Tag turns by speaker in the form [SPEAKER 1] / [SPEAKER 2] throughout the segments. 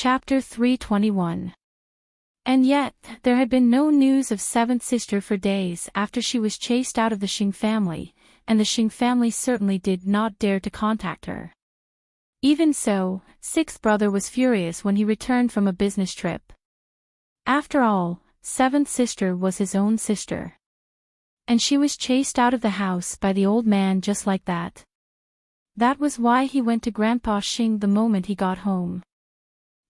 [SPEAKER 1] Chapter 321. And yet, there had been no news of seventh sister for days after she was chased out of the Xing family, and the Xing family certainly did not dare to contact her. Even so, sixth brother was furious when he returned from a business trip. After all, seventh sister was his own sister. And she was chased out of the house by the old man just like that. That was why he went to Grandpa Xing the moment he got home.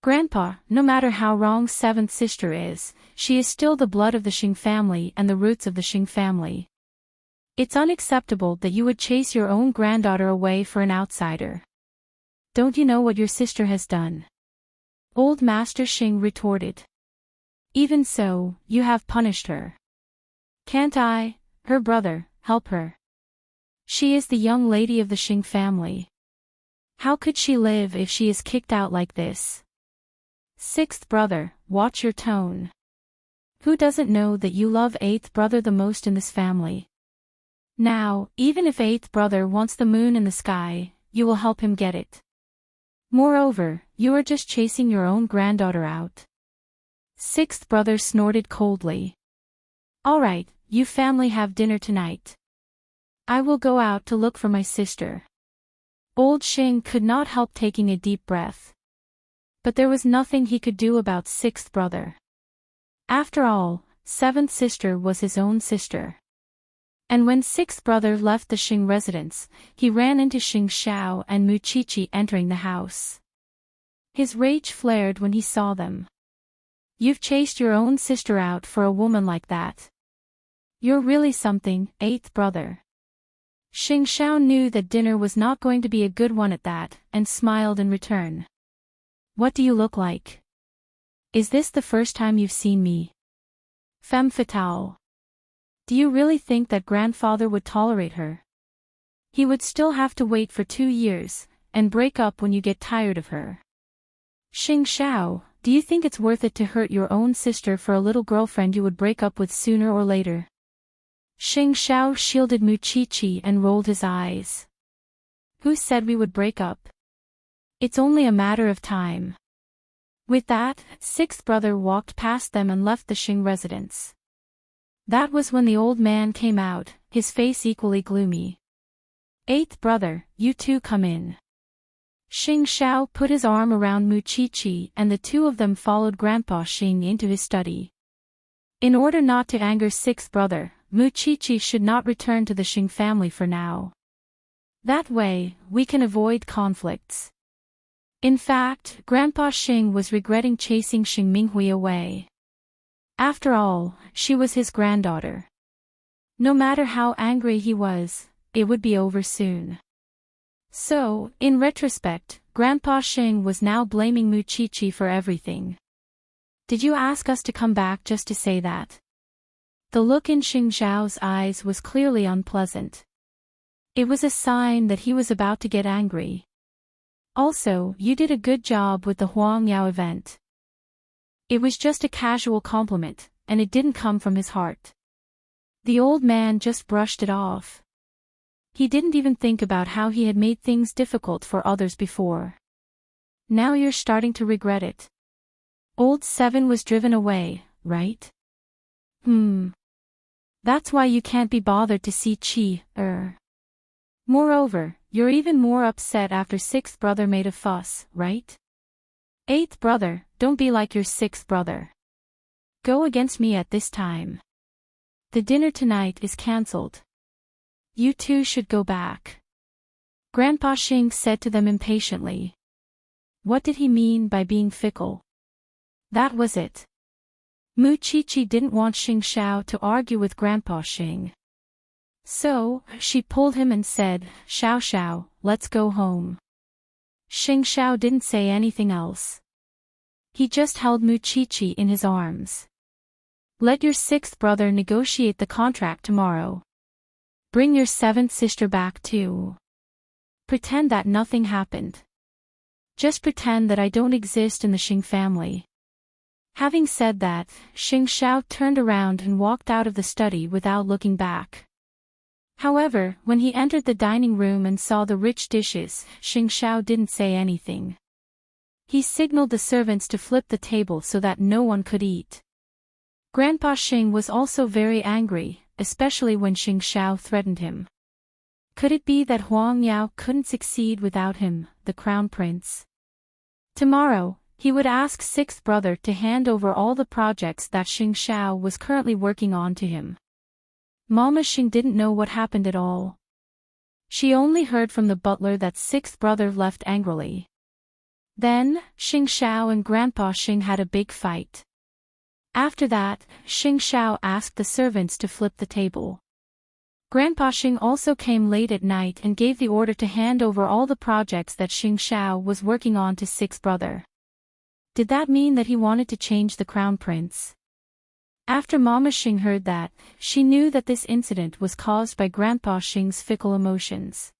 [SPEAKER 1] Grandpa, no matter how wrong seventh sister is, she is still the blood of the Xing family and the roots of the Xing family. It's unacceptable that you would chase your own granddaughter away for an outsider. Don't you know what your sister has done? Old Master Xing retorted. Even so, you have punished her. Can't I, her brother, help her? She is the young lady of the Xing family. How could she live if she is kicked out like this? Sixth brother, watch your tone. Who doesn't know that you love eighth brother the most in this family? Now, even if eighth brother wants the moon in the sky, you will help him get it. Moreover, you are just chasing your own granddaughter out. Sixth brother snorted coldly. All right, you family have dinner tonight. I will go out to look for my sister. Old Xing could not help taking a deep breath. But there was nothing he could do about sixth brother. After all, seventh sister was his own sister. And when sixth brother left the Xing residence, he ran into Xing Xiao and Mu Qiqi entering the house. His rage flared when he saw them. You've chased your own sister out for a woman like that. You're really something, eighth brother. Xing Xiao knew that dinner was not going to be a good one at that, and smiled in return. What do you look like? Is this the first time you've seen me? Femme fatale. Do you really think that grandfather would tolerate her? He would still have to wait for 2 years, and break up when you get tired of her. Xing Xiao, do you think it's worth it to hurt your own sister for a little girlfriend you would break up with sooner or later? Xing Xiao shielded Mu Qiqi and rolled his eyes. Who said we would break up? It's only a matter of time. With that, sixth brother walked past them and left the Xing residence. That was when the old man came out, his face equally gloomy. Eighth brother, you two come in. Xing Xiao put his arm around Mu Qiqi and the two of them followed Grandpa Xing into his study. In order not to anger sixth brother, Mu Qiqi should not return to the Xing family for now. That way, we can avoid conflicts. In fact, Grandpa Xing was regretting chasing Xing Minghui away. After all, she was his granddaughter. No matter how angry he was, it would be over soon. So, in retrospect, Grandpa Xing was now blaming Mu Qiqi for everything. Did you ask us to come back just to say that? The look in Xing Xiao's eyes was clearly unpleasant. It was a sign that he was about to get angry. Also, you did a good job with the Huang Yao event. It was just a casual compliment, and it didn't come from his heart. The old man just brushed it off. He didn't even think about how he had made things difficult for others before. Now you're starting to regret it. Old Seven was driven away, right? That's why you can't be bothered to see Qi. Moreover, you're even more upset after sixth brother made a fuss, right? Eighth brother, don't be like your sixth brother. Go against me at this time. The dinner tonight is cancelled. You two should go back. Grandpa Xing said to them impatiently. What did he mean by being fickle? That was it. Mu Qiqi didn't want Xing Xiao to argue with Grandpa Xing. So, she pulled him and said, Xiao Xiao, let's go home. Xing Xiao didn't say anything else. He just held Mu Qiqi in his arms. Let your sixth brother negotiate the contract tomorrow. Bring your seventh sister back too. Pretend that nothing happened. Just pretend that I don't exist in the Xing family. Having said that, Xing Xiao turned around and walked out of the study without looking back. However, when he entered the dining room and saw the rich dishes, Xing Xiao didn't say anything. He signaled the servants to flip the table so that no one could eat. Grandpa Xing was also very angry, especially when Xing Xiao threatened him. Could it be that Huang Yao couldn't succeed without him, the crown prince? Tomorrow, he would ask sixth brother to hand over all the projects that Xing Xiao was currently working on to him. Mama Xing didn't know what happened at all. She only heard from the butler that sixth brother left angrily. Then, Xing Xiao and Grandpa Xing had a big fight. After that, Xing Xiao asked the servants to flip the table. Grandpa Xing also came late at night and gave the order to hand over all the projects that Xing Xiao was working on to sixth brother. Did that mean that he wanted to change the crown prince? After Mama Xing heard that, she knew that this incident was caused by Grandpa Xing's fickle emotions.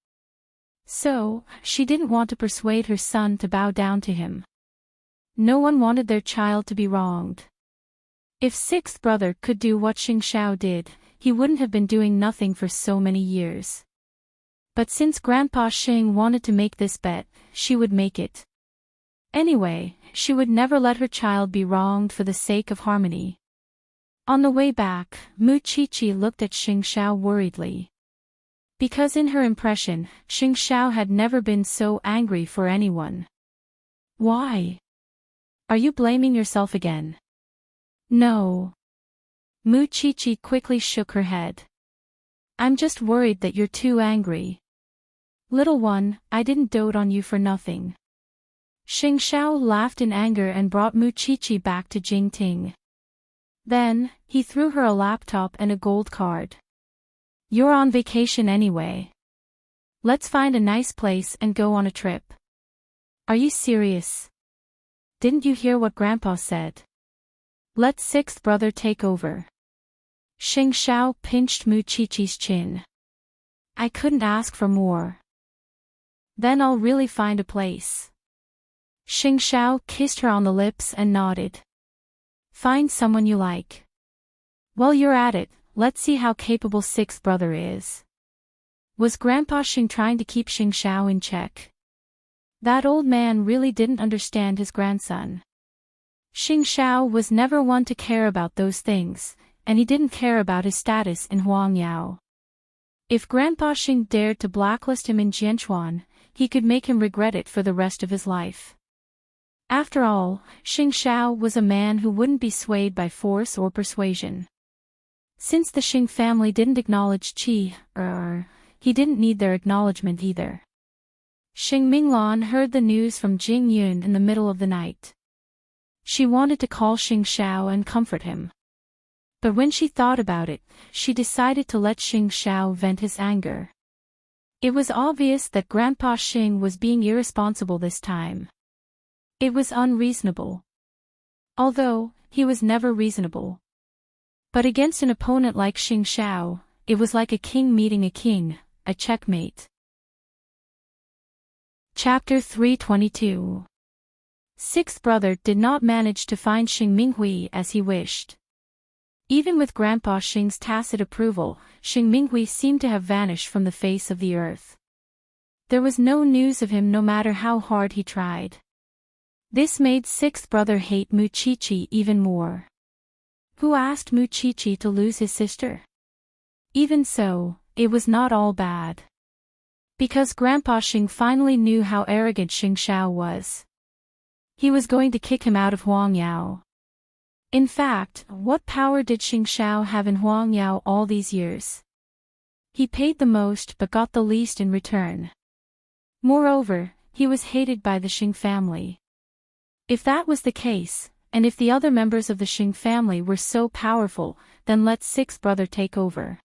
[SPEAKER 1] So, she didn't want to persuade her son to bow down to him. No one wanted their child to be wronged. If sixth brother could do what Xing Xiao did, he wouldn't have been doing nothing for so many years. But since Grandpa Xing wanted to make this bet, she would make it. Anyway, she would never let her child be wronged for the sake of harmony. On the way back, Mu Qiqi looked at Xing Xiao worriedly. Because in her impression, Xing Xiao had never been so angry for anyone. Why? Are you blaming yourself again? No. Mu Qiqi quickly shook her head. I'm just worried that you're too angry. Little one, I didn't dote on you for nothing. Xing Xiao laughed in anger and brought Mu Qiqi back to Jingting. Then, he threw her a laptop and a gold card. You're on vacation anyway. Let's find a nice place and go on a trip. Are you serious? Didn't you hear what Grandpa said? Let sixth brother take over. Xing Xiao pinched Mu Qiqi's chin. I couldn't ask for more. Then I'll really find a place. Xing Xiao kissed her on the lips and nodded. Find someone you like. While you're at it, let's see how capable sixth brother is. Was Grandpa Xing trying to keep Xing Xiao in check? That old man really didn't understand his grandson. Xing Xiao was never one to care about those things, and he didn't care about his status in Huang Yao. If Grandpa Xing dared to blacklist him in Jianchuan, he could make him regret it for the rest of his life. After all, Xing Xiao was a man who wouldn't be swayed by force or persuasion. Since the Xing family didn't acknowledge he didn't need their acknowledgement either. Xing Minglan heard the news from Jing Yun in the middle of the night. She wanted to call Xing Xiao and comfort him. But when she thought about it, she decided to let Xing Xiao vent his anger. It was obvious that Grandpa Xing was being irresponsible this time. It was unreasonable. Although, he was never reasonable. But against an opponent like Xing Xiao, it was like a king meeting a king, a checkmate. Chapter 322. Sixth brother did not manage to find Xing Minghui as he wished. Even with Grandpa Xing's tacit approval, Xing Minghui seemed to have vanished from the face of the earth. There was no news of him no matter how hard he tried. This made sixth brother hate Mu Qiqi even more. Who asked Mu Qiqi to lose his sister? Even so, it was not all bad. Because Grandpa Xing finally knew how arrogant Xing Xiao was. He was going to kick him out of Huang Yao. In fact, what power did Xing Xiao have in Huang Yao all these years? He paid the most but got the least in return. Moreover, he was hated by the Xing family. If that was the case, and if the other members of the Xing family were so powerful, then let sixth brother take over.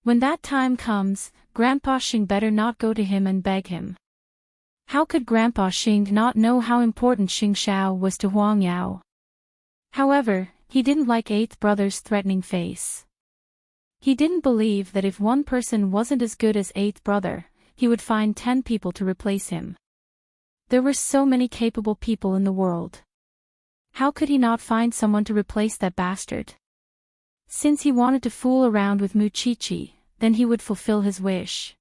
[SPEAKER 1] When that time comes, Grandpa Xing better not go to him and beg him. How could Grandpa Xing not know how important Xing Xiao was to Huang Yao? However, he didn't like eighth brother's threatening face. He didn't believe that if one person wasn't as good as eighth brother, he would find 10 people to replace him. There were so many capable people in the world. How could he not find someone to replace that bastard? Since he wanted to fool around with Mu Qiqi, then he would fulfill his wish.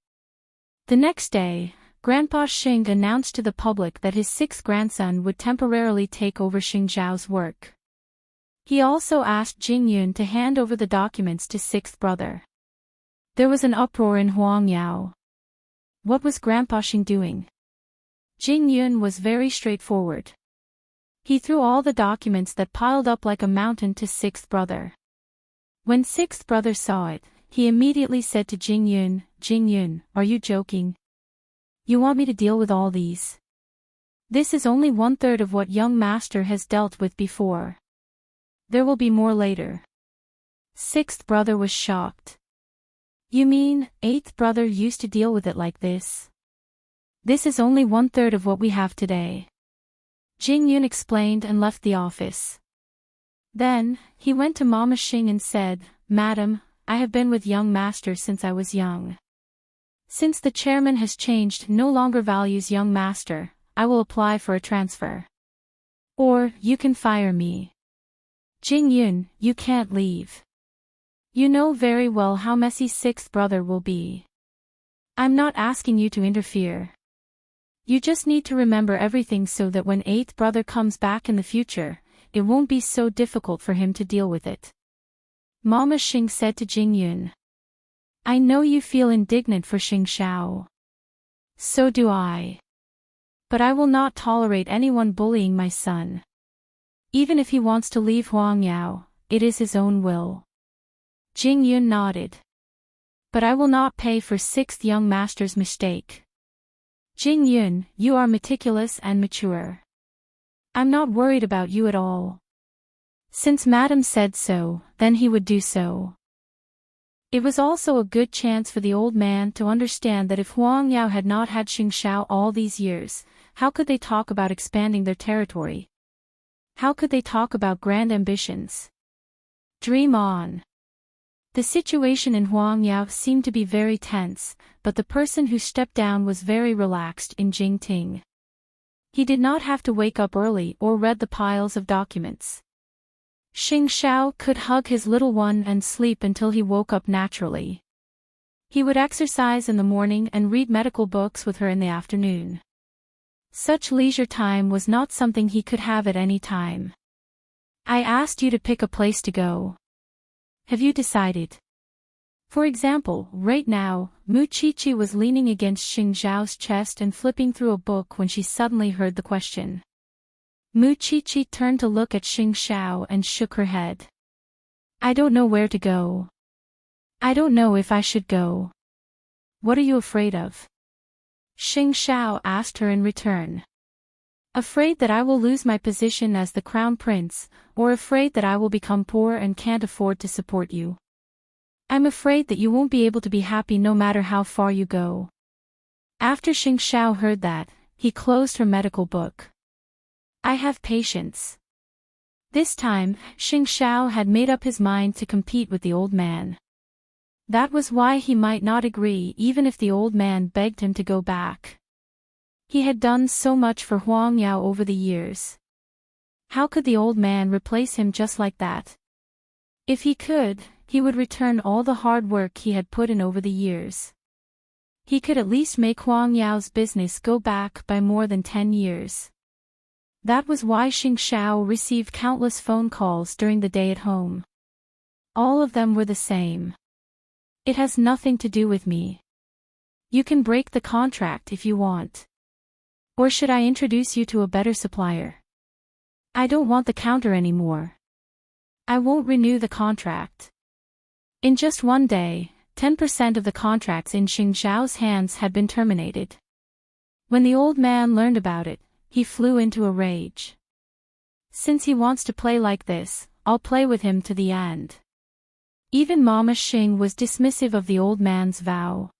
[SPEAKER 1] The next day, Grandpa Xing announced to the public that his sixth grandson would temporarily take over Xing Zhao's work. He also asked Jing Yun to hand over the documents to sixth brother. There was an uproar in Huangyao. What was Grandpa Xing doing? Jing Yun was very straightforward. He threw all the documents that piled up like a mountain to sixth brother. When sixth brother saw it, he immediately said to Jing Yun, are you joking? You want me to deal with all these? This is only 1/3 of what young master has dealt with before. There will be more later. Sixth brother was shocked. You mean, eighth brother used to deal with it like this? This is only 1/3 of what we have today. Jing Yun explained and left the office. Then, he went to Mama Xing and said, Madam, I have been with young master since I was young. Since the chairman has changed, no longer values young master, I will apply for a transfer. Or, you can fire me. Jing Yun, you can't leave. You know very well how messy sixth brother will be. I'm not asking you to interfere. You just need to remember everything so that when eighth brother comes back in the future, it won't be so difficult for him to deal with it. Mama Xing said to Jing Yun. I know you feel indignant for Xing Xiao. So do I. But I will not tolerate anyone bullying my son. Even if he wants to leave Huangyao, it is his own will. Jing Yun nodded. But I will not pay for sixth young master's mistake. Jing Yun, you are meticulous and mature. I'm not worried about you at all. Since Madam said so, then he would do so. It was also a good chance for the old man to understand that if Huangyao had not had Xing Xiao all these years, how could they talk about expanding their territory? How could they talk about grand ambitions? Dream on. The situation in Huangyao seemed to be very tense, but the person who stepped down was very relaxed in Jingting. He did not have to wake up early or read the piles of documents. Xing Xiao could hug his little one and sleep until he woke up naturally. He would exercise in the morning and read medical books with her in the afternoon. Such leisure time was not something he could have at any time. I asked you to pick a place to go. Have you decided? For example, right now, Mu Qiqi was leaning against Xing Zhao's chest and flipping through a book when she suddenly heard the question. Mu Qiqi turned to look at Xing Xiao and shook her head. I don't know where to go. I don't know if I should go. What are you afraid of? Xing Xiao asked her in return. Afraid that I will lose my position as the crown prince, or afraid that I will become poor and can't afford to support you? I'm afraid that you won't be able to be happy no matter how far you go. After Xing Xiao heard that, he closed her medical book. I have patience. This time, Xing Xiao had made up his mind to compete with the old man. That was why he might not agree even if the old man begged him to go back. He had done so much for Huangyao over the years. How could the old man replace him just like that? If he could, he would return all the hard work he had put in over the years. He could at least make Huangyao's business go back by more than 10 years. That was why Xing Xiao received countless phone calls during the day at home. All of them were the same. It has nothing to do with me. You can break the contract if you want. Or should I introduce you to a better supplier? I don't want the counter anymore. I won't renew the contract. In just one day, 10% of the contracts in Xing Xiao's hands had been terminated. When the old man learned about it, he flew into a rage. Since he wants to play like this, I'll play with him to the end. Even Mama Xing was dismissive of the old man's vow.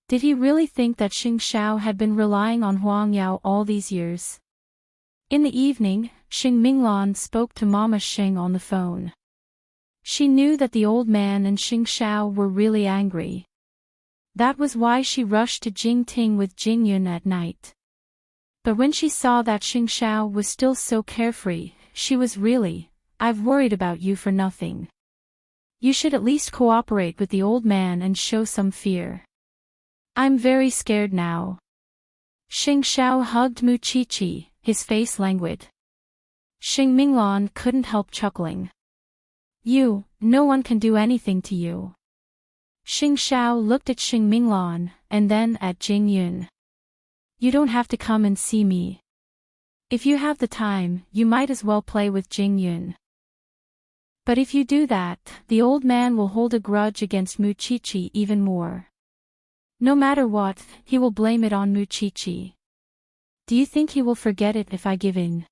[SPEAKER 1] Did he really think that Xing Xiao had been relying on Huangyao all these years? In the evening, Xing Minglan spoke to Mama Xing on the phone. She knew that the old man and Xing Xiao were really angry. That was why she rushed to Jingting with Jing Yun at night. But when she saw that Xing Xiao was still so carefree, she was really, I've worried about you for nothing. You should at least cooperate with the old man and show some fear. I'm very scared now. Xing Xiao hugged Muqiqi, his face languid. Xing Minglan couldn't help chuckling. No one can do anything to you. Xing Xiao looked at Xing Minglan, and then at Jing Yun. You don't have to come and see me. If you have the time, you might as well play with Jing Yun. But if you do that, the old man will hold a grudge against Muqiqi even more. No matter what, he will blame it on Muqiqi. Do you think he will forget it if I give in?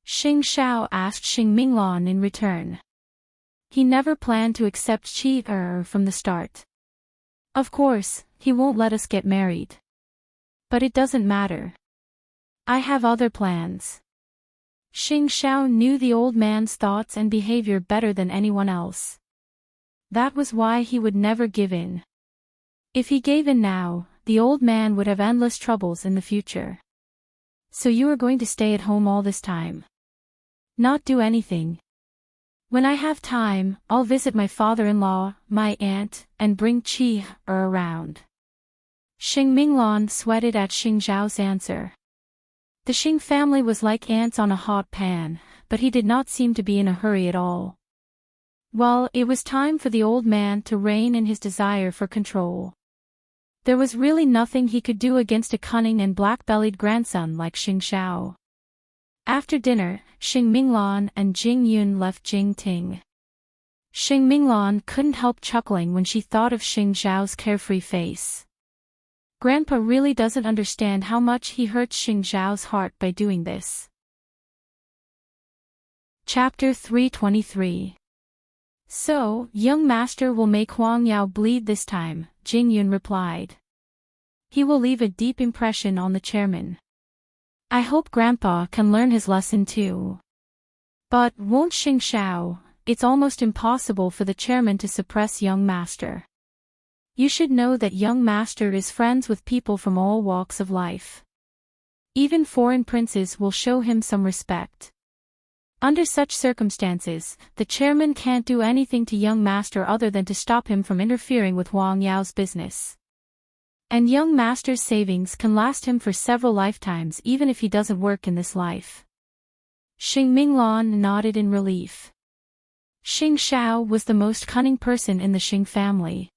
[SPEAKER 1] Xing Xiao asked Xing Minglan in return. He never planned to accept Qi from the start. Of course, he won't let us get married. But it doesn't matter. I have other plans. Xing Xiao knew the old man's thoughts and behavior better than anyone else. That was why he would never give in. If he gave in now, the old man would have endless troubles in the future. So you are going to stay at home all this time? Not do anything? When I have time, I'll visit my father-in-law, my aunt, and bring Qi around. Xing Minglan sweated at Xing Zhao's answer. The Xing family was like ants on a hot pan, but he did not seem to be in a hurry at all. Well, it was time for the old man to rein in his desire for control. There was really nothing he could do against a cunning and black-bellied grandson like Xing Xiao. After dinner, Xing Minglan and Jing Yun left Jingting. Xing Minglan couldn't help chuckling when she thought of Xing Zhao's carefree face. Grandpa really doesn't understand how much he hurt Xing Zhao's heart by doing this. Chapter 323. So, young master will make Huang Yao bleed this time, Jing Yun replied. He will leave a deep impression on the chairman. I hope Grandpa can learn his lesson too. But won't Xing Xiao? It's almost impossible for the chairman to suppress young master. You should know that young master is friends with people from all walks of life. Even foreign princes will show him some respect. Under such circumstances, the chairman can't do anything to young master other than to stop him from interfering with Huang Yao's business. And young master's savings can last him for several lifetimes even if he doesn't work in this life. Xing Minglan nodded in relief. Xing Xiao was the most cunning person in the Xing family.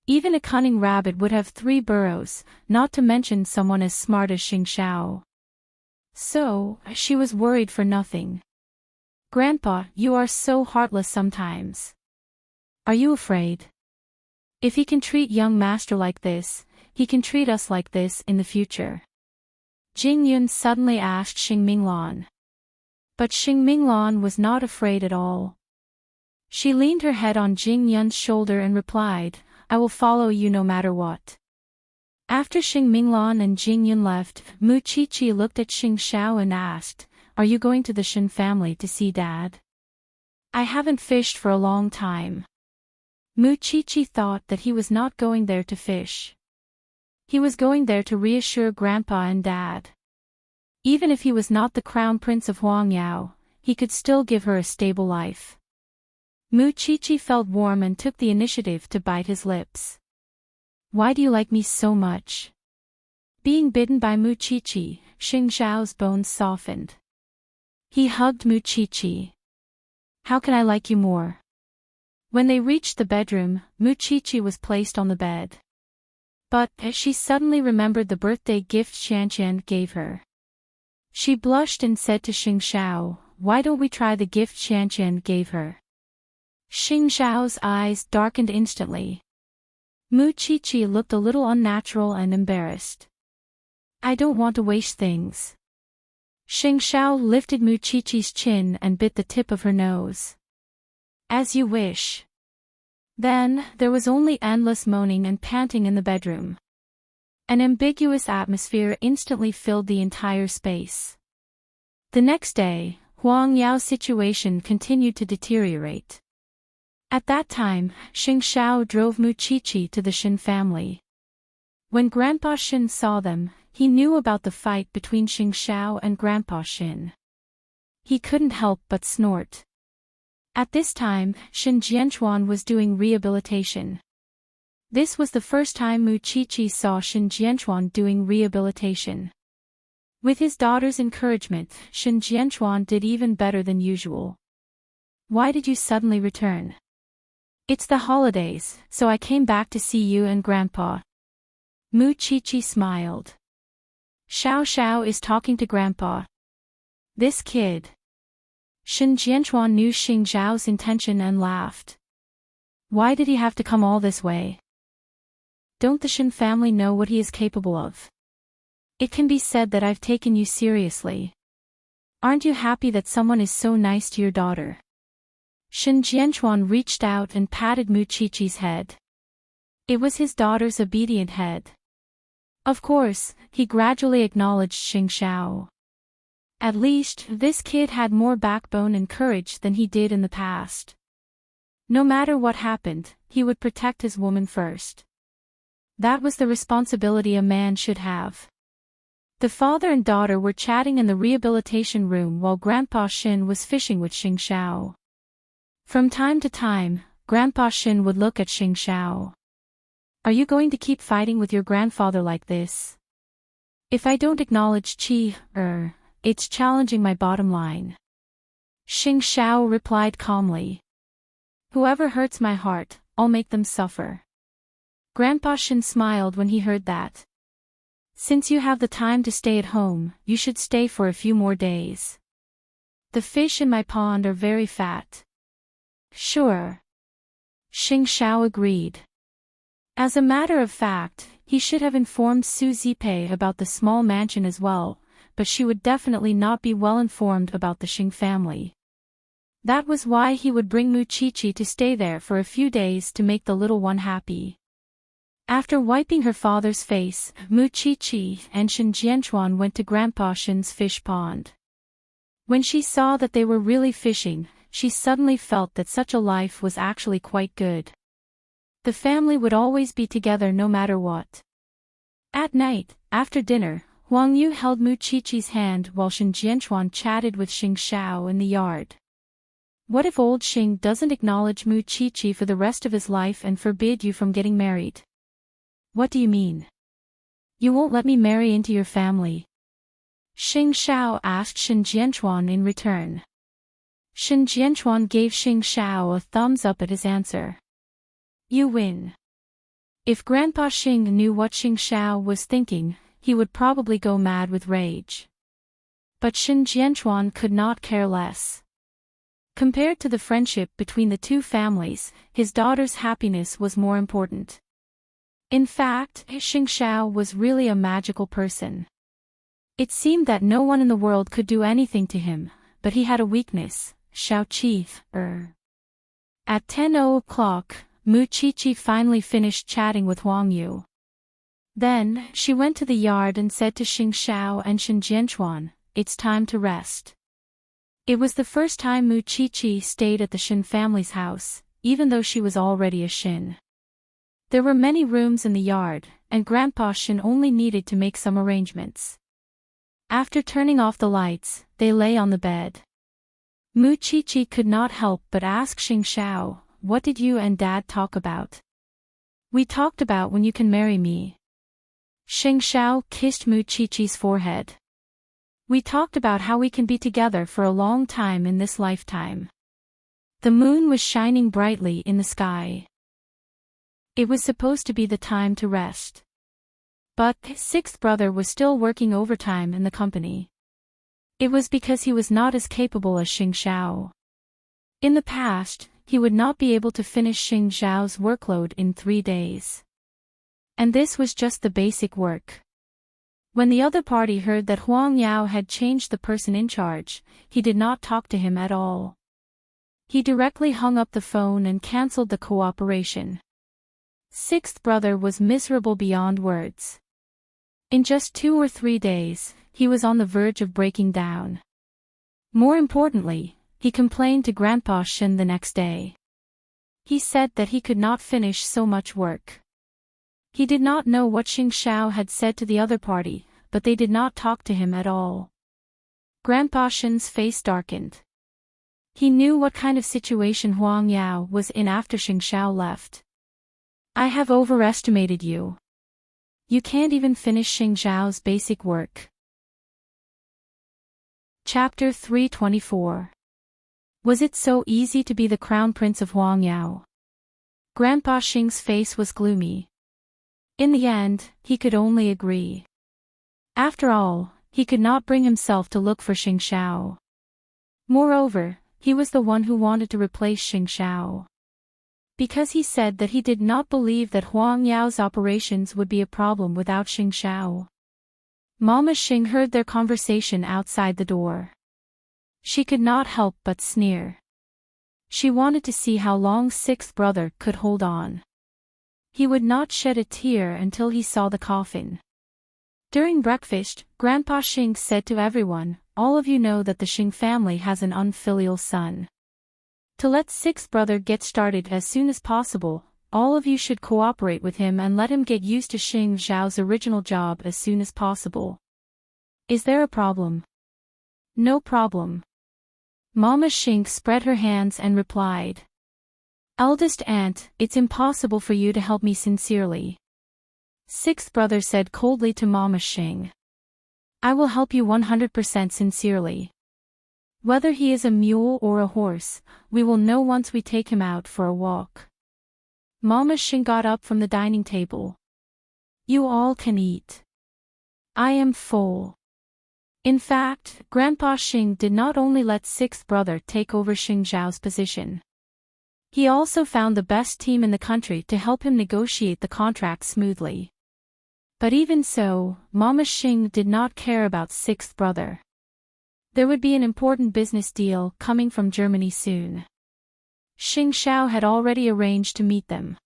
[SPEAKER 1] Even a cunning rabbit would have 3 burrows, not to mention someone as smart as Xing Xiao. So, she was worried for nothing. Grandpa, you are so heartless sometimes. Are you afraid? If he can treat young master like this, he can treat us like this in the future. Jing Yun suddenly asked Xing Minglan. But Xing Minglan was not afraid at all. She leaned her head on Jing Yun's shoulder and replied, I will follow you no matter what. After Xing Minglan and Jing Yun left, Muqiqi looked at Xing Xiao and asked, Are you going to the Shen family to see Dad? I haven't fished for a long time. Muqiqi thought that he was not going there to fish. He was going there to reassure Grandpa and Dad. Even if he was not the crown prince of Huang Yao, he could still give her a stable life. Muqiqi felt warm and took the initiative to bite his lips. Why do you like me so much? Being bitten by Muqiqi, Xing Xiao's bones softened. He hugged Muqiqi. How can I like you more? When they reached the bedroom, Muqiqi was placed on the bed. But, as she suddenly remembered the birthday gift Xianqian gave her. She blushed and said to Xing Xiao, Why don't we try the gift Xianqian gave her? Xing Xiao's eyes darkened instantly. Muqiqi looked a little unnatural and embarrassed. I don't want to waste things. Xing Xiao lifted Muqiqi's chin and bit the tip of her nose. As you wish. Then, there was only endless moaning and panting in the bedroom. An ambiguous atmosphere instantly filled the entire space. The next day, Huang Yao's situation continued to deteriorate. At that time, Xing Xiao drove Muqiqi to the Shen family. When Grandpa Shen saw them, he knew about the fight between Xing Xiao and Grandpa Shen. He couldn't help but snort. At this time, Shen Jianchuan was doing rehabilitation. This was the first time Mu Qiqi saw Shen Jianchuan doing rehabilitation. With his daughter's encouragement, Shen Jianchuan did even better than usual. Why did you suddenly return? It's the holidays, so I came back to see you and Grandpa. Mu Qiqi smiled. Xiao Xiao is talking to Grandpa. This kid. Shen Jianchuan knew Xing Zhao's intention and laughed. Why did he have to come all this way? Don't the Shen family know what he is capable of? It can be said that I've taken you seriously. Aren't you happy that someone is so nice to your daughter? Shen Jianchuan reached out and patted Mu Qiqi's head. It was his daughter's obedient head. Of course, he gradually acknowledged Xing Xiao. At least, this kid had more backbone and courage than he did in the past. No matter what happened, he would protect his woman first. That was the responsibility a man should have. The father and daughter were chatting in the rehabilitation room while Grandpa Shen was fishing with Xing Xiao. From time to time, Grandpa Shen would look at Xing Xiao. Are you going to keep fighting with your grandfather like this? If I don't acknowledge it's challenging my bottom line. Xing Xiao replied calmly. Whoever hurts my heart, I'll make them suffer. Grandpa Shen smiled when he heard that. Since you have the time to stay at home, you should stay for a few more days. The fish in my pond are very fat. Sure. Xing Xiao agreed. As a matter of fact, he should have informed Su Zipei about the small mansion as well, but she would definitely not be well informed about the Xing family. That was why he would bring Mu Qiqi to stay there for a few days to make the little one happy. After wiping her father's face, Mu Qiqi and Shen Jianchuan went to Grandpa Shen's fish pond. When she saw that they were really fishing, she suddenly felt that such a life was actually quite good. The family would always be together no matter what. At night, after dinner, Huang Yu held Mu Qiqi's hand while Shen Jianchuan chatted with Xing Xiao in the yard. What if old Xing doesn't acknowledge Mu Qiqi for the rest of his life and forbid you from getting married? What do you mean? You won't let me marry into your family? Xing Xiao asked Shen Jianchuan in return. Shen Jianchuan gave Xing Xiao a thumbs up at his answer. You win. If Grandpa Xing knew what Xing Xiao was thinking, he would probably go mad with rage. But Shen Jianchuan could not care less. Compared to the friendship between the two families, his daughter's happiness was more important. In fact, Xing Xiao was really a magical person. It seemed that no one in the world could do anything to him, but he had a weakness, Xiao Qi. At 10:00, Mu Qiqi finally finished chatting with Huang Yu. Then, she went to the yard and said to Xing Xiao and Shen Jianchuan, it's time to rest. It was the first time Mu Qiqi stayed at the Shen family's house, even though she was already a Shen. There were many rooms in the yard, and Grandpa Shen only needed to make some arrangements. After turning off the lights, they lay on the bed. Mu Qiqi could not help but ask Xing Xiao, what did you and Dad talk about? We talked about when you can marry me. Xing Xiao kissed Mu Qiqi's forehead. We talked about how we can be together for a long time in this lifetime. The moon was shining brightly in the sky. It was supposed to be the time to rest. But his sixth brother was still working overtime in the company. It was because he was not as capable as Xing Xiao. In the past, he would not be able to finish Xing Xiao's workload in 3 days. And this was just the basic work. When the other party heard that Huang Yao had changed the person in charge, he did not talk to him at all. He directly hung up the phone and cancelled the cooperation. Sixth brother was miserable beyond words. In just 2 or 3 days, he was on the verge of breaking down. More importantly, he complained to Grandpa Shen the next day. He said that he could not finish so much work. He did not know what Xing Xiao had said to the other party, but they did not talk to him at all. Grandpa Shen's face darkened. He knew what kind of situation Huang Yao was in after Xing Xiao left. I have overestimated you. You can't even finish Xing Zhao's basic work. Chapter 324. Was it so easy to be the crown prince of Huangyao? Grandpa Xing's face was gloomy. In the end, he could only agree. After all, he could not bring himself to look for Xing Zhao. Moreover, he was the one who wanted to replace Xing Zhao. Because he said that he did not believe that Huangyao's operations would be a problem without Xing Zhao. Mama Xing heard their conversation outside the door. She could not help but sneer. She wanted to see how long sixth brother could hold on. He would not shed a tear until he saw the coffin. During breakfast, Grandpa Xing said to everyone, "All of you know that the Xing family has an unfilial son. To let sixth brother get started as soon as possible, all of you should cooperate with him and let him get used to Xing Zhao's original job as soon as possible." Is there a problem? No problem. Mama Xing spread her hands and replied. Eldest aunt, it's impossible for you to help me sincerely. Sixth brother said coldly to Mama Xing. I will help you 100% sincerely. Whether he is a mule or a horse, we will know once we take him out for a walk. Mama Xing got up from the dining table. You all can eat. I am full. In fact, Grandpa Xing did not only let sixth brother take over Xing Zhao's position. He also found the best team in the country to help him negotiate the contract smoothly. But even so, Mama Xing did not care about sixth brother. There would be an important business deal coming from Germany soon. Xing Zhao had already arranged to meet them.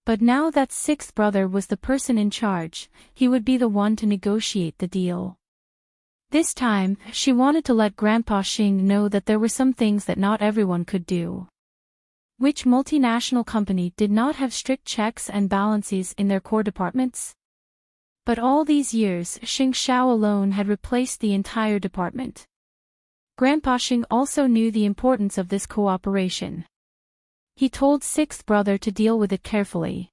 [SPEAKER 1] But now that sixth brother was the person in charge, he would be the one to negotiate the deal. This time, she wanted to let Grandpa Xing know that there were some things that not everyone could do. Which multinational company did not have strict checks and balances in their core departments? But all these years, Xing Zhao alone had replaced the entire department. Grandpa Xing also knew the importance of this cooperation. He told sixth brother to deal with it carefully.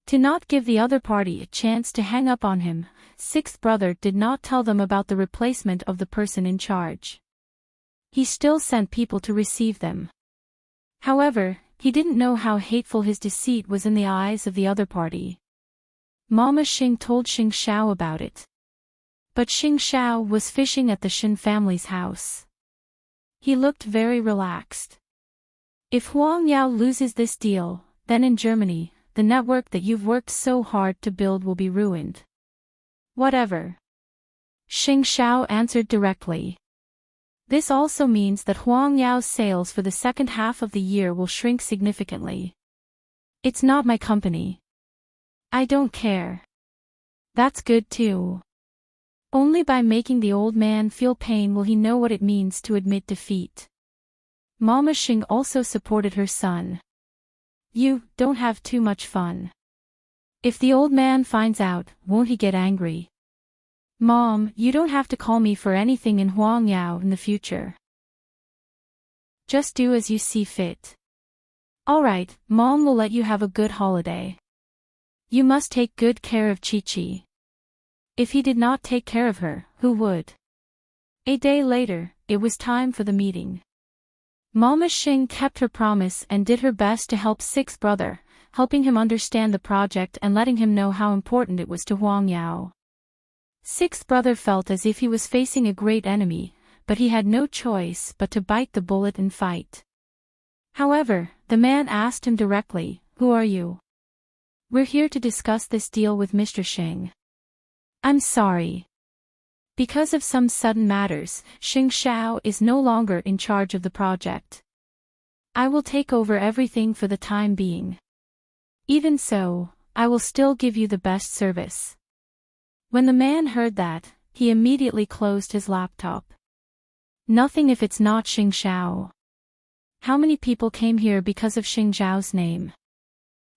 [SPEAKER 1] To not give the other party a chance to hang up on him, sixth brother did not tell them about the replacement of the person in charge. He still sent people to receive them. However, he didn't know how hateful his deceit was in the eyes of the other party. Mama Xing told Xing Zhao about it. But Xing Zhao was fishing at the Shen family's house. He looked very relaxed. If Huang Yao loses this deal, then in Germany, the network that you've worked so hard to build will be ruined. Whatever. Xing Zhao answered directly. This also means that Huang Yao's sales for the second half of the year will shrink significantly. It's not my company. I don't care. That's good too. Only by making the old man feel pain will he know what it means to admit defeat. Mama Xing also supported her son. You don't have too much fun. If the old man finds out, won't he get angry? Mom, you don't have to call me for anything in Huangyao in the future. Just do as you see fit. Alright, Mom will let you have a good holiday. You must take good care of Chi-Chi. If he did not take care of her, who would? A day later, it was time for the meeting. Mama Xing kept her promise and did her best to help sixth brother, helping him understand the project and letting him know how important it was to Huang Yao. Sixth brother felt as if he was facing a great enemy, but he had no choice but to bite the bullet and fight. However, the man asked him directly, "Who are you?" "We're here to discuss this deal with Mr. Xing." "I'm sorry. Because of some sudden matters, Xing Zhao is no longer in charge of the project. I will take over everything for the time being. Even so, I will still give you the best service." When the man heard that, he immediately closed his laptop. Nothing if it's not Xing Zhao. How many people came here because of Xing Zhao's name?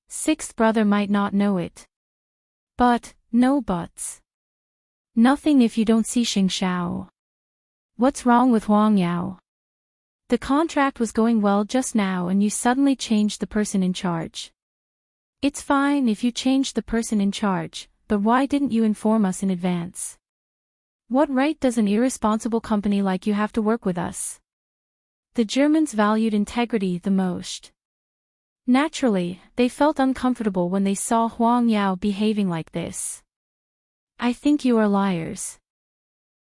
[SPEAKER 1] Sixth brother might not know it. But, no buts. Nothing if you don't see Xing Zhao. What's wrong with Huang Yao? The contract was going well just now and you suddenly changed the person in charge. It's fine if you change the person in charge, but why didn't you inform us in advance? What right does an irresponsible company like you have to work with us? The Germans valued integrity the most. Naturally, they felt uncomfortable when they saw Huang Yao behaving like this. I think you are liars.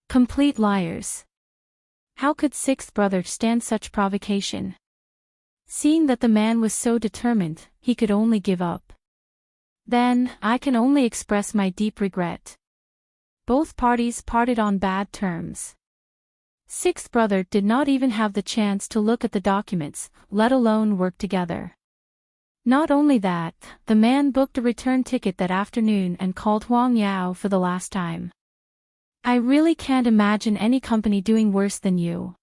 [SPEAKER 1] Complete liars. How could sixth brother stand such provocation? Seeing that the man was so determined, he could only give up. Then, I can only express my deep regret. Both parties parted on bad terms. Sixth brother did not even have the chance to look at the documents, let alone work together. Not only that, the man booked a return ticket that afternoon and called Huang Yao for the last time. I really can't imagine any company doing worse than you.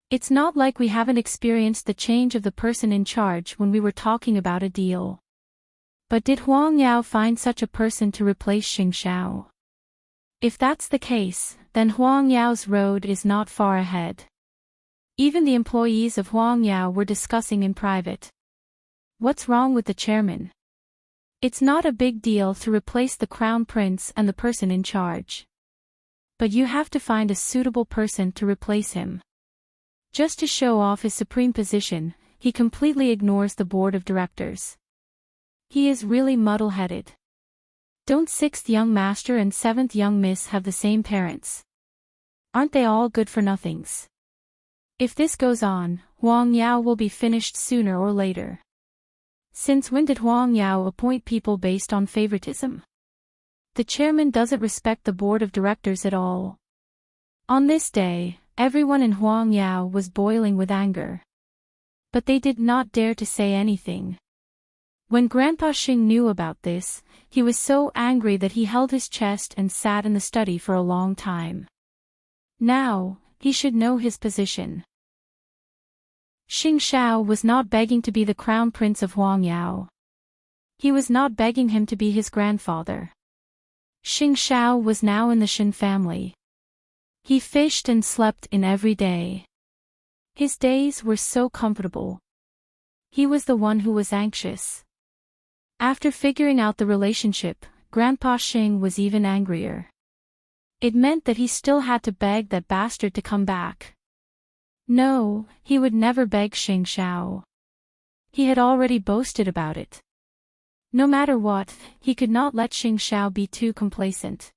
[SPEAKER 1] It's not like we haven't experienced the change of the person in charge when we were talking about a deal. But did Huang Yao find such a person to replace Xing Xiao? If that's the case, then Huang Yao's road is not far ahead. Even the employees of Huang Yao were discussing in private. What's wrong with the chairman? It's not a big deal to replace the crown prince and the person in charge. But you have to find a suitable person to replace him. Just to show off his supreme position, he completely ignores the board of directors. He is really muddle-headed. Don't sixth young master and seventh young miss have the same parents? Aren't they all good-for-nothings? If this goes on, Huang Yao will be finished sooner or later. Since when did Huang Yao appoint people based on favoritism? The chairman doesn't respect the board of directors at all. On this day, everyone in Huang Yao was boiling with anger. But they did not dare to say anything. When Grandpa Xing knew about this, he was so angry that he held his chest and sat in the study for a long time. Now, he should know his position. Xing Xiao was not begging to be the crown prince of Huang Yao. He was not begging him to be his grandfather. Xing Xiao was now in the Shen family. He fished and slept in every day. His days were so comfortable. He was the one who was anxious. After figuring out the relationship, Grandpa Xing was even angrier. It meant that he still had to beg that bastard to come back. No, he would never beg Xing Xiao. He had already boasted about it. No matter what, he could not let Xing Xiao be too complacent.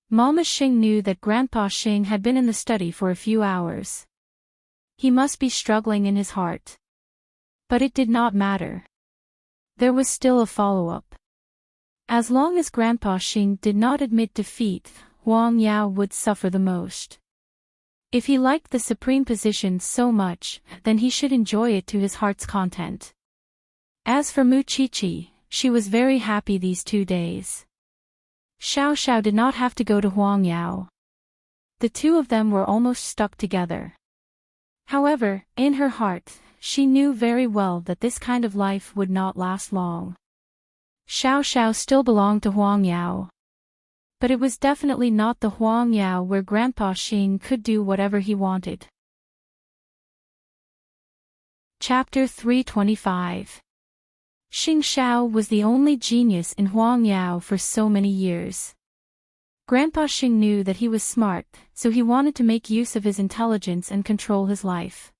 [SPEAKER 1] Mama Xing knew that Grandpa Xing had been in the study for a few hours. He must be struggling in his heart. But it did not matter. There was still a follow-up. As long as Grandpa Xing did not admit defeat, Huang Yao would suffer the most. If he liked the supreme position so much, then he should enjoy it to his heart's content. As for Mu Qiqi, she was very happy these 2 days. Xiao Xiao did not have to go to Huang Yao. The two of them were almost stuck together. However, in her heart, she knew very well that this kind of life would not last long. Xiao Xiao still belonged to Huang Yao. But it was definitely not the Huang Yao where Grandpa Xing could do whatever he wanted. Chapter 325. Xing Xiao was the only genius in Huang Yao for so many years. Grandpa Xing knew that he was smart, so he wanted to make use of his intelligence and control his life.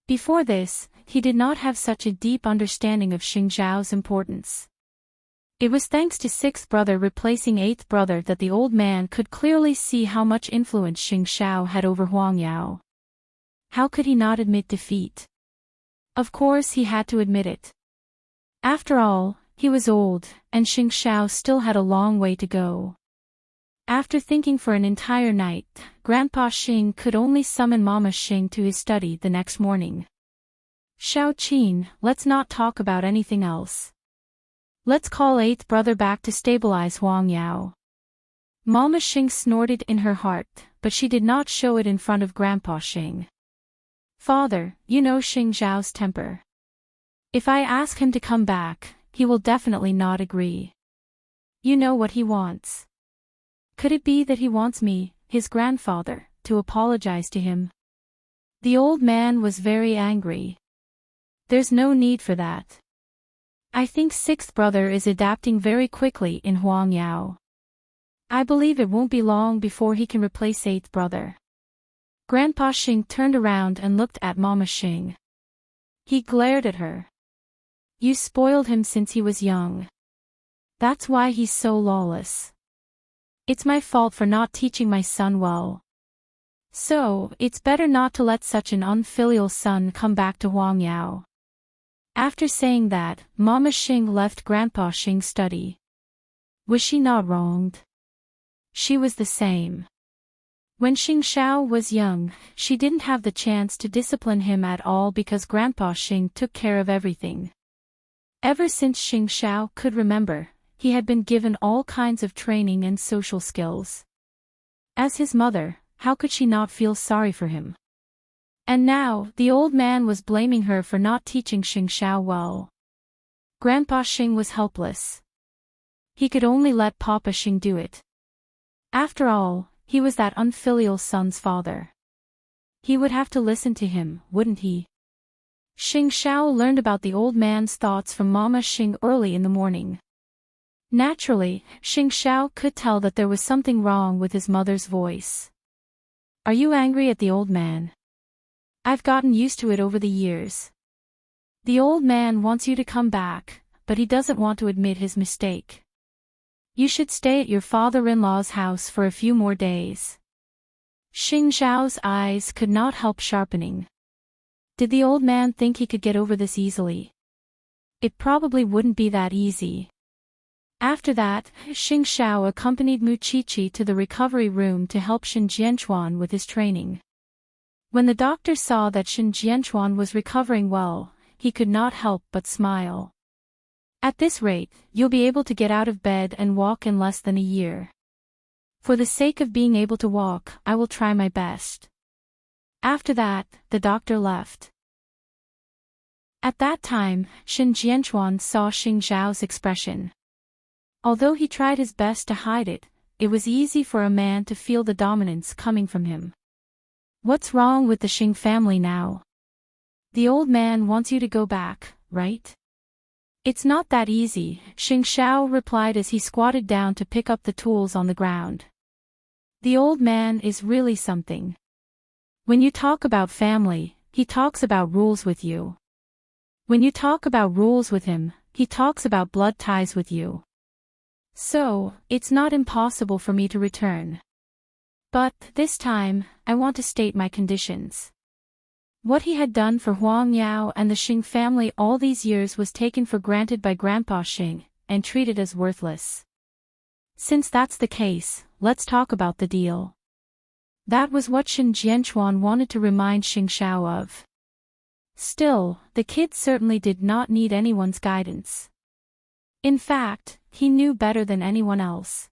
[SPEAKER 1] Before this, he did not have such a deep understanding of Xing Xiao's importance. It was thanks to sixth brother replacing eighth brother that the old man could clearly see how much influence Xing Xiao had over Huang Yao. How could he not admit defeat? Of course he had to admit it. After all, he was old, and Xing Xiao still had a long way to go. After thinking for an entire night, Grandpa Xing could only summon Mama Xing to his study the next morning. Xiao Qin, let's not talk about anything else. Let's call eighth brother back to stabilize Huang Yao. Mama Xing snorted in her heart, but she did not show it in front of Grandpa Xing. Father, you know Xing Xiao's temper. If I ask him to come back, he will definitely not agree. You know what he wants. Could it be that he wants me, his grandfather, to apologize to him? The old man was very angry. There's no need for that. I think sixth brother is adapting very quickly in Huangyao. I believe it won't be long before he can replace eighth brother. Grandpa Xing turned around and looked at Mama Xing. He glared at her. You spoiled him since he was young. That's why he's so lawless. It's my fault for not teaching my son well. So, it's better not to let such an unfilial son come back to Huangyao. After saying that, Mama Xing left Grandpa Xing's study. Was she not wronged? She was the same. When Xing Xiao was young, she didn't have the chance to discipline him at all because Grandpa Xing took care of everything. Ever since Xing Xiao could remember, he had been given all kinds of training and social skills. As his mother, how could she not feel sorry for him? And now, the old man was blaming her for not teaching Xing Xiao well. Grandpa Xing was helpless. He could only let Papa Xing do it. After all, he was that unfilial son's father. He would have to listen to him, wouldn't he? Xing Xiao learned about the old man's thoughts from Mama Xing early in the morning. Naturally, Xing Xiao could tell that there was something wrong with his mother's voice. Are you angry at the old man? I've gotten used to it over the years. The old man wants you to come back, but he doesn't want to admit his mistake. You should stay at your father-in-law's house for a few more days. Xing Xiao's eyes could not help sharpening. Did the old man think he could get over this easily? It probably wouldn't be that easy. After that, Xing Xiao accompanied Mu Qiqi to the recovery room to help Shen Jianchuan with his training. When the doctor saw that Shen Jianchuan was recovering well, he could not help but smile. At this rate, you'll be able to get out of bed and walk in less than a year. For the sake of being able to walk, I will try my best. After that, the doctor left. At that time, Shen Jianchuan saw Xing Xiao's expression. Although he tried his best to hide it, it was easy for a man to feel the dominance coming from him. What's wrong with the Xing family now? The old man wants you to go back, right? It's not that easy, Xing Xiao replied as he squatted down to pick up the tools on the ground. The old man is really something. When you talk about family, he talks about rules with you. When you talk about rules with him, he talks about blood ties with you. So, it's not impossible for me to return. But, this time, I want to state my conditions. What he had done for Huang Yao and the Xing family all these years was taken for granted by Grandpa Xing, and treated as worthless. Since that's the case, let's talk about the deal. That was what Shen Jianchuan wanted to remind Xing Xiao of. Still, the kid certainly did not need anyone's guidance. In fact, he knew better than anyone else.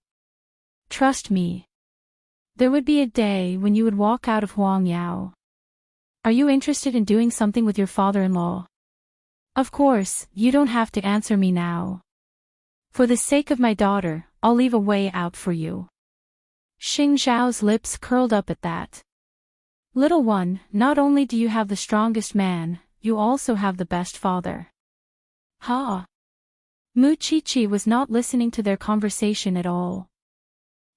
[SPEAKER 1] Trust me. There would be a day when you would walk out of Huang Yao. Are you interested in doing something with your father-in-law? Of course, you don't have to answer me now. For the sake of my daughter, I'll leave a way out for you. Xing Xiao's lips curled up at that. Little one, not only do you have the strongest man, you also have the best father. Ha! Mu Qiqi was not listening to their conversation at all.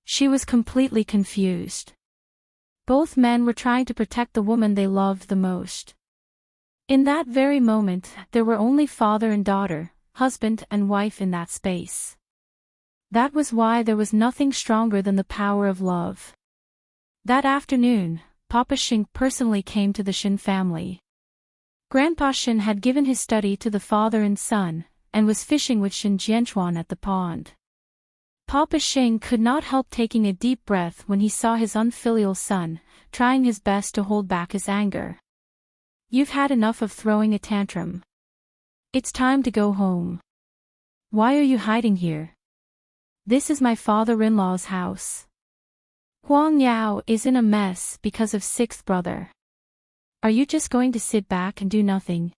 [SPEAKER 1] She was completely confused. Both men were trying to protect the woman they loved the most. In that very moment, there were only father and daughter, husband and wife in that space. That was why there was nothing stronger than the power of love. That afternoon, Papa Xing personally came to the Shen family. Grandpa Shen had given his study to the father and son, and was fishing with Shen Jianchuan at the pond. Papa Xing could not help taking a deep breath when he saw his unfilial son, trying his best to hold back his anger. You've had enough of throwing a tantrum. It's time to go home. Why are you hiding here? This is my father-in-law's house. Huang Yao is in a mess because of sixth brother. Are you just going to sit back and do nothing?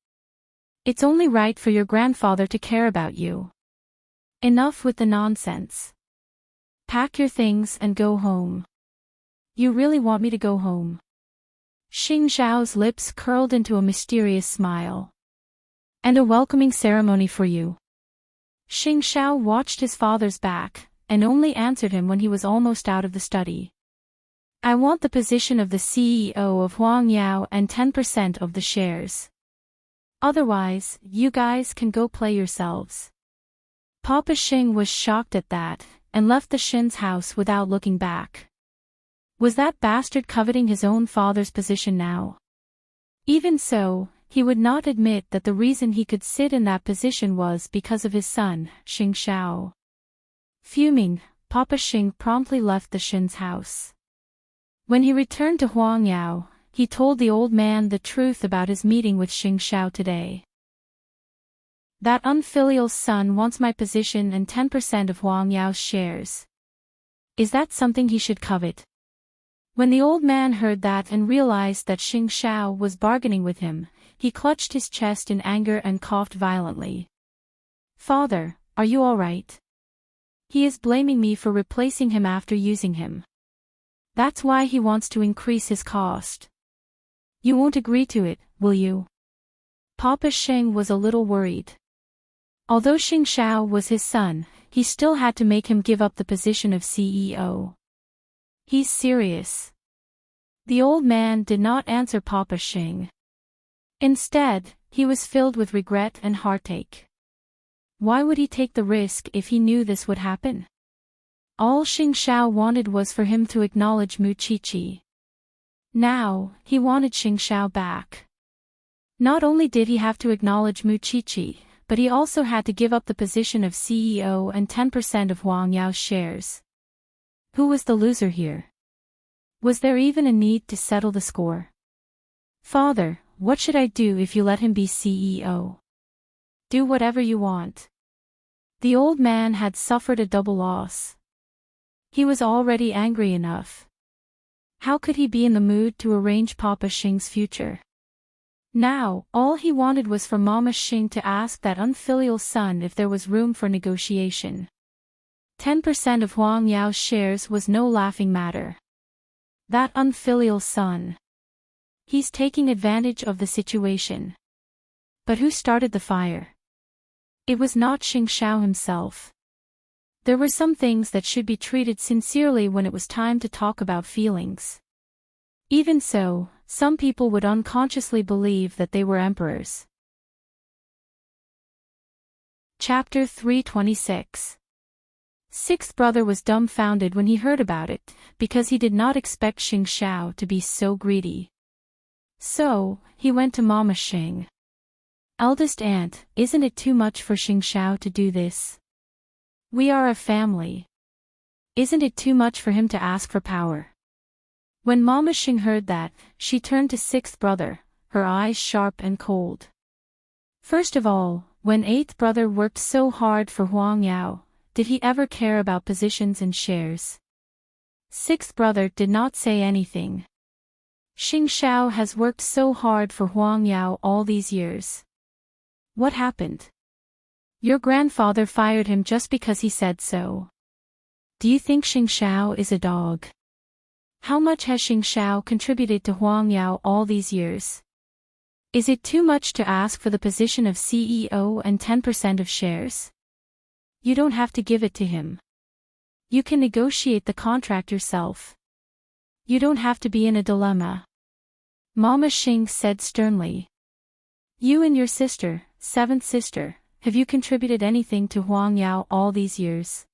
[SPEAKER 1] It's only right for your grandfather to care about you. Enough with the nonsense. Pack your things and go home. You really want me to go home? Xing Xiao's lips curled into a mysterious smile. And a welcoming ceremony for you. Xing Xiao watched his father's back, and only answered him when he was almost out of the study. I want the position of the CEO of Huang Yao and 10% of the shares. Otherwise, you guys can go play yourselves. Papa Xing was shocked at that, and left the Shin's house without looking back. Was that bastard coveting his own father's position now? Even so, he would not admit that the reason he could sit in that position was because of his son, Xing Xiao. Fuming, Papa Xing promptly left the Shin's house. When he returned to Huang Yao, he told the old man the truth about his meeting with Xing Xiao today. That unfilial son wants my position and 10% of Huang Yao's shares. Is that something he should covet? When the old man heard that and realized that Xing Xiao was bargaining with him, he clutched his chest in anger and coughed violently. Father, are you all right? He is blaming me for replacing him after using him. That's why he wants to increase his cost. You won't agree to it, will you? Papa Xing was a little worried. Although Xing Xiao was his son, he still had to make him give up the position of CEO. He's serious. The old man did not answer Papa Xing. Instead, he was filled with regret and heartache. Why would he take the risk if he knew this would happen? All Xing Xiao wanted was for him to acknowledge Mu Qiqi. Now, he wanted Xing Xiao back. Not only did he have to acknowledge Mu Qiqi, but he also had to give up the position of CEO and 10% of Huang Yao's shares. Who was the loser here? Was there even a need to settle the score? Father, what should I do if you let him be CEO? Do whatever you want. The old man had suffered a double loss. He was already angry enough. How could he be in the mood to arrange Papa Xing's future? Now, all he wanted was for Mama Xing to ask that unfilial son if there was room for negotiation. 10% of Huang Yao's shares was no laughing matter. That unfilial son. He's taking advantage of the situation. But who started the fire? It was not Xing Xiao himself. There were some things that should be treated sincerely when it was time to talk about feelings. Even so, some people would unconsciously believe that they were emperors. Chapter 326. Sixth brother was dumbfounded when he heard about it, because he did not expect Xing Xiao to be so greedy. So, he went to Mama Xing. Eldest aunt, isn't it too much for Xing Xiao to do this? We are a family. Isn't it too much for him to ask for power? When Mama Xing heard that, she turned to sixth brother, her eyes sharp and cold. First of all, when eighth brother worked so hard for Huang Yao, did he ever care about positions and shares? Sixth brother did not say anything. Xing Xiao has worked so hard for Huang Yao all these years. What happened? Your grandfather fired him just because he said so. Do you think Xing Xiao is a dog? How much has Xing Xiao contributed to Huang Yao all these years? Is it too much to ask for the position of CEO and 10% of shares? You don't have to give it to him. You can negotiate the contract yourself. You don't have to be in a dilemma. Mama Xing said sternly. You and your sister, seventh sister, have you contributed anything to Huang Yao all these years?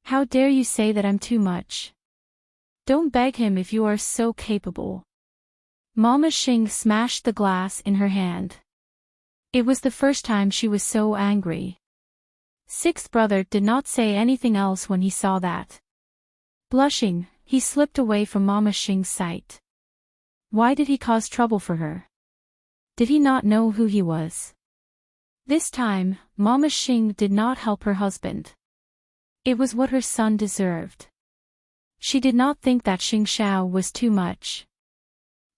[SPEAKER 1] How dare you say that I'm too much? Don't beg him if you are so capable. Mama Xing smashed the glass in her hand. It was the first time she was so angry. Sixth brother did not say anything else when he saw that. Blushing, he slipped away from Mama Xing's sight. Why did he cause trouble for her? Did he not know who he was? This time, Mama Xing did not help her husband. It was what her son deserved. She did not think that Xing Xiao was too much.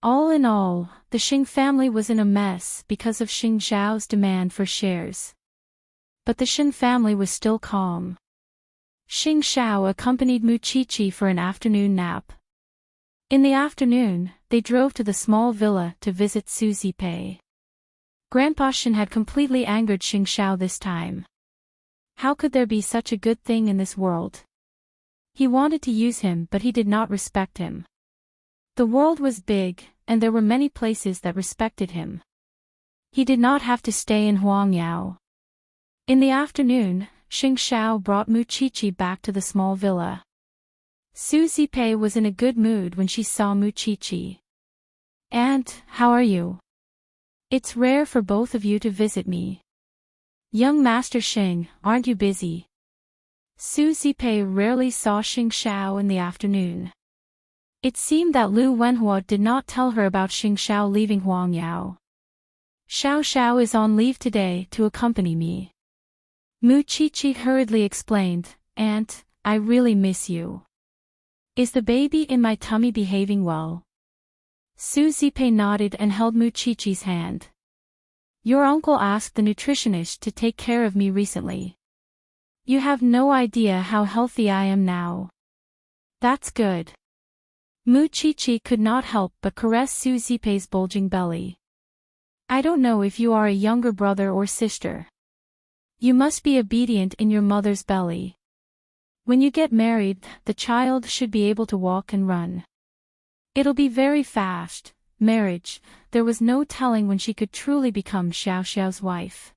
[SPEAKER 1] All in all, the Xing family was in a mess because of Xing Xiao's demand for shares. But the Xing family was still calm. Xing Xiao accompanied Mu Qiqi for an afternoon nap. In the afternoon, they drove to the small villa to visit Suzy Pei. Grandpa Shen had completely angered Xing Xiao this time. How could there be such a good thing in this world? He wanted to use him, but he did not respect him. The world was big, and there were many places that respected him. He did not have to stay in Huangyao. In the afternoon, Xing Xiao brought Mu Qiqi back to the small villa. Su Zipei was in a good mood when she saw Mu Qiqi. "Aunt, how are you? It's rare for both of you to visit me. Young Master Xing, aren't you busy?" Su Zipei rarely saw Xing Xiao in the afternoon. It seemed that Lu Wenhua did not tell her about Xing Xiao leaving Huangyao. "Xiao Xiao is on leave today to accompany me," Mu Qiqi hurriedly explained. "Aunt, I really miss you. Is the baby in my tummy behaving well?" Su Zipei nodded and held Mu Qiqi's hand. "Your uncle asked the nutritionist to take care of me recently. You have no idea how healthy I am now." "That's good." Mu Qiqi could not help but caress Su Zipei's bulging belly. "I don't know if you are a younger brother or sister. You must be obedient in your mother's belly. When you get married, the child should be able to walk and run. It'll be very fast." Marriage, there was no telling when she could truly become Xiao Xiao's wife.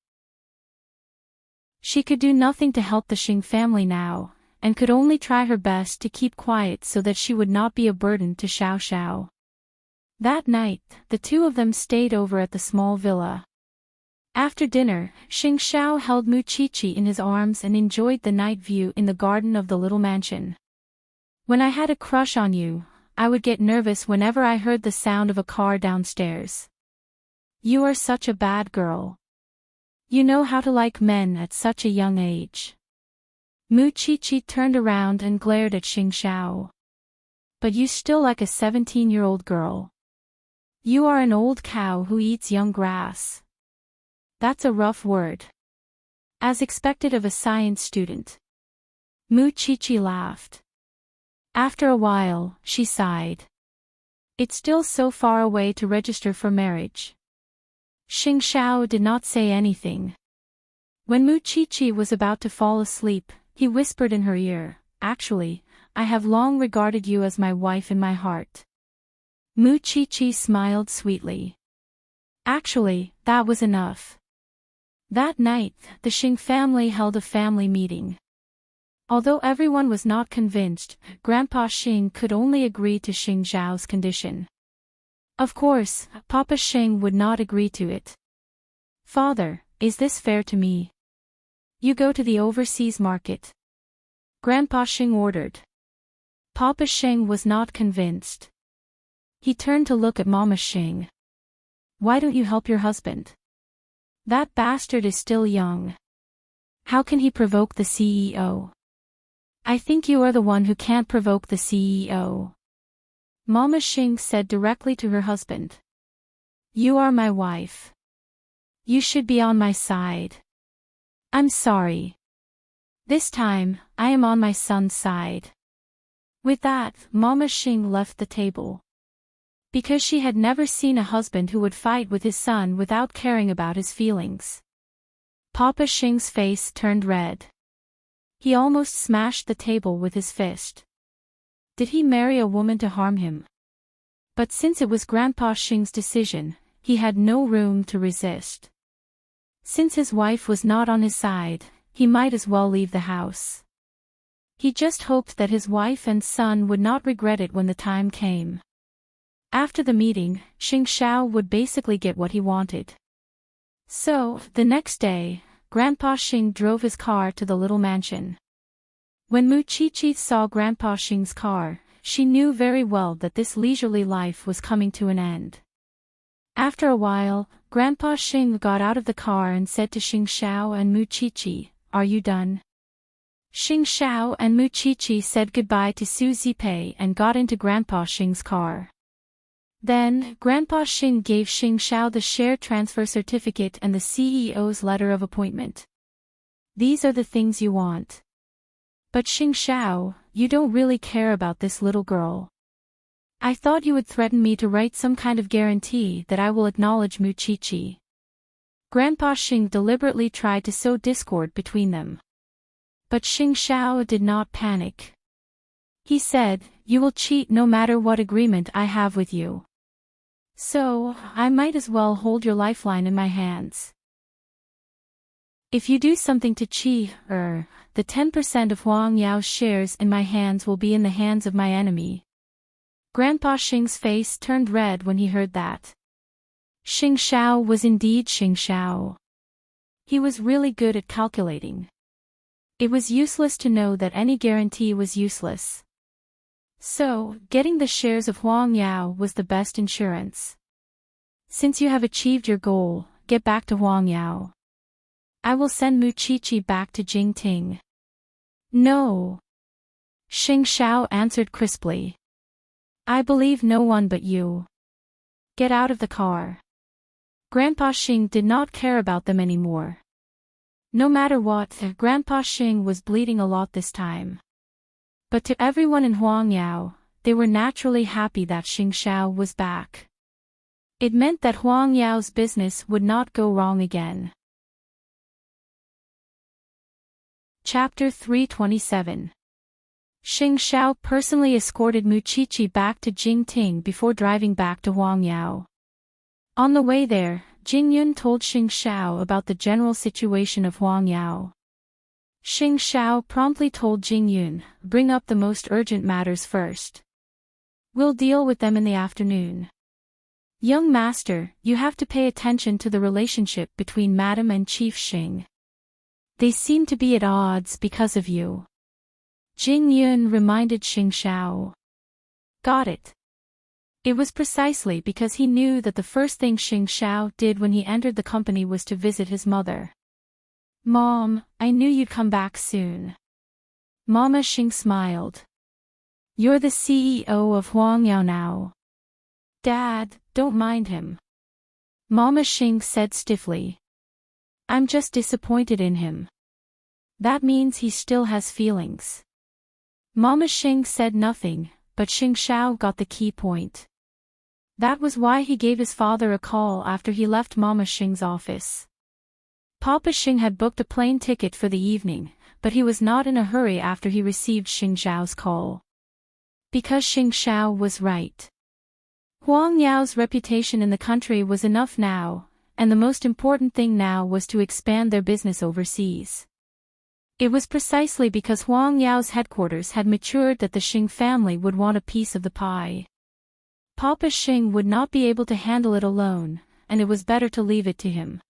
[SPEAKER 1] She could do nothing to help the Xing family now, and could only try her best to keep quiet so that she would not be a burden to Xiao Xiao. That night, the two of them stayed over at the small villa. After dinner, Xing Xiao held Mu Qiqi in his arms and enjoyed the night view in the garden of the little mansion. "When I had a crush on you, I would get nervous whenever I heard the sound of a car downstairs. You are such a bad girl. You know how to like men at such a young age." Mu Qiqi turned around and glared at Xing Xiao. "But you still like a 17-year-old girl. You are an old cow who eats young grass. That's a rough word." As expected of a science student. Mu Qiqi laughed. After a while, she sighed. "It's still so far away to register for marriage." Xing Xiao did not say anything. When Mu Qiqi was about to fall asleep, he whispered in her ear, "Actually, I have long regarded you as my wife in my heart." Mu Qiqi smiled sweetly. Actually, that was enough. That night, the Xing family held a family meeting. Although everyone was not convinced, Grandpa Xing could only agree to Xing Zhao's condition. Of course, Papa Xing would not agree to it. "Father, is this fair to me? You go to the overseas market," Grandpa Xing ordered. Papa Xing was not convinced. He turned to look at Mama Xing. "Why don't you help your husband? That bastard is still young. How can he provoke the CEO?" "I think you are the one who can't provoke the CEO," Mama Xing said directly to her husband. "You are my wife. You should be on my side." "I'm sorry. This time, I am on my son's side." With that, Mama Xing left the table. Because she had never seen a husband who would fight with his son without caring about his feelings. Papa Xing's face turned red. He almost smashed the table with his fist. Did he marry a woman to harm him? But since it was Grandpa Xing's decision, he had no room to resist. Since his wife was not on his side, he might as well leave the house. He just hoped that his wife and son would not regret it when the time came. After the meeting, Xing Xiao would basically get what he wanted. So, the next day, Grandpa Xing drove his car to the little mansion. When Mu Qiqi saw Grandpa Xing's car, she knew very well that this leisurely life was coming to an end. After a while, Grandpa Xing got out of the car and said to Xing Xiao and Mu Qiqi, "Are you done?" Xing Xiao and Mu Qiqi said goodbye to Su Zipei and got into Grandpa Xing's car. Then, Grandpa Xing gave Xing Xiao the share transfer certificate and the CEO's letter of appointment. "These are the things you want. But Xing Xiao, you don't really care about this little girl. I thought you would threaten me to write some kind of guarantee that I will acknowledge Mu Qiqi." Grandpa Xing deliberately tried to sow discord between them. But Xing Xiao did not panic. He said, "You will cheat no matter what agreement I have with you. So, I might as well hold your lifeline in my hands. If you do something to cheat, the 10% of Huang Yao's shares in my hands will be in the hands of my enemy." Grandpa Xing's face turned red when he heard that. Xing Xiao was indeed Xing Xiao. He was really good at calculating. It was useless to know that any guarantee was useless. So, getting the shares of Huang Yao was the best insurance. Since you have achieved your goal, get back to Huang Yao. I will send Mu Qiqi back to Jingting. No. Xing Xiao answered crisply. I believe no one but you. Get out of the car. Grandpa Xing did not care about them anymore. No matter what, Grandpa Xing was bleeding a lot this time. But to everyone in Huang Yao, they were naturally happy that Xing Xiao was back. It meant that Huang Yao's business would not go wrong again. Chapter 327. Xing Xiao personally escorted Mu Qiqi back to Jingting before driving back to Huang Yao. On the way there, Jing Yun told Xing Xiao about the general situation of Huang Yao. Xing Xiao promptly told Jing Yun, "Bring up the most urgent matters first. We'll deal with them in the afternoon. Young master, you have to pay attention to the relationship between Madam and Chief Xing. They seem to be at odds because of you." Jing Yun reminded Xing Xiao. Got it. It was precisely because he knew that the first thing Xing Xiao did when he entered the company was to visit his mother. "Mom, I knew you'd come back soon." Mama Xing smiled. "You're the CEO of Huang Yao now." "Dad, don't mind him." Mama Xing said stiffly. "I'm just disappointed in him." "That means he still has feelings." Mama Xing said nothing, but Xing Xiao got the key point. That was why he gave his father a call after he left Mama Xing's office. Papa Xing had booked a plane ticket for the evening, but he was not in a hurry after he received Xing Xiao's call. Because Xing Xiao was right. Huang Yao's reputation in the country was enough now, and the most important thing now was to expand their business overseas. It was precisely because Huang Yao's headquarters had matured that the Xing family would want a piece of the pie. Papa Xing would not be able to handle it alone, and it was better to leave it to him.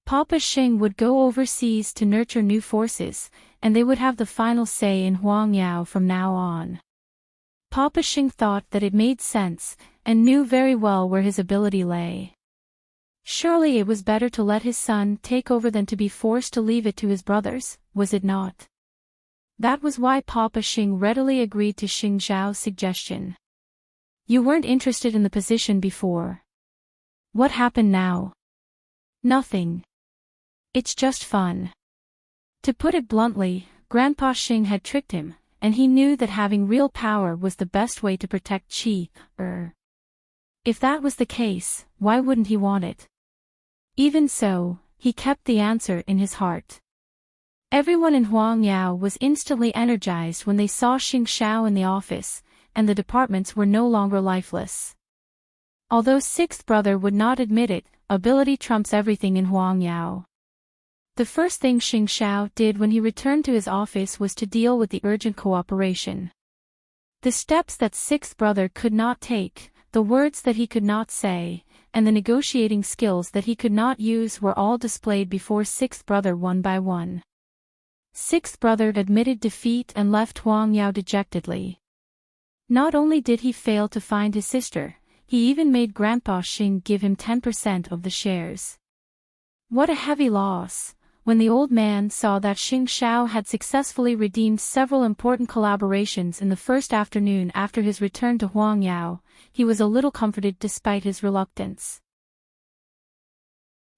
[SPEAKER 1] Papa Xing would go overseas to nurture new forces, and they would have the final say in Huang Yao from now on. Papa Xing thought that it made sense, and knew very well where his ability lay. Surely it was better to let his son take over than to be forced to leave it to his brothers, was it not? That was why Papa Xing readily agreed to Xing Xiao's suggestion. You weren't interested in the position before. What happened now? Nothing. It's just fun. To put it bluntly, Grandpa Xing had tricked him, and he knew that having real power was the best way to protect Qi. If that was the case, why wouldn't he want it? Even so, he kept the answer in his heart. Everyone in Huang Yao was instantly energized when they saw Xing Xiao in the office, and the departments were no longer lifeless. Although sixth brother would not admit it, ability trumps everything in Huang Yao. The first thing Xing Xiao did when he returned to his office was to deal with the urgent cooperation. The steps that sixth brother could not take, the words that he could not say, and the negotiating skills that he could not use were all displayed before sixth brother one by one. Sixth brother admitted defeat and left Huang Yao dejectedly. Not only did he fail to find his sister, he even made Grandpa Xing give him 10% of the shares. What a heavy loss! When the old man saw that Xing Xiao had successfully redeemed several important collaborations in the first afternoon after his return to Huang Yao, he was a little comforted despite his reluctance.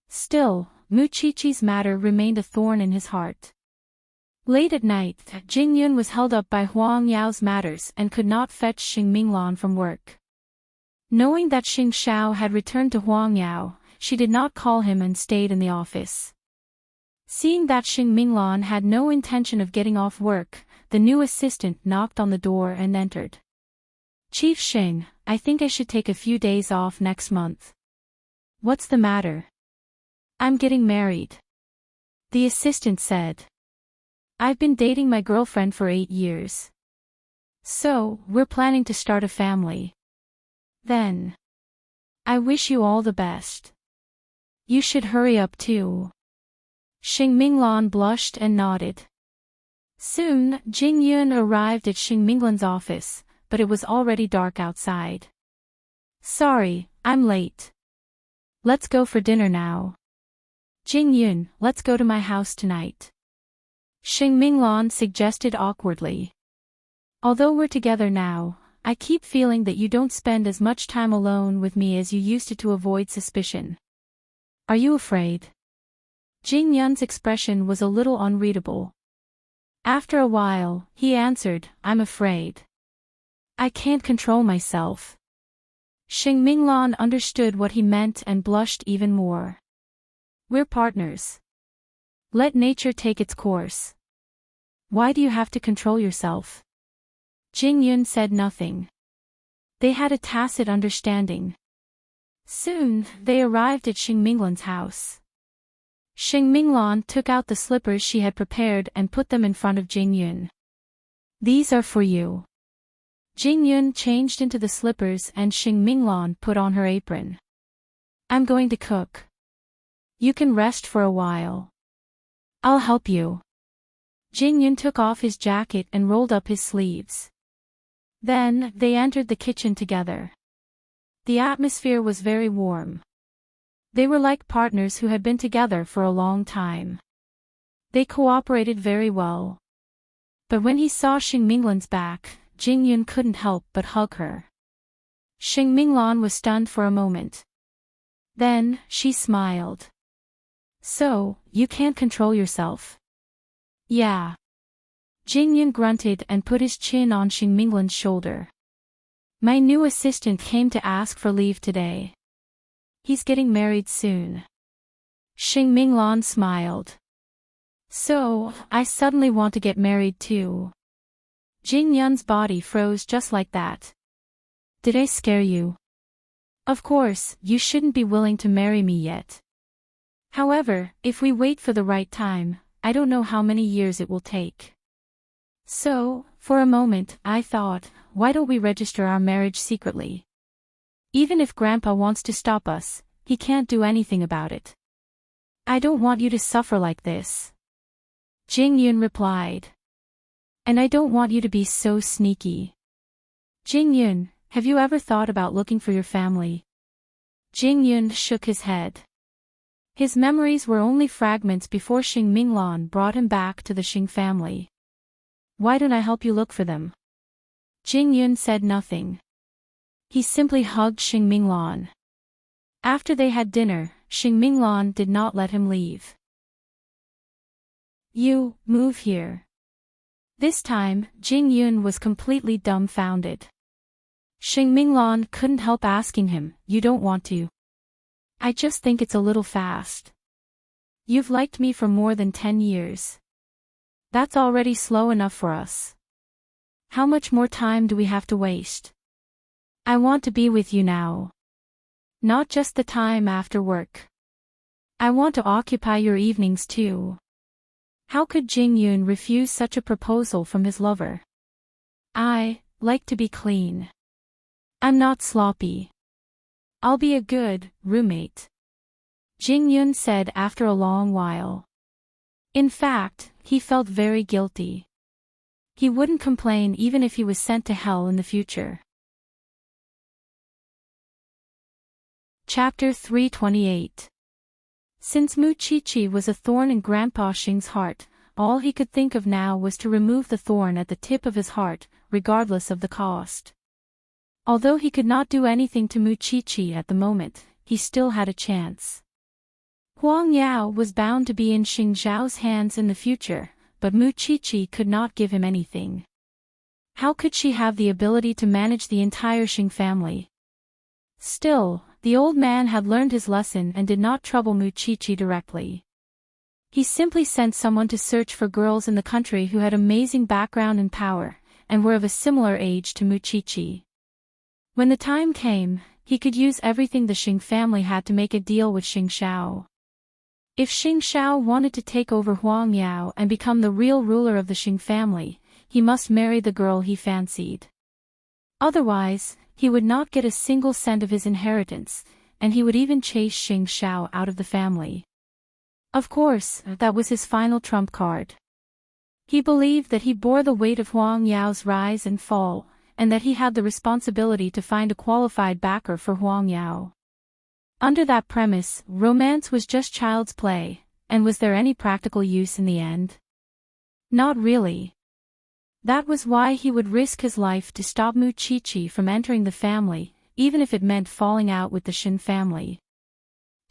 [SPEAKER 1] Still, Mu Qiqi's matter remained a thorn in his heart. Late at night, Jing Yun was held up by Huang Yao's matters and could not fetch Xing Minglan from work. Knowing that Xing Xiao had returned to Huang Yao, she did not call him and stayed in the office. Seeing that Xing Minglan had no intention of getting off work, the new assistant knocked on the door and entered. Chief Xing, I think I should take a few days off next month. What's the matter? I'm getting married. The assistant said. I've been dating my girlfriend for 8 years. So, we're planning to start a family. Then. I wish you all the best. You should hurry up too. Xing Minglan blushed and nodded. Soon, Jing Yun arrived at Xing Minglan's office, but it was already dark outside. Sorry, I'm late. Let's go for dinner now. Jing Yun, let's go to my house tonight. Xing Minglan suggested awkwardly. Although we're together now, I keep feeling that you don't spend as much time alone with me as you used to avoid suspicion. Are you afraid? Jing Yun's expression was a little unreadable. After a while, he answered, I'm afraid. I can't control myself. Xing Minglan understood what he meant and blushed even more. We're partners. Let nature take its course. Why do you have to control yourself? Jing Yun said nothing. They had a tacit understanding. Soon, they arrived at Xing Minglan's house. Xing Minglan took out the slippers she had prepared and put them in front of Jing Yun. These are for you. Jing Yun changed into the slippers and Xing Minglan put on her apron. I'm going to cook. You can rest for a while. I'll help you. Jing Yun took off his jacket and rolled up his sleeves. Then, they entered the kitchen together. The atmosphere was very warm. They were like partners who had been together for a long time. They cooperated very well. But when he saw Xing Minglan's back, Jing Yun couldn't help but hug her. Xing Minglan was stunned for a moment. Then, she smiled. So, you can't control yourself? Yeah. Jing Yun grunted and put his chin on Xing Minglan's shoulder. My new assistant came to ask for leave today. He's getting married soon. Xing Minglan smiled. So, I suddenly want to get married too. Jing Yun's body froze just like that. Did I scare you? Of course, you shouldn't be willing to marry me yet. However, if we wait for the right time, I don't know how many years it will take. So, for a moment, I thought, why don't we register our marriage secretly? Even if Grandpa wants to stop us, he can't do anything about it. I don't want you to suffer like this. Jing Yun replied. And I don't want you to be so sneaky. Jing Yun, have you ever thought about looking for your family? Jing Yun shook his head. His memories were only fragments before Xing Minglan brought him back to the Xing family. Why don't I help you look for them? Jing Yun said nothing. He simply hugged Xing Minglan. After they had dinner, Xing Minglan did not let him leave. You, move here. This time, Jing Yun was completely dumbfounded. Xing Minglan couldn't help asking him, you don't want to? I just think it's a little fast. You've liked me for more than 10 years. That's already slow enough for us. How much more time do we have to waste? I want to be with you now. Not just the time after work. I want to occupy your evenings too. How could Jing Yun refuse such a proposal from his lover? I like to be clean. I'm not sloppy. I'll be a good roommate. Jing Yun said after a long while. In fact, he felt very guilty. He wouldn't complain even if he was sent to hell in the future. Chapter 328. Since Mu Chi-Chi was a thorn in Grandpa Xing's heart, all he could think of now was to remove the thorn at the tip of his heart, regardless of the cost. Although he could not do anything to Mu Chi-Chi at the moment, he still had a chance. Huang Yao was bound to be in Xing Zhao's hands in the future, but Mu Chi-Chi could not give him anything. How could she have the ability to manage the entire Xing family? Still, the old man had learned his lesson and did not trouble Mu Chi-Chi directly. He simply sent someone to search for girls in the country who had amazing background and power, and were of a similar age to Muchichi. When the time came, he could use everything the Xing family had to make a deal with Xing Shao. If Xing Shao wanted to take over Huang Yao and become the real ruler of the Xing family, he must marry the girl he fancied. Otherwise, he would not get a single cent of his inheritance, and he would even chase Xing Shao out of the family. Of course, that was his final trump card. He believed that he bore the weight of Huang Yao's rise and fall, and that he had the responsibility to find a qualified backer for Huang Yao. Under that premise, romance was just child's play, and was there any practical use in the end? Not really. That was why he would risk his life to stop Muchichi from entering the family, even if it meant falling out with the Shin family.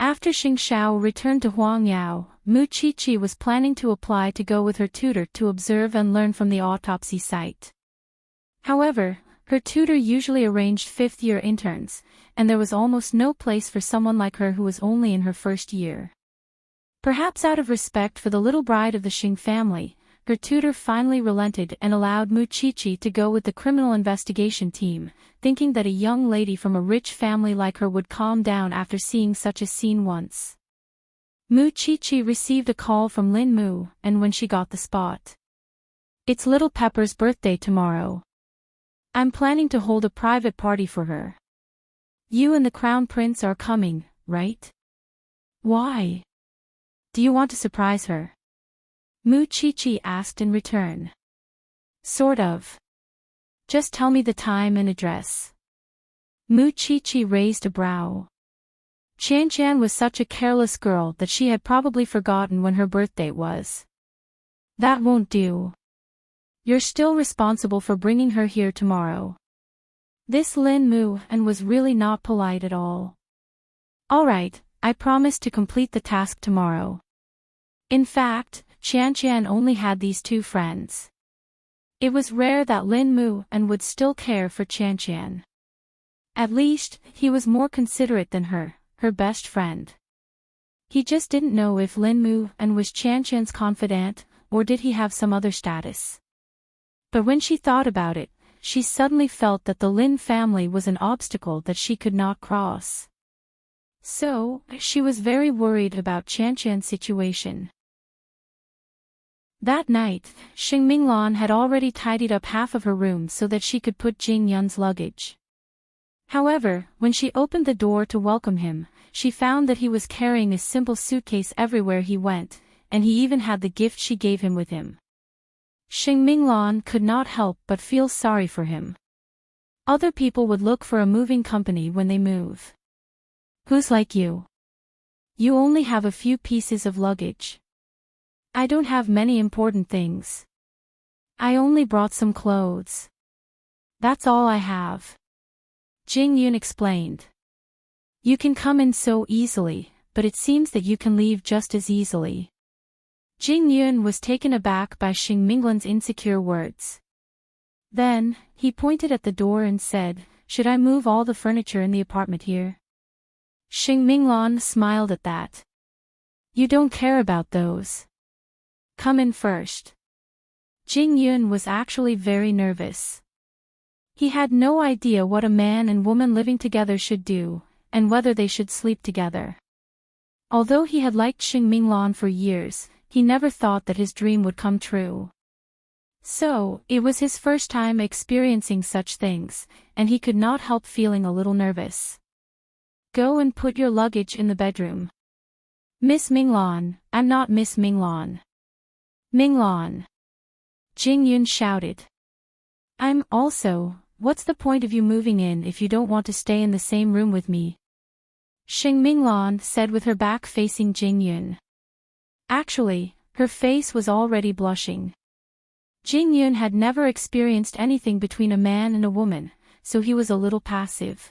[SPEAKER 1] After Xing Shao returned to Huang Yao, Muchichi was planning to apply to go with her tutor to observe and learn from the autopsy site. However, her tutor usually arranged fifth-year interns, and there was almost no place for someone like her who was only in her first year. Perhaps out of respect for the little bride of the Xing family, her tutor finally relented and allowed Muchichi to go with the criminal investigation team, thinking that a young lady from a rich family like her would calm down after seeing such a scene once. Muchichi received a call from Lin Mu, and when she got the spot. "It's little Pepper's birthday tomorrow. I'm planning to hold a private party for her. You and the Crown Prince are coming, right?" "Why? Do you want to surprise her?" Muchichi asked in return. "Sort of. Just tell me the time and address." Muchichi raised a brow. Qianqian was such a careless girl that she had probably forgotten when her birthday was. "That won't do. You're still responsible for bringing her here tomorrow." This Lin Mu and was really not polite at all. "All right, I promise to complete the task tomorrow." In fact, Qianqian only had these two friends. It was rare that Lin Mu and would still care for Qianqian. At least, he was more considerate than her best friend. He just didn't know if Lin Mu and was Qianqian's confidant, or did he have some other status. But when she thought about it, she suddenly felt that the Lin family was an obstacle that she could not cross. So, she was very worried about Qianqian's situation. That night, Xing Minglan had already tidied up half of her room so that she could put Jing Yun's luggage. However, when she opened the door to welcome him, she found that he was carrying a simple suitcase everywhere he went, and he even had the gift she gave him with him. Xing Minglan could not help but feel sorry for him. Other people would look for a moving company when they move. "Who's like you? You only have a few pieces of luggage." "I don't have many important things. I only brought some clothes. That's all I have," Jing Yun explained. "You can come in so easily, but it seems that you can leave just as easily." Jing Yun was taken aback by Xing Minglan's insecure words. Then, he pointed at the door and said, "Should I move all the furniture in the apartment here?" Xing Minglan smiled at that. "You don't care about those. Come in first." Jing Yun was actually very nervous. He had no idea what a man and woman living together should do, and whether they should sleep together. Although he had liked Xing Minglan for years, he never thought that his dream would come true. So, it was his first time experiencing such things, and he could not help feeling a little nervous. "Go and put your luggage in the bedroom." "Miss Minglan, I'm not Miss Minglan." "Minglan!" Jing Yun shouted. "I'm also, what's the point of you moving in if you don't want to stay in the same room with me?" Xing Minglan said with her back facing Jing Yun. Actually, her face was already blushing. Jing Yun had never experienced anything between a man and a woman, so he was a little passive.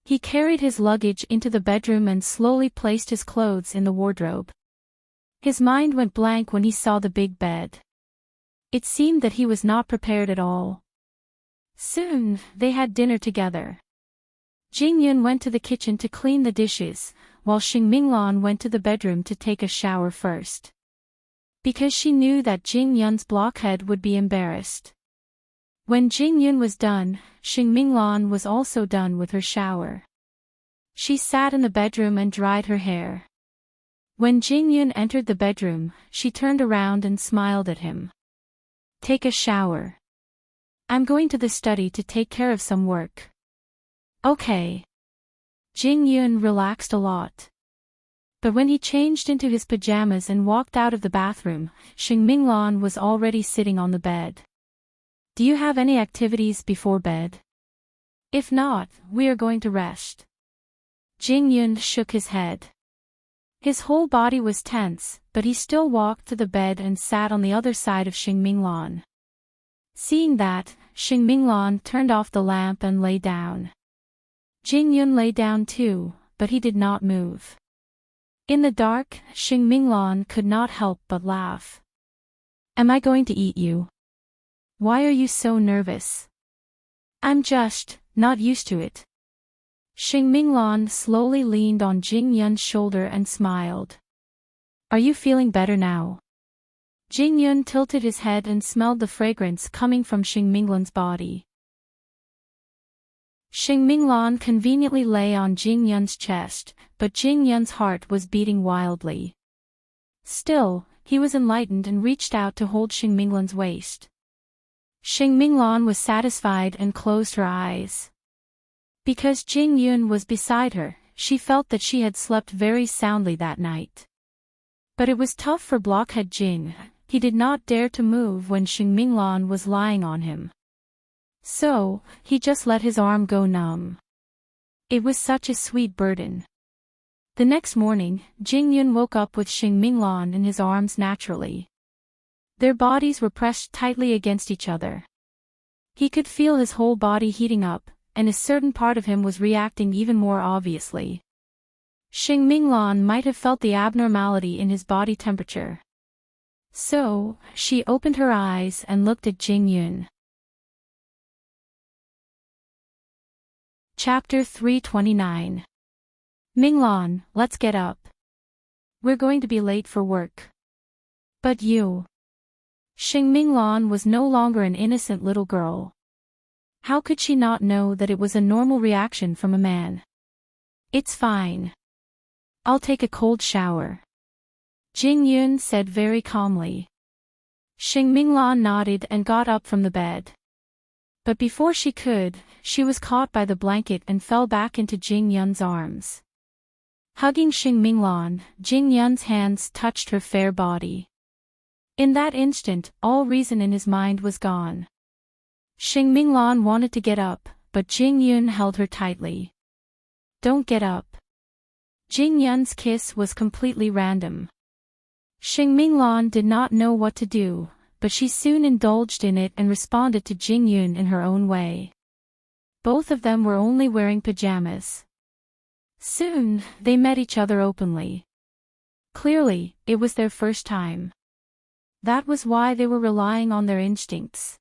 [SPEAKER 1] He carried his luggage into the bedroom and slowly placed his clothes in the wardrobe. His mind went blank when he saw the big bed. It seemed that he was not prepared at all. Soon, they had dinner together. Jing Yun went to the kitchen to clean the dishes, while Xing Minglan went to the bedroom to take a shower first. because she knew that Jing Yun's blockhead would be embarrassed. When Jing Yun was done, Xing Minglan was also done with her shower. She sat in the bedroom and dried her hair. When Jing Yun entered the bedroom, she turned around and smiled at him. Take a shower. I'm going to the study to take care of some work. Okay. Jing Yun relaxed a lot. But when he changed into his pajamas and walked out of the bathroom, Xing Minglan was already sitting on the bed. Do you have any activities before bed? If not, we are going to rest. Jing Yun shook his head. His whole body was tense, but he still walked to the bed and sat on the other side of Xing Minglan. Seeing that, Xing Minglan turned off the lamp and lay down. Jing Yun lay down too, but he did not move. In the dark, Xing Minglan could not help but laugh. Am I going to eat you? Why are you so nervous? I'm just not used to it. Xing Minglan slowly leaned on Jing Yun's shoulder and smiled. Are you feeling better now? Jing Yun tilted his head and smelled the fragrance coming from Xing Minglan's body. Xing Minglan conveniently lay on Jing Yun's chest, but Jing Yun's heart was beating wildly. Still, he was enlightened and reached out to hold Xing Minglan's waist. Xing Minglan was satisfied and closed her eyes. Because Jing Yun was beside her, she felt that she had slept very soundly that night. But it was tough for blockhead Jing. He did not dare to move when Xing Minglan was lying on him. So, he just let his arm go numb. It was such a sweet burden. The next morning, Jing Yun woke up with Xing Minglan in his arms naturally. Their bodies were pressed tightly against each other. He could feel his whole body heating up, and a certain part of him was reacting even more obviously. Xing Minglan might have felt the abnormality in his body temperature. So, she opened her eyes and looked at Jing Yun. Chapter 329. Minglan, let's get up. We're going to be late for work. But you. Xing Minglan was no longer an innocent little girl. How could she not know that it was a normal reaction from a man? It's fine. I'll take a cold shower. Jing Yun said very calmly. Xing Minglan nodded and got up from the bed. But before she could, she was caught by the blanket and fell back into Jing Yun's arms. Hugging Xing Minglan, Jing Yun's hands touched her fair body. In that instant, all reason in his mind was gone. Xing Minglan wanted to get up, but Jing Yun held her tightly. Don't get up. Jing Yun's kiss was completely random. Xing Minglan did not know what to do, but she soon indulged in it and responded to Jing Yun in her own way. Both of them were only wearing pajamas. Soon, they met each other openly. Clearly, it was their first time. That was why they were relying on their instincts.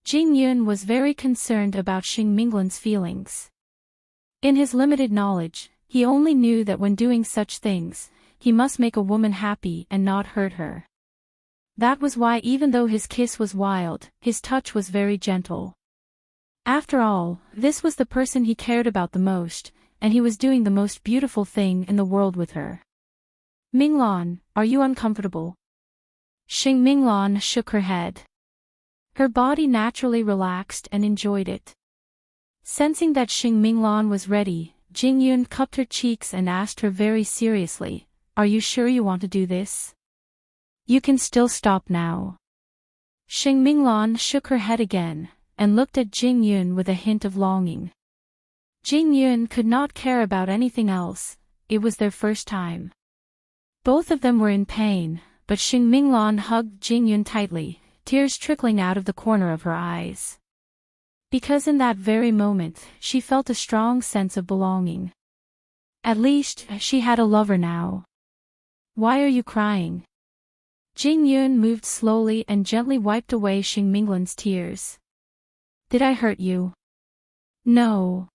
[SPEAKER 1] Jing Yun was very concerned about Xing Minglan's feelings. In his limited knowledge, he only knew that when doing such things, he must make a woman happy and not hurt her. That was why even though his kiss was wild, his touch was very gentle. After all, this was the person he cared about the most, and he was doing the most beautiful thing in the world with her. Minglan, are you uncomfortable? Xing Minglan shook her head. Her body naturally relaxed and enjoyed it. Sensing that Xing Minglan was ready, Jing Yun cupped her cheeks and asked her very seriously, Are you sure you want to do this? You can still stop now. Xing Minglan shook her head again, and looked at Jing Yun with a hint of longing. Jing Yun could not care about anything else, it was their first time. Both of them were in pain, but Xing Minglan hugged Jing Yun tightly, tears trickling out of the corner of her eyes. Because in that very moment, she felt a strong sense of belonging. At least, she had a lover now. Why are you crying? Jing Yun moved slowly and gently wiped away Xing Minglan's tears. Did I hurt you? No.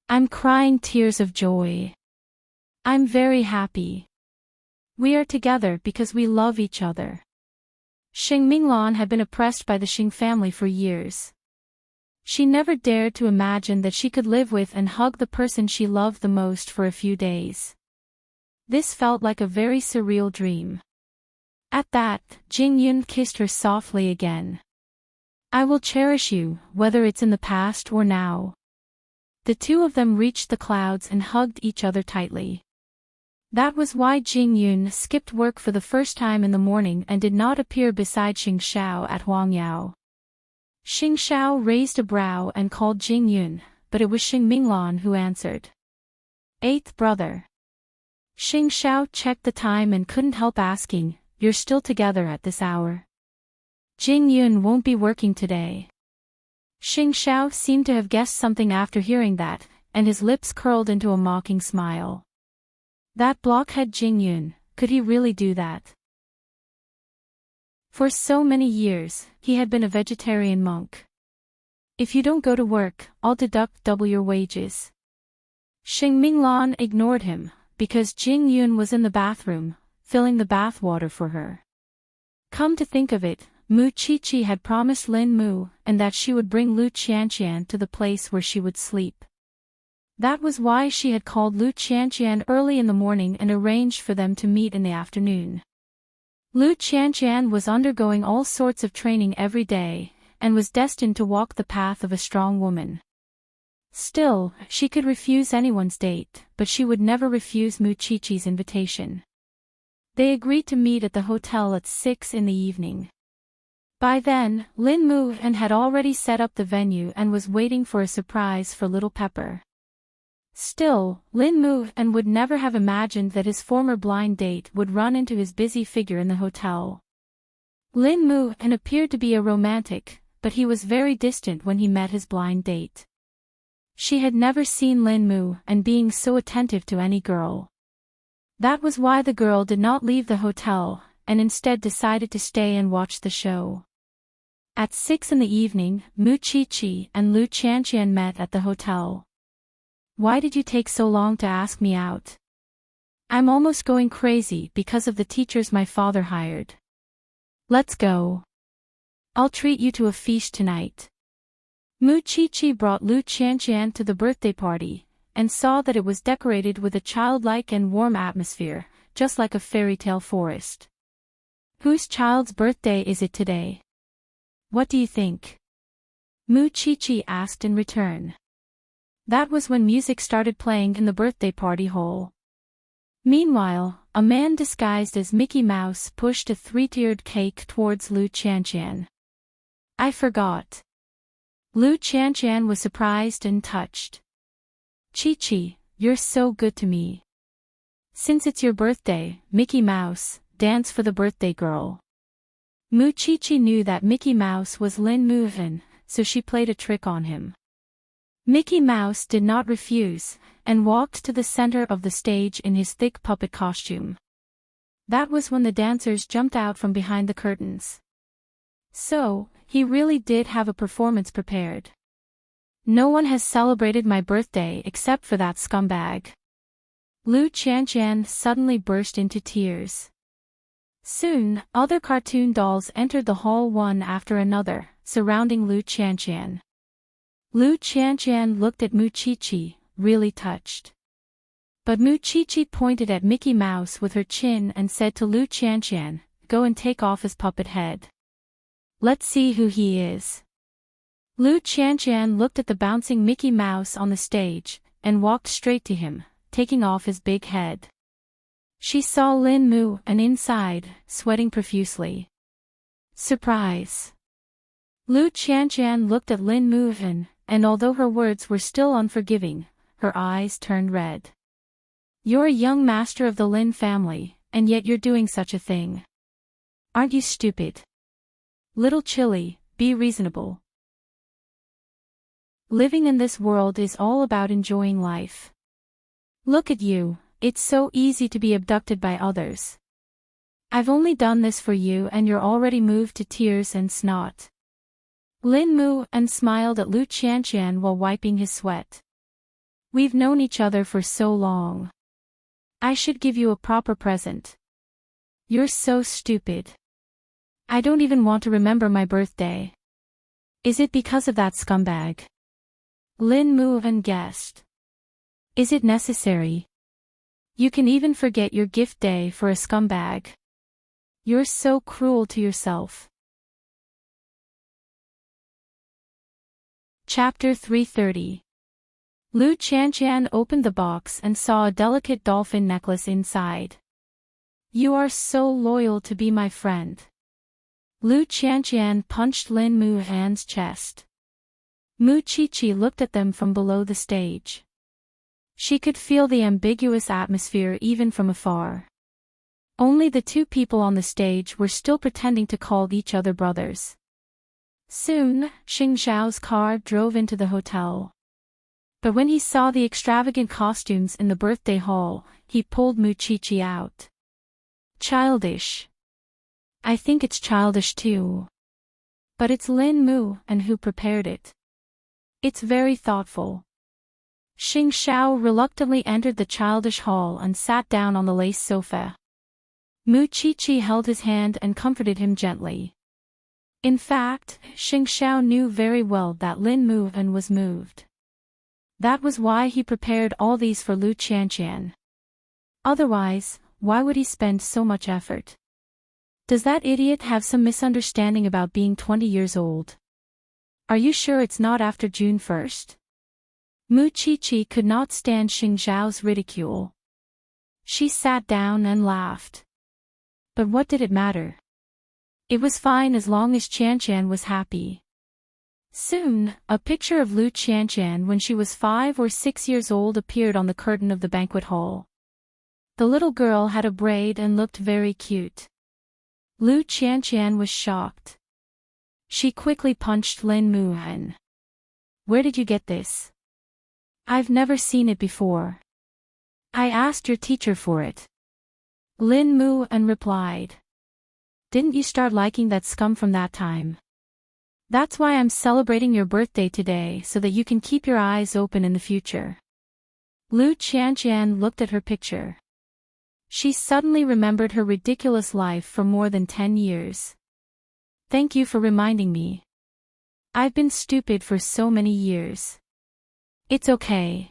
[SPEAKER 1] I'm crying tears of joy. I'm very happy. We are together because we love each other. Xing Minglan had been oppressed by the Xing family for years. She never dared to imagine that she could live with and hug the person she loved the most for a few days. This felt like a very surreal dream. At that, Jing Yun kissed her softly again. I will cherish you, whether it's in the past or now. The two of them reached the clouds and hugged each other tightly. That was why Jing Yun skipped work for the first time in the morning and did not appear beside Xing Xiao at Huangyao. Xing Xiao raised a brow and called Jing Yun, but it was Xing Minglan who answered. Eighth brother. Xing Xiao checked the time and couldn't help asking, you're still together at this hour? Jing Yun won't be working today. Xing Xiao seemed to have guessed something after hearing that, and his lips curled into a mocking smile. That blockhead Jing Yun, could he really do that? For so many years, he had been a vegetarian monk. If you don't go to work, I'll deduct double your wages. Xing Minglan ignored him, because Jing Yun was in the bathroom, filling the bath water for her. Come to think of it, Mu Chi-Chi had promised Lin Mu, and that she would bring Lu Qianqian to the place where she would sleep. That was why she had called Lu Qianqian early in the morning and arranged for them to meet in the afternoon. Lu Qianqian was undergoing all sorts of training every day, and was destined to walk the path of a strong woman. Still, she could refuse anyone's date, but she would never refuse Mu Chi-Chi's invitation. They agreed to meet at the hotel at 6 in the evening. By then, Lin Mu had already set up the venue and was waiting for a surprise for Little Pepper. Still, Lin Mu would never have imagined that his former blind date would run into his busy figure in the hotel. Lin Mu appeared to be a romantic, but he was very distant when he met his blind date. She had never seen Lin Mu being so attentive to any girl. That was why the girl did not leave the hotel, and instead decided to stay and watch the show. At 6 in the evening, Mu Chi-Chi and Lu Qianqian met at the hotel. Why did you take so long to ask me out? I'm almost going crazy because of the teachers my father hired. Let's go. I'll treat you to a feast tonight. Mu Chi-Chi brought Lu Qianqian to the birthday party, and saw that it was decorated with a childlike and warm atmosphere, just like a fairy tale forest. Whose child's birthday is it today? What do you think? Mu Chi-Chi asked in return. That was when music started playing in the birthday party hall. Meanwhile, a man disguised as Mickey Mouse pushed a 3-tiered cake towards Lu Qianqian. I forgot. Lu Qianqian was surprised and touched. Chi-Chi, you're so good to me. Since it's your birthday, Mickey Mouse, dance for the birthday girl. Mu Chi-Chi knew that Mickey Mouse was Lin Mu, so she played a trick on him. Mickey Mouse did not refuse, and walked to the center of the stage in his thick puppet costume. That was when the dancers jumped out from behind the curtains. So, he really did have a performance prepared. No one has celebrated my birthday except for that scumbag. Lu Qianqian suddenly burst into tears. Soon, other cartoon dolls entered the hall one after another, surrounding Lu Qianqian. Lu Qianqian looked at Mu Chi-Chi, really touched. But Mu Chi-Chi pointed at Mickey Mouse with her chin and said to Lu Qianqian, go and take off his puppet head. Let's see who he is. Lu Qianqian looked at the bouncing Mickey Mouse on the stage, and walked straight to him, taking off his big head. She saw Lin Mu inside, sweating profusely. Surprise! Lu Qianqian looked at Lin Mu and although her words were still unforgiving, her eyes turned red. You're a young master of the Lin family, and yet you're doing such a thing. Aren't you stupid? Little Chilly, be reasonable. Living in this world is all about enjoying life. Look at you, it's so easy to be abducted by others. I've only done this for you and you're already moved to tears and snot. Lin Mu smiled at Lu Qianqian while wiping his sweat. We've known each other for so long. I should give you a proper present. You're so stupid. I don't even want to remember my birthday. Is it because of that scumbag? Lin Muan guessed. Is it necessary? You can even forget your gift day for a scumbag. You're so cruel to yourself. Chapter 330. Lu Qianqian opened the box and saw a delicate dolphin necklace inside. You are so loyal to be my friend. Lu Qianqian punched Lin Muan's chest. Mu Qiqi looked at them from below the stage. She could feel the ambiguous atmosphere even from afar. Only the two people on the stage were still pretending to call each other brothers. Soon, Xing Xiao's car drove into the hotel. But when he saw the extravagant costumes in the birthday hall, he pulled Mu Qiqi out. Childish. I think it's childish too. But it's Lin Muan who prepared it. It's very thoughtful. Xing Xiao reluctantly entered the childish hall and sat down on the lace sofa. Mu Qiqi held his hand and comforted him gently. In fact, Xing Xiao knew very well that Lin Muan was moved. That was why he prepared all these for Lu Qianqian. Otherwise, why would he spend so much effort? Does that idiot have some misunderstanding about being 20 years old? Are you sure it's not after June 1st? Mu Qiqi could not stand Xing Xiao's ridicule. She sat down and laughed. But what did it matter? It was fine as long as Qianqian was happy. Soon, a picture of Lu Qianqian when she was 5 or 6 years old appeared on the curtain of the banquet hall. The little girl had a braid and looked very cute. Lu Qianqian was shocked. She quickly punched Lin Muan. Where did you get this? I've never seen it before. I asked your teacher for it. Lin Muan replied. Didn't you start liking that scum from that time? That's why I'm celebrating your birthday today so that you can keep your eyes open in the future. Lu Qianqian looked at her picture. She suddenly remembered her ridiculous life for more than 10 years. Thank you for reminding me. I've been stupid for so many years. It's okay.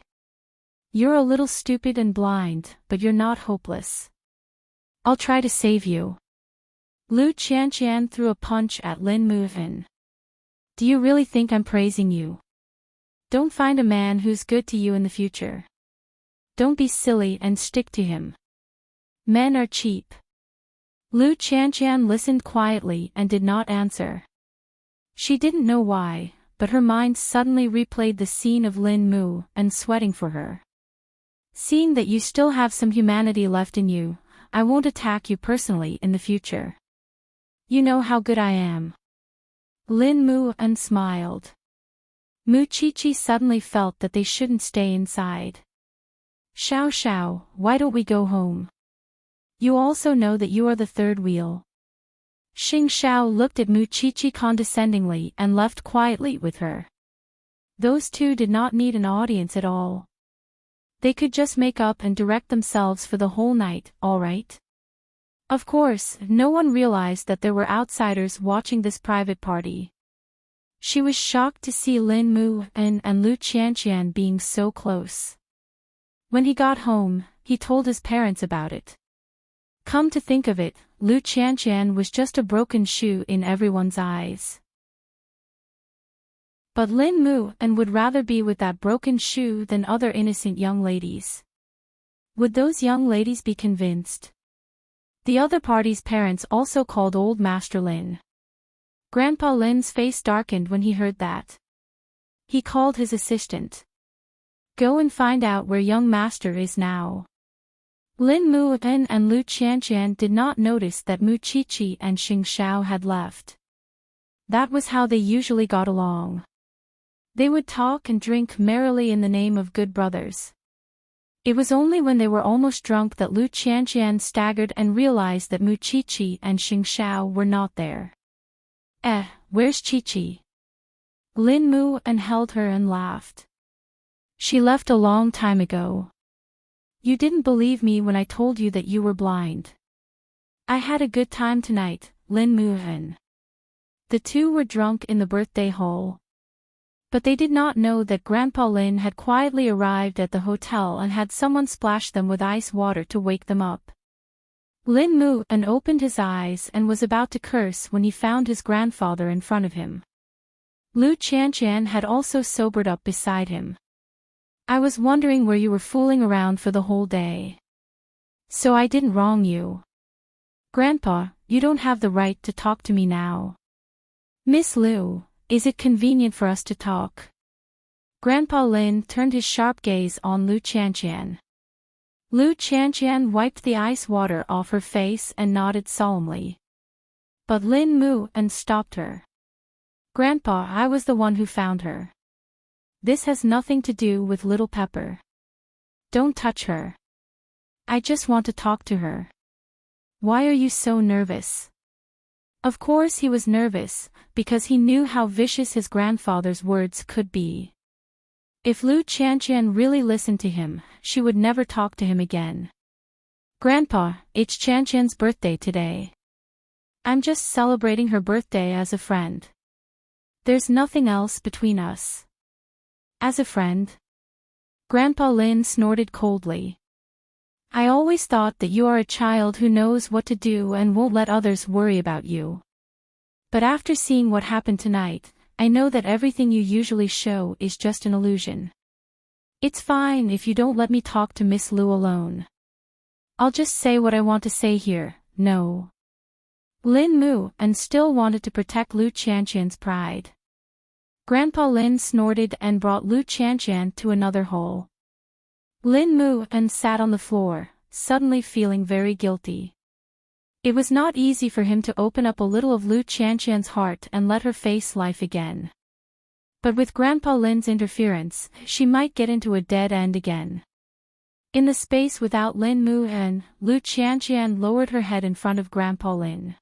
[SPEAKER 1] You're a little stupid and blind, but you're not hopeless. I'll try to save you. Lu Qianqian threw a punch at Lin Muan. Do you really think I'm praising you? Don't find a man who's good to you in the future. Don't be silly and stick to him. Men are cheap. Lu Qianqian listened quietly and did not answer. She didn't know why, but her mind suddenly replayed the scene of Lin Muan sweating for her. Seeing that you still have some humanity left in you, I won't attack you personally in the future. You know how good I am. Lin Muan smiled. Mu Qiqi suddenly felt that they shouldn't stay inside. Xiao Xiao, why don't we go home? You also know that you are the third wheel. Xing Xiao looked at Mu Qiqi condescendingly and left quietly with her. Those two did not need an audience at all. They could just make up and direct themselves for the whole night, all right? Of course, no one realized that there were outsiders watching this private party. She was shocked to see Lin Muan and Lu Qianqian being so close. When he got home, he told his parents about it. Come to think of it, Lu Qianqian was just a broken shoe in everyone's eyes. But Lin Muan would rather be with that broken shoe than other innocent young ladies. Would those young ladies be convinced? The other party's parents also called old Master Lin. Grandpa Lin's face darkened when he heard that. He called his assistant. Go and find out where young master is now. Lin Muan and Lu Qianqian did not notice that Mu Qiqi and Xing Xiao had left. That was how they usually got along. They would talk and drink merrily in the name of good brothers. It was only when they were almost drunk that Lu Qianqian staggered and realized that Mu Qiqi and Xing Xiao were not there. Where's Qiqi? Lin Muan held her and laughed. She left a long time ago. You didn't believe me when I told you that you were blind. I had a good time tonight, Lin Muhan. The two were drunk in the birthday hall. But they did not know that Grandpa Lin had quietly arrived at the hotel and had someone splash them with ice water to wake them up. Lin Muhan opened his eyes and was about to curse when he found his grandfather in front of him. Lu Qianqian had also sobered up beside him. I was wondering where you were fooling around for the whole day. So I didn't wrong you. Grandpa, you don't have the right to talk to me now. Miss Lu, is it convenient for us to talk? Grandpa Lin turned his sharp gaze on Lu Qianqian. Lu Qianqian wiped the ice water off her face and nodded solemnly. But Lin Muhan stopped her. Grandpa, I was the one who found her. This has nothing to do with Little Pepper. Don't touch her. I just want to talk to her. Why are you so nervous? Of course he was nervous, because he knew how vicious his grandfather's words could be. If Lu Qianqian really listened to him, she would never talk to him again. Grandpa, it's Qianqian's birthday today. I'm just celebrating her birthday as a friend. There's nothing else between us. As a friend? Grandpa Lin snorted coldly. I always thought that you are a child who knows what to do and won't let others worry about you. But after seeing what happened tonight, I know that everything you usually show is just an illusion. It's fine if you don't let me talk to Miss Lu alone. I'll just say what I want to say here, no. Lin Muhan still wanted to protect Lu Qianqian's pride. Grandpa Lin snorted and brought Lu Qianqian to another hole. Lin Muhan sat on the floor, suddenly feeling very guilty. It was not easy for him to open up a little of Lu Qianqian's heart and let her face life again. But with Grandpa Lin's interference, she might get into a dead end again. In the space without Lin Muhan, Lu Qianqian lowered her head in front of Grandpa Lin.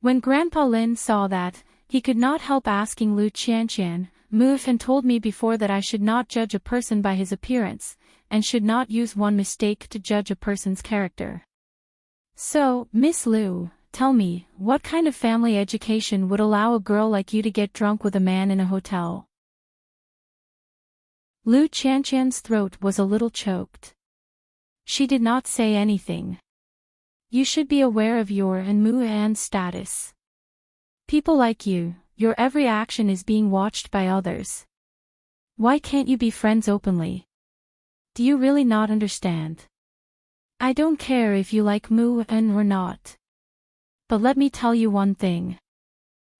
[SPEAKER 1] When Grandpa Lin saw that, he could not help asking Lu Qianqian, Muhan told me before that I should not judge a person by his appearance, and should not use one mistake to judge a person's character. So, Miss Lu, tell me, what kind of family education would allow a girl like you to get drunk with a man in a hotel? Lu Qianqian's throat was a little choked. She did not say anything. You should be aware of your and Muhan's status. People like you, your every action is being watched by others. Why can't you be friends openly? Do you really not understand? I don't care if you like Muhan or not. But let me tell you one thing.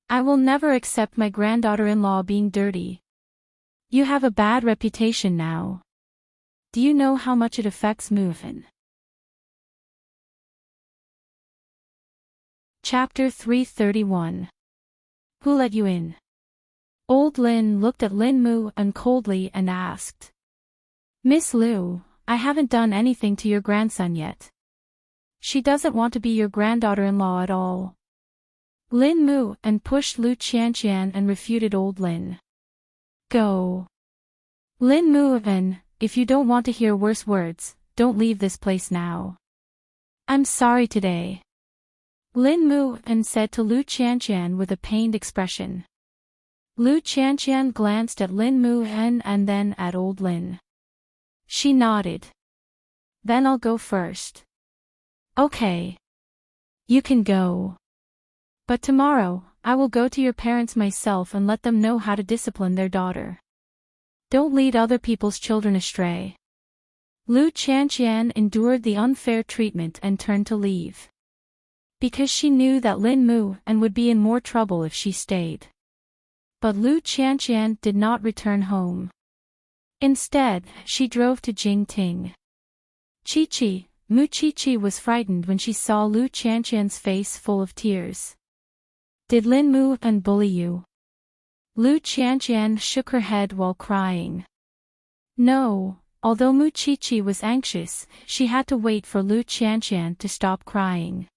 [SPEAKER 1] I will never accept my granddaughter-in-law being dirty. You have a bad reputation now. Do you know how much it affects Muhan? Chapter 331. Who let you in? Old Lin looked at Lin Muhan coldly and asked. Miss Lu, I haven't done anything to your grandson yet. She doesn't want to be your granddaughter-in-law at all. Lin Muhan pushed Lu Qianqian and refuted Old Lin. Go. Lin Muhan, if you don't want to hear worse words, don't leave this place now. I'm sorry today. Lin Muhan said to Lu Qianqian with a pained expression. Lu Qianqian glanced at Lin Muhan and then at Old Lin. She nodded. Then I'll go first. Okay. You can go. But tomorrow, I will go to your parents myself and let them know how to discipline their daughter. Don't lead other people's children astray. Lu Qianqian endured the unfair treatment and turned to leave. Because she knew that Lin Muhan would be in more trouble if she stayed. But Lu Qianqian did not return home. Instead, she drove to Jingting. Chi-Chi, Mu Chi-Chi was frightened when she saw Lu Qianqian's face full of tears. Did Lin Muhan bully you? Lu Qianqian shook her head while crying. No, although Mu Chi-Chi was anxious, she had to wait for Lu Qianqian to stop crying.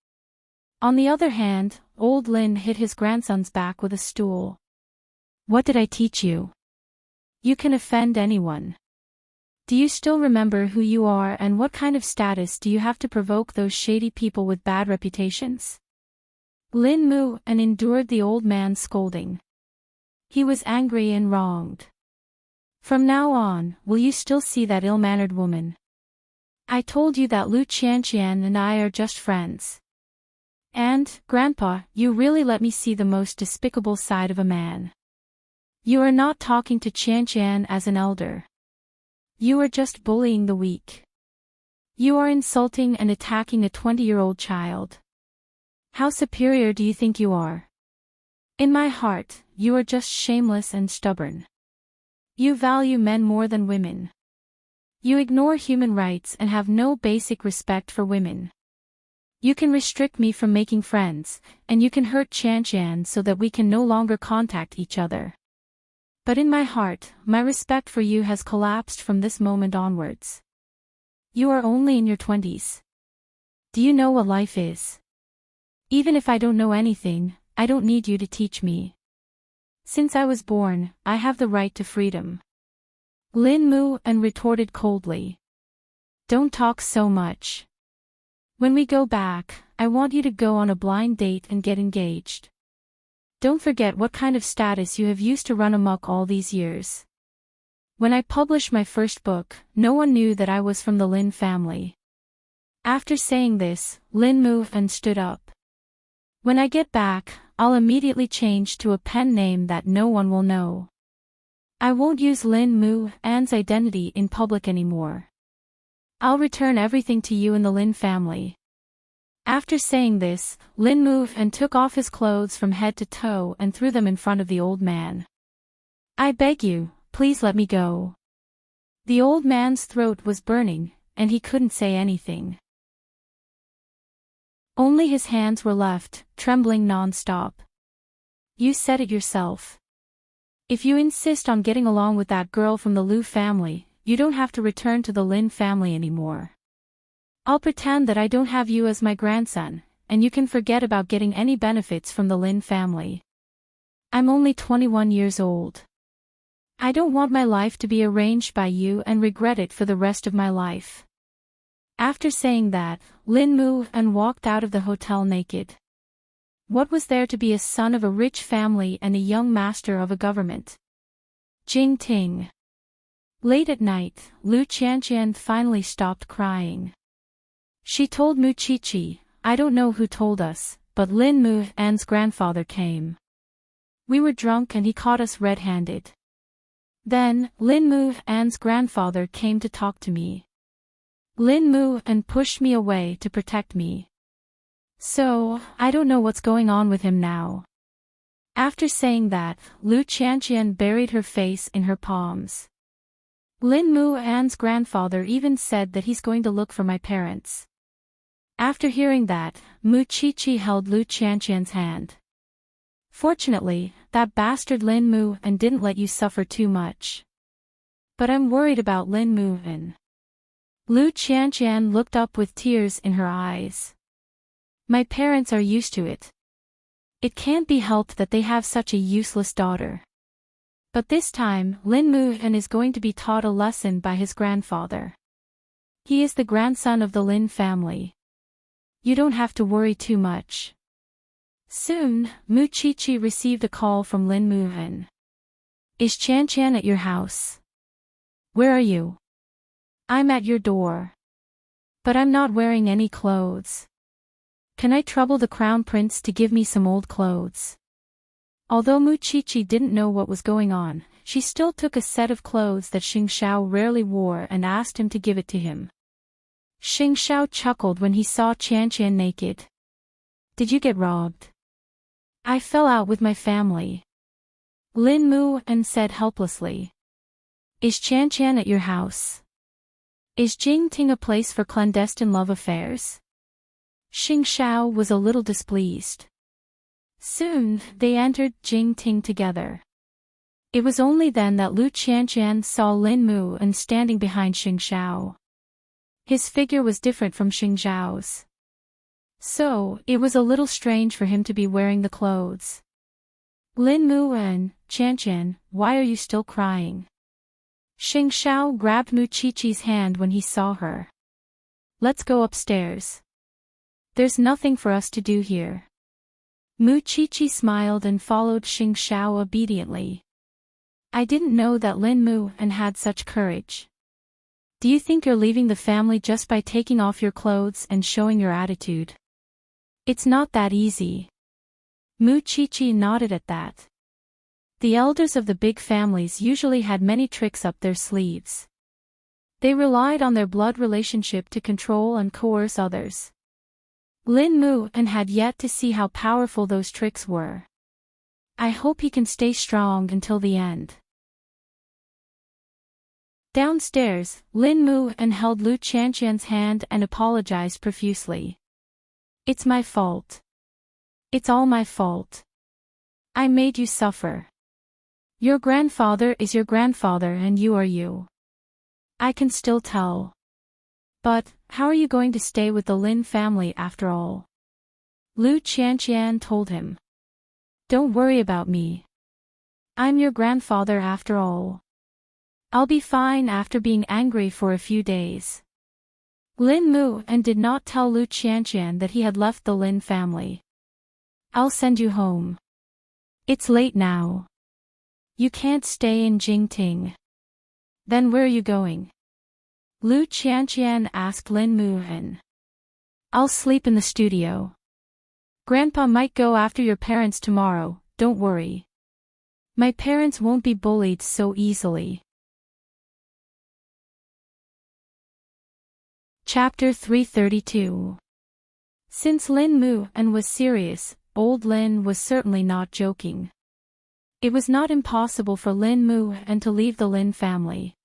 [SPEAKER 1] On the other hand, Old Lin hit his grandson's back with a stool. What did I teach you? You can offend anyone. Do you still remember who you are and what kind of status do you have to provoke those shady people with bad reputations? Lin Mu and endured the old man's scolding. He was angry and wronged. From now on, will you still see that ill-mannered woman? I told you that Lu Qianqian and I are just friends. And, Grandpa, you really let me see the most despicable side of a man. You are not talking to Qianqian as an elder. You are just bullying the weak. You are insulting and attacking a 20-year-old child. How superior do you think you are? In my heart, you are just shameless and stubborn. You value men more than women. You ignore human rights and have no basic respect for women. You can restrict me from making friends, and you can hurt Qianqian so that we can no longer contact each other. But in my heart, my respect for you has collapsed from this moment onwards. You are only in your 20s. Do you know what life is? Even if I don't know anything, I don't need you to teach me. Since I was born, I have the right to freedom. Lin Mu and retorted coldly. Don't talk so much. When we go back, I want you to go on a blind date and get engaged. Don't forget what kind of status you have used to run amok all these years. When I published my first book, no one knew that I was from the Lin family. After saying this, Lin Mu and stood up. When I get back, I'll immediately change to a pen name that no one will know. I won't use Lin Mu An's identity in public anymore. I'll return everything to you in the Lin family. After saying this, Lin Mu and took off his clothes from head to toe and threw them in front of the old man. I beg you, please let me go. The old man's throat was burning, and he couldn't say anything. Only his hands were left, trembling non-stop. You said it yourself. If you insist on getting along with that girl from the Lu family, you don't have to return to the Lin family anymore. I'll pretend that I don't have you as my grandson, and you can forget about getting any benefits from the Lin family. I'm only 21 years old. I don't want my life to be arranged by you and regret it for the rest of my life. After saying that, Lin Mu and walked out of the hotel naked. What was there to be a son of a rich family and a young master of a government? Jing Ting. Late at night, Lu Qianqian finally stopped crying. She told Mu Qiqi, I don't know who told us, but Lin Mu An's grandfather came. We were drunk and he caught us red-handed. Then, Lin Mu An's grandfather came to talk to me. Lin Mu and pushed me away to protect me. So, I don't know what's going on with him now. After saying that, Lu Qianqian buried her face in her palms. Lin Mu An's grandfather even said that he's going to look for my parents. After hearing that, Mu Qiqi held Lu Qianqian's hand. Fortunately, that bastard Lin Mu An didn't let you suffer too much. But I'm worried about Lin Mu An. Lu Qianqian looked up with tears in her eyes. My parents are used to it. It can't be helped that they have such a useless daughter. But this time, Lin Mu An is going to be taught a lesson by his grandfather. He is the grandson of the Lin family. You don't have to worry too much. Soon, Mu Qiqi received a call from Lin Mu An. Is Qianqian at your house? Where are you? I'm at your door. But I'm not wearing any clothes. Can I trouble the crown prince to give me some old clothes? Although Mu Qiqi didn't know what was going on, she still took a set of clothes that Xing Xiao rarely wore and asked him to give it to him. Xing Xiao chuckled when he saw Qianqian naked. Did you get robbed? I fell out with my family. Lin Mu An said helplessly. Is Qianqian at your house? Is Jingting a place for clandestine love affairs? Xing Xiao was a little displeased. Soon, they entered Jingting together. It was only then that Lu Qianqian saw Lin Mu An standing behind Xing Xiao. His figure was different from Xing Xiao's. So, it was a little strange for him to be wearing the clothes. Lin Mu An, Qianqian, why are you still crying? Xing Xiao grabbed Muqiqi's hand when he saw her. Let's go upstairs. There's nothing for us to do here. Muqiqi smiled and followed Xing Xiao obediently. I didn't know that Lin Mu and had such courage. Do you think you're leaving the family just by taking off your clothes and showing your attitude? It's not that easy. Muqiqi nodded at that. The elders of the big families usually had many tricks up their sleeves. They relied on their blood relationship to control and coerce others. Lin Mu and had yet to see how powerful those tricks were. I hope he can stay strong until the end. Downstairs, Lin Mu and held Lu Qianqian's hand and apologized profusely. It's my fault. It's all my fault. I made you suffer. Your grandfather is your grandfather and you are you. I can still tell. But, how are you going to stay with the Lin family after all? Lu Qianqian told him. Don't worry about me. I'm your grandfather after all. I'll be fine after being angry for a few days. Lin Mu and did not tell Lu Qianqian that he had left the Lin family. I'll send you home. It's late now. You can't stay in Jingting. Then where are you going? Lu Qianqian asked Lin Mu and. I'll sleep in the studio. Grandpa might go after your parents tomorrow, don't worry. My parents won't be bullied so easily. Chapter 332. Since Lin Mu and was serious, old Lin was certainly not joking. It was not impossible for Lin Mu and to leave the Lin family.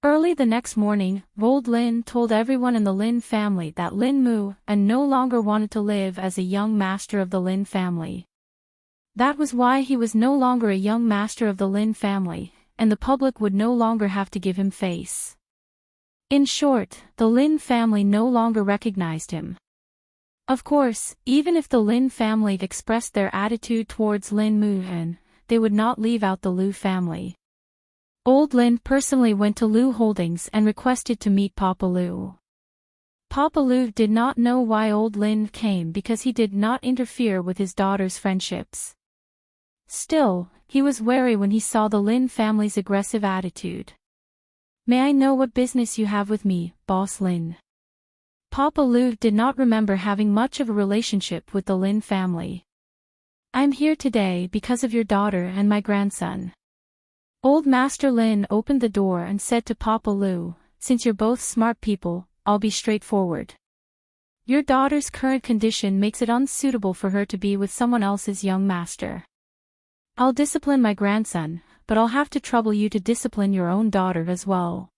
[SPEAKER 1] Early the next morning, old Lin told everyone in the Lin family that Lin Mu and no longer wanted to live as a young master of the Lin family. That was why he was no longer a young master of the Lin family, and the public would no longer have to give him face. In short, the Lin family no longer recognized him. Of course, even if the Lin family expressed their attitude towards Lin Mu and they would not leave out the Lu family. Old Lin personally went to Lu Holdings and requested to meet Papa Lu. Papa Lu did not know why old Lin came because he did not interfere with his daughter's friendships. Still, he was wary when he saw the Lin family's aggressive attitude. May I know what business you have with me, Boss Lin? Papa Lu did not remember having much of a relationship with the Lin family. I'm here today because of your daughter and my grandson. Old Master Lin opened the door and said to Papa Lu, since you're both smart people, I'll be straightforward. Your daughter's current condition makes it unsuitable for her to be with someone else's young master. I'll discipline my grandson, but I'll have to trouble you to discipline your own daughter as well.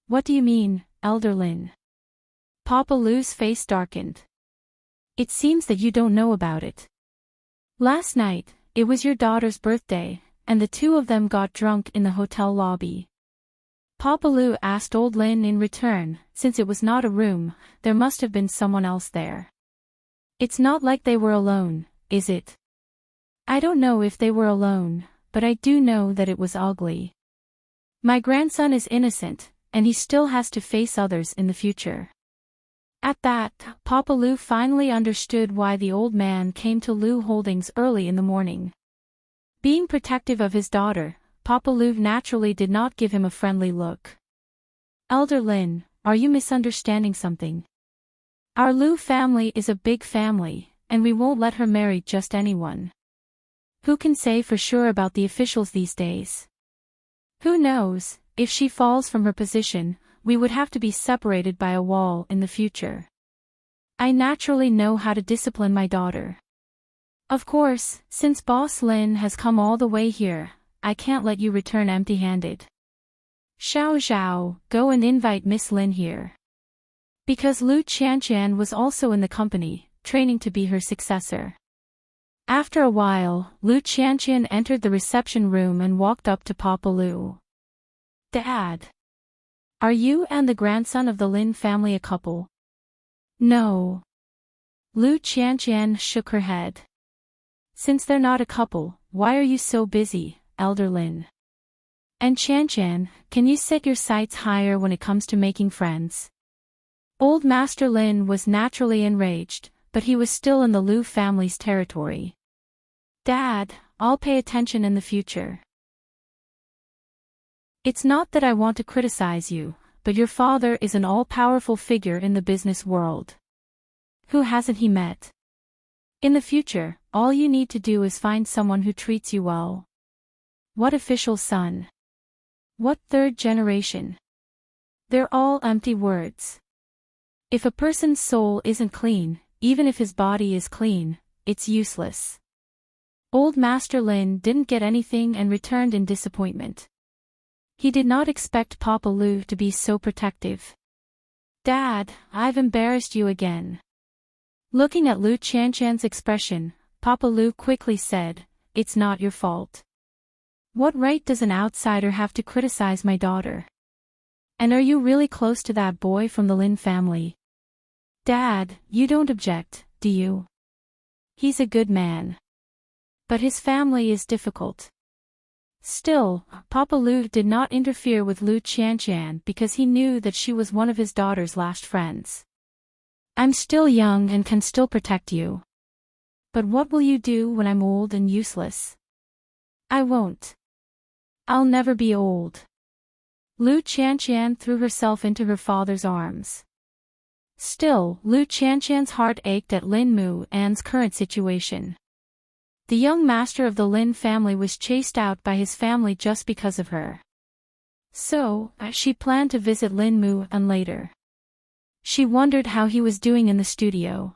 [SPEAKER 1] What do you mean, Elder Lin? Papa Lu's face darkened. It seems that you don't know about it. Last night, it was your daughter's birthday, and the two of them got drunk in the hotel lobby. Papa Lu asked old Lin in return, since it was not a room, there must have been someone else there. It's not like they were alone, is it? I don't know if they were alone, but I do know that it was ugly. My grandson is innocent, and he still has to face others in the future. At that, Papa Lu finally understood why the old man came to Lu Holdings early in the morning. Being protective of his daughter, Papa Lu naturally did not give him a friendly look. Elder Lin, are you misunderstanding something? Our Lu family is a big family, and we won't let her marry just anyone. Who can say for sure about the officials these days? Who knows, if she falls from her position, we would have to be separated by a wall in the future. I naturally know how to discipline my daughter. Of course, since Boss Lin has come all the way here, I can't let you return empty-handed. Xiao Zhao, go and invite Miss Lin here. Because Lu Qianqian was also in the company, training to be her successor. After a while, Lu Qianqian entered the reception room and walked up to Papa Lu. Dad. Are you and the grandson of the Lin family a couple? No. Lu Qianqian shook her head. Since they're not a couple, why are you so busy, Elder Lin? And Chan, can you set your sights higher when it comes to making friends? Old Master Lin was naturally enraged, but he was still in the Lu family's territory. Dad, I'll pay attention in the future. It's not that I want to criticize you, but your father is an all-powerful figure in the business world. Who hasn't he met? In the future, all you need to do is find someone who treats you well. What official son? What third generation? They're all empty words. If a person's soul isn't clean, even if his body is clean, it's useless. Old Master Lin didn't get anything and returned in disappointment. He did not expect Papa Lu to be so protective. Dad, I've embarrassed you again. Looking at Lu Chanchan's expression, Papa Lu quickly said, "It's not your fault. What right does an outsider have to criticize my daughter? And are you really close to that boy from the Lin family? Dad, you don't object, do you? He's a good man. But his family is difficult." Still, Papa Lu did not interfere with Lu Chanchan because he knew that she was one of his daughter's last friends. "I'm still young and can still protect you. But what will you do when I'm old and useless?" "I won't. I'll never be old." Lu Chanchan threw herself into her father's arms. Still, Lu Chanchan's heart ached at Lin Mu An's current situation. The young master of the Lin family was chased out by his family just because of her. So, she planned to visit Lin Mu An later. She wondered how he was doing in the studio.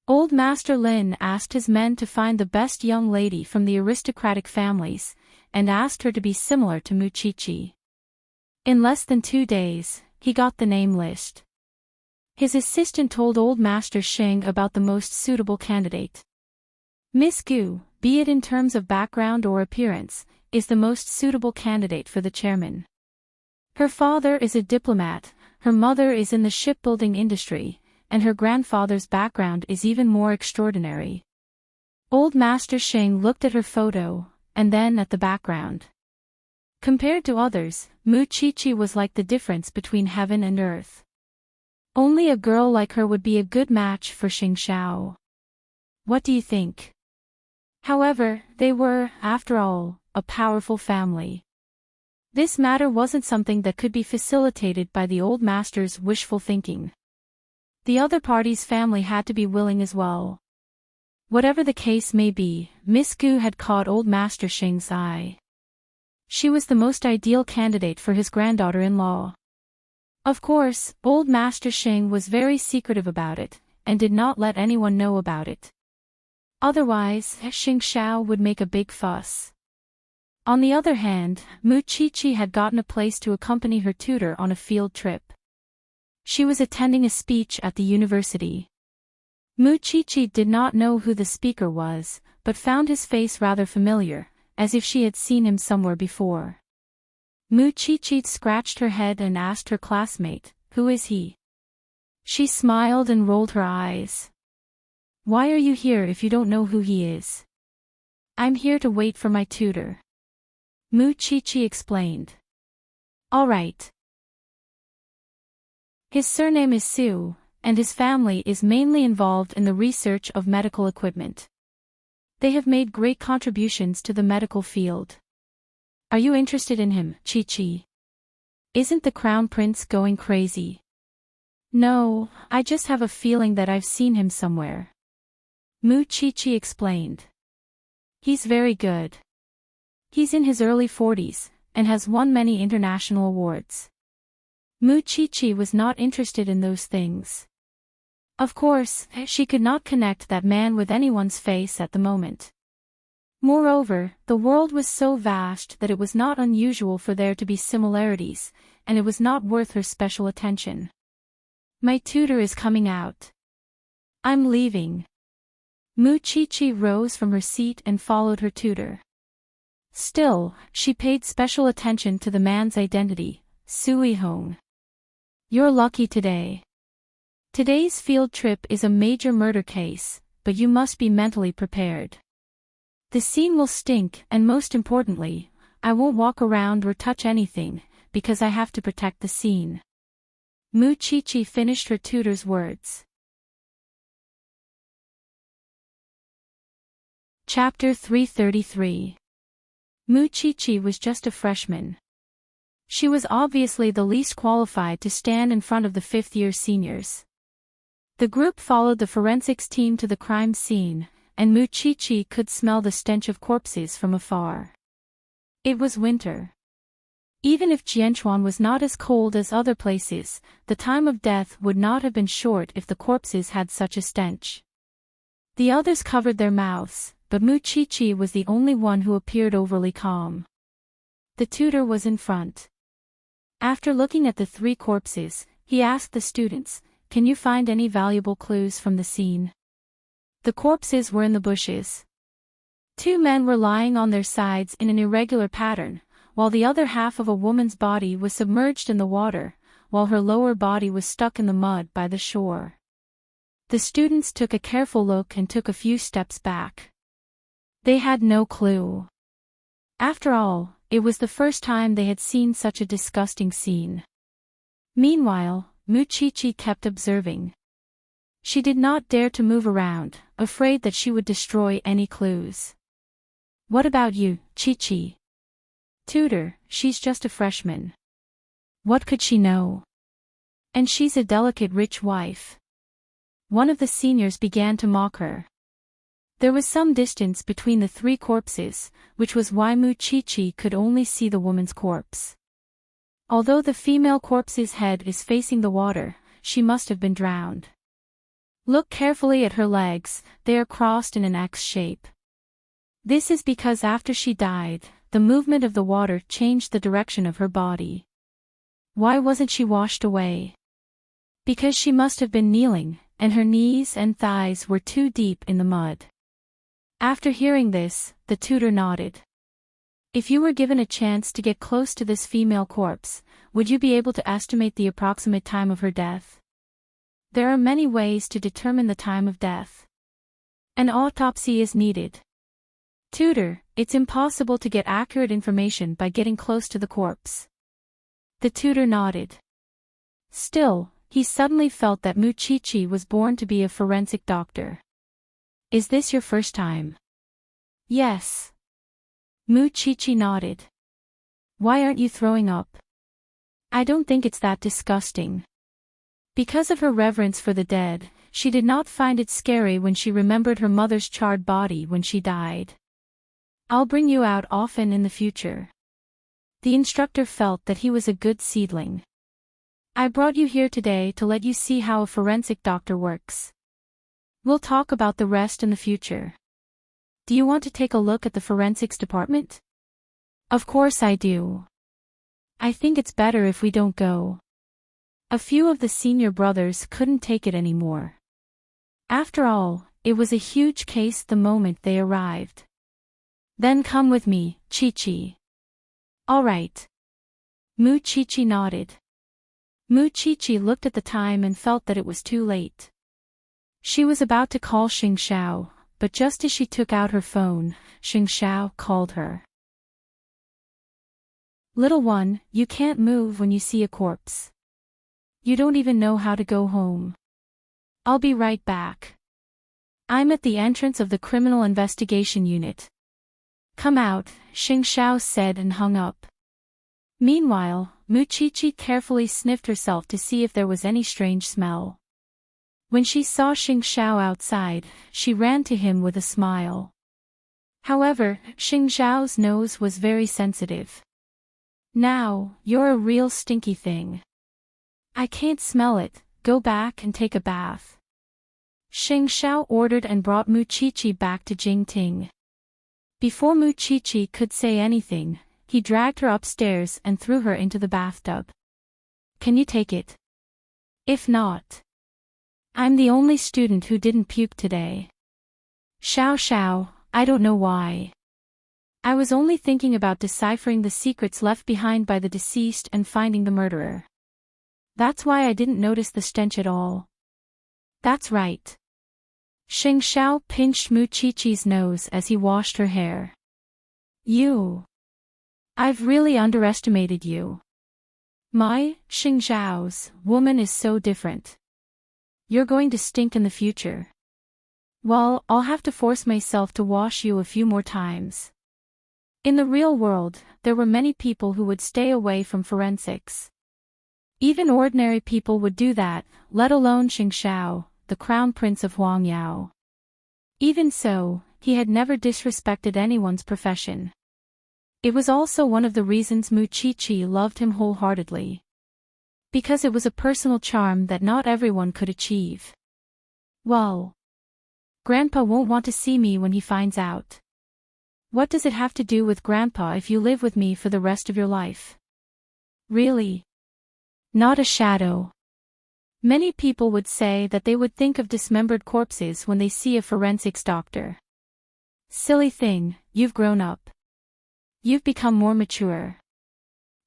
[SPEAKER 1] Old Master Lin asked his men to find the best young lady from the aristocratic families, and asked her to be similar to Mu Chi. In less than 2 days, he got the name list. His assistant told Old Master Sheng about the most suitable candidate. Miss Gu, be it in terms of background or appearance, is the most suitable candidate for the chairman. Her father is a diplomat, her mother is in the shipbuilding industry, and her grandfather's background is even more extraordinary. Old Master Sheng looked at her photo, and then at the background. Compared to others, Mu Chi was like the difference between heaven and earth. Only a girl like her would be a good match for Xing Xiao. What do you think? However, they were, after all, a powerful family. This matter wasn't something that could be facilitated by the old master's wishful thinking. The other party's family had to be willing as well. Whatever the case may be, Miss Gu had caught old Master Sheng's eye. She was the most ideal candidate for his granddaughter-in-law. Of course, old Master Sheng was very secretive about it, and did not let anyone know about it. Otherwise, Xing Xiao would make a big fuss. On the other hand, Mu Chi had gotten a place to accompany her tutor on a field trip. She was attending a speech at the university. Mu Chi did not know who the speaker was, but found his face rather familiar, as if she had seen him somewhere before. Mu Chi scratched her head and asked her classmate, "Who is he?" She smiled and rolled her eyes. "Why are you here if you don't know who he is?" "I'm here to wait for my tutor," Mu Chi explained. "All right." His surname is Su, and his family is mainly involved in the research of medical equipment. They have made great contributions to the medical field. Are you interested in him, Chi? Isn't the Crown Prince going crazy? No, I just have a feeling that I've seen him somewhere, Mu Chi explained. He's very good. He's in his early 40s, and has won many international awards. Mu Chi was not interested in those things. Of course, she could not connect that man with anyone's face at the moment. Moreover, the world was so vast that it was not unusual for there to be similarities, and it was not worth her special attention. My tutor is coming out. I'm leaving. Mu Chi rose from her seat and followed her tutor. Still, she paid special attention to the man's identity, Sui Hong. You're lucky today. Today's field trip is a major murder case, but you must be mentally prepared. The scene will stink, and most importantly, I won't walk around or touch anything, because I have to protect the scene. Mu Chi-Chi finished her tutor's words. Chapter 333. Mu Chi-Chi was just a freshman. She was obviously the least qualified to stand in front of the fifth-year seniors. The group followed the forensics team to the crime scene, and Mu Chi-Chi could smell the stench of corpses from afar. It was winter. Even if Jianchuan was not as cold as other places, the time of death would not have been short if the corpses had such a stench. The others covered their mouths, but Mu Chi-Chi was the only one who appeared overly calm. The tutor was in front. After looking at the 3 corpses, he asked the students, "Can you find any valuable clues from the scene?" The corpses were in the bushes. 2 men were lying on their sides in an irregular pattern, while the other half of a woman's body was submerged in the water, while her lower body was stuck in the mud by the shore. The students took a careful look and took a few steps back. They had no clue. After all, it was the first time they had seen such a disgusting scene. Meanwhile, Mu Chi-Chi kept observing. She did not dare to move around, afraid that she would destroy any clues. "What about you, Chi-Chi?" "Tutor, she's just a freshman. What could she know? And she's a delicate rich wife." One of the seniors began to mock her. There was some distance between the 3 corpses, which was why Mu Chi-Chi could only see the woman's corpse. Although the female corpse's head is facing the water, she must have been drowned. Look carefully at her legs, they are crossed in an X shape. This is because after she died, the movement of the water changed the direction of her body. Why wasn't she washed away? Because she must have been kneeling, and her knees and thighs were too deep in the mud. After hearing this, the tutor nodded. "If you were given a chance to get close to this female corpse, would you be able to estimate the approximate time of her death?" There are many ways to determine the time of death. An autopsy is needed. "Tutor, it's impossible to get accurate information by getting close to the corpse." The tutor nodded. Still, he suddenly felt that Mu Chi-Chi was born to be a forensic doctor. "Is this your first time?" "Yes." Mu Chi-Chi nodded. "Why aren't you throwing up?" "I don't think it's that disgusting." Because of her reverence for the dead, she did not find it scary when she remembered her mother's charred body when she died. "I'll bring you out often in the future." The instructor felt that he was a good seedling. "I brought you here today to let you see how a forensic doctor works. We'll talk about the rest in the future. Do you want to take a look at the forensics department?" "Of course I do. I think it's better if we don't go." A few of the senior brothers couldn't take it anymore. After all, it was a huge case the moment they arrived. "Then come with me, Chi-Chi." "All right." Mu Chi-Chi nodded. Mu Chi-Chi looked at the time and felt that it was too late. She was about to call Xing Xiao, but just as she took out her phone, Xing Xiao called her. "Little one, you can't move when you see a corpse. You don't even know how to go home. I'll be right back. I'm at the entrance of the Criminal Investigation Unit. Come out," Xing Xiao said and hung up. Meanwhile, Mu Chi-Chi carefully sniffed herself to see if there was any strange smell. When she saw Xing Xiao outside, she ran to him with a smile. However, Xing Xiao's nose was very sensitive. "Now, you're a real stinky thing. I can't smell it, go back and take a bath." Xing Xiao ordered and brought Mu Chi-Chi back to Jingting. Before Mu Chi-Chi could say anything, he dragged her upstairs and threw her into the bathtub. "Can you take it? If not, I'm the only student who didn't puke today." "Xiao Xiao, I don't know why. I was only thinking about deciphering the secrets left behind by the deceased and finding the murderer. That's why I didn't notice the stench at all." "That's right." Xing Xiao pinched Mu Chi-Chi's nose as he washed her hair. You I've really underestimated you. My, Xing Zhao's, woman is so different. You're going to stink in the future. Well, I'll have to force myself to wash you a few more times. In the real world, there were many people who would stay away from forensics. Even ordinary people would do that, let alone Xing Zhao, the crown prince of Huangyao. Even so, he had never disrespected anyone's profession. It was also one of the reasons Mu Qiqi loved him wholeheartedly. Because it was a personal charm that not everyone could achieve. Well, Grandpa won't want to see me when he finds out. What does it have to do with Grandpa if you live with me for the rest of your life? Really? Not a shadow. Many people would say that they would think of dismembered corpses when they see a forensics doctor. Silly thing, you've grown up. You've become more mature.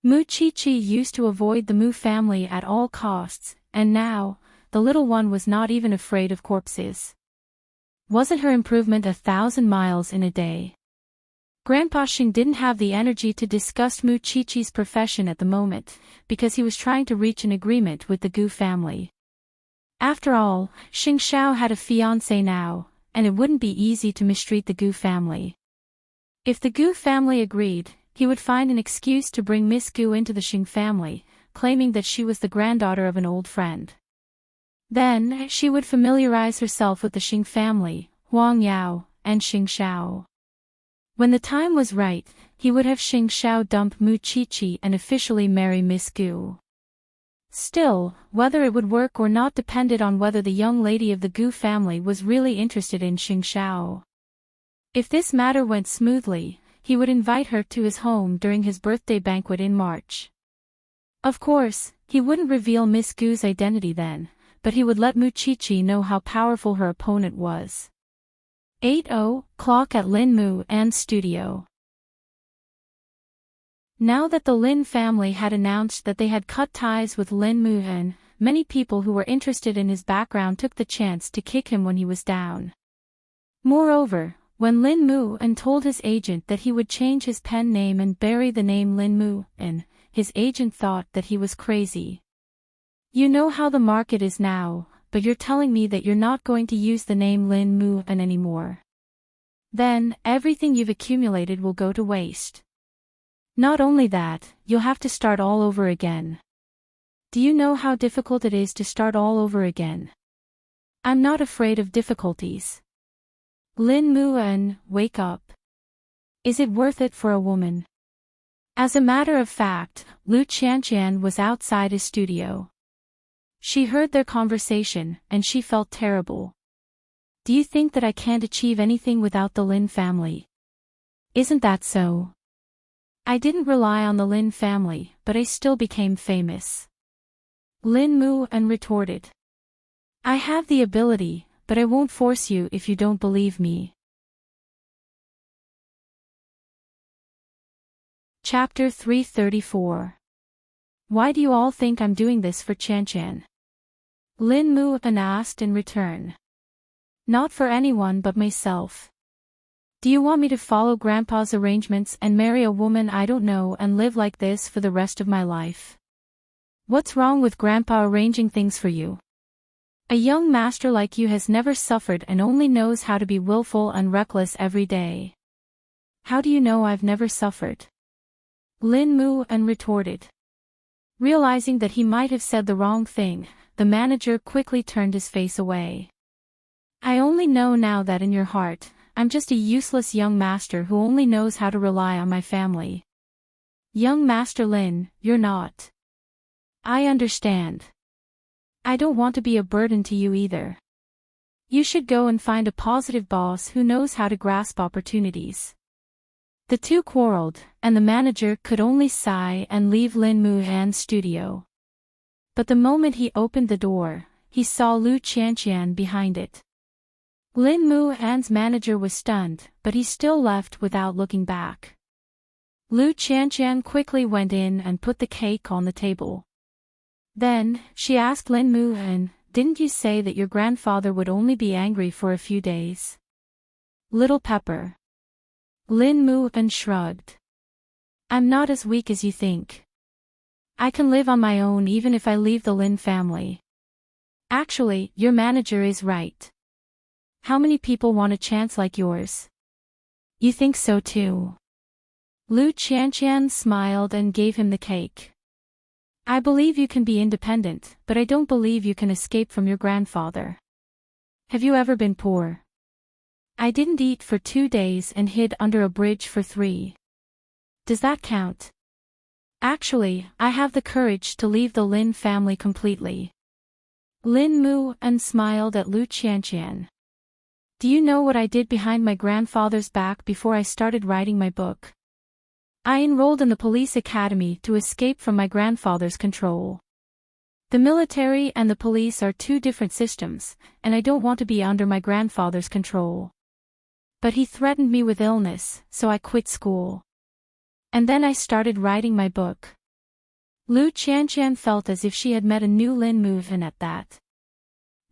[SPEAKER 1] Mu Qiqi used to avoid the Mu family at all costs, and now, the little one was not even afraid of corpses. Wasn't her improvement 1,000 miles in a day? Grandpa Xing didn't have the energy to discuss Mu Qiqi's profession at the moment, because he was trying to reach an agreement with the Gu family. After all, Xing Zhao had a fiancé now, and it wouldn't be easy to mistreat the Gu family. If the Gu family agreed, he would find an excuse to bring Miss Gu into the Xing family, claiming that she was the granddaughter of an old friend. Then, she would familiarize herself with the Xing family, Huang Yao, and Xing Zhao. When the time was right, he would have Xing Zhao dump Mu Qiqi and officially marry Miss Gu. Still, whether it would work or not depended on whether the young lady of the Gu family was really interested in Xing Zhao. If this matter went smoothly, he would invite her to his home during his birthday banquet in March. Of course, he wouldn't reveal Miss Gu's identity then, but he would let Mu Qiqi know how powerful her opponent was. 8:00 at Lin Mu An's studio. Now that the Lin family had announced that they had cut ties with Lin Mu An, many people who were interested in his background took the chance to kick him when he was down. Moreover, when Lin Mu An told his agent that he would change his pen name and bury the name Lin Mu An, his agent thought that he was crazy. You know how the market is now, but you're telling me that you're not going to use the name Lin Mu An anymore. Then, everything you've accumulated will go to waste. Not only that, you'll have to start all over again. Do you know how difficult it is to start all over again? I'm not afraid of difficulties. Lin Mu An, wake up. Is it worth it for a woman? As a matter of fact, Lu Qianqian was outside his studio. She heard their conversation, and she felt terrible. Do you think that I can't achieve anything without the Lin family? Isn't that so? I didn't rely on the Lin family, but I still became famous. Lin Mu An retorted. I have the ability, but I won't force you if you don't believe me. Chapter 334. Why do you all think I'm doing this for Qianqian? Lin Mu An asked in return. Not for anyone but myself. Do you want me to follow Grandpa's arrangements and marry a woman I don't know and live like this for the rest of my life? What's wrong with Grandpa arranging things for you? A young master like you has never suffered and only knows how to be willful and reckless every day. How do you know I've never suffered? Lin Mu An retorted. Realizing that he might have said the wrong thing, the manager quickly turned his face away. I only know now that in your heart, I'm just a useless young master who only knows how to rely on my family. Young Master Lin, you're not. I understand. I don't want to be a burden to you either. You should go and find a positive boss who knows how to grasp opportunities. The two quarreled, and the manager could only sigh and leave Lin Mu An's studio. But the moment he opened the door, he saw Lu Qianqian behind it. Lin Mu An's manager was stunned, but he still left without looking back. Lu Qianqian quickly went in and put the cake on the table. Then, she asked Lin Mu An, didn't you say that your grandfather would only be angry for a few days? Little Pepper. Lin Mu An shrugged. I'm not as weak as you think. I can live on my own even if I leave the Lin family. Actually, your manager is right. How many people want a chance like yours? You think so too. Lu Qianqian smiled and gave him the cake. I believe you can be independent, but I don't believe you can escape from your grandfather. Have you ever been poor? I didn't eat for 2 days and hid under a bridge for 3. Does that count? Actually, I have the courage to leave the Lin family completely. Lin Mu and smiled at Lu Qianqian. Do you know what I did behind my grandfather's back before I started writing my book? I enrolled in the police academy to escape from my grandfather's control. The military and the police are 2 different systems, and I don't want to be under my grandfather's control. But he threatened me with illness, so I quit school. And then I started writing my book. Lu Qianqian felt as if she had met a new Lin Mu, and at that.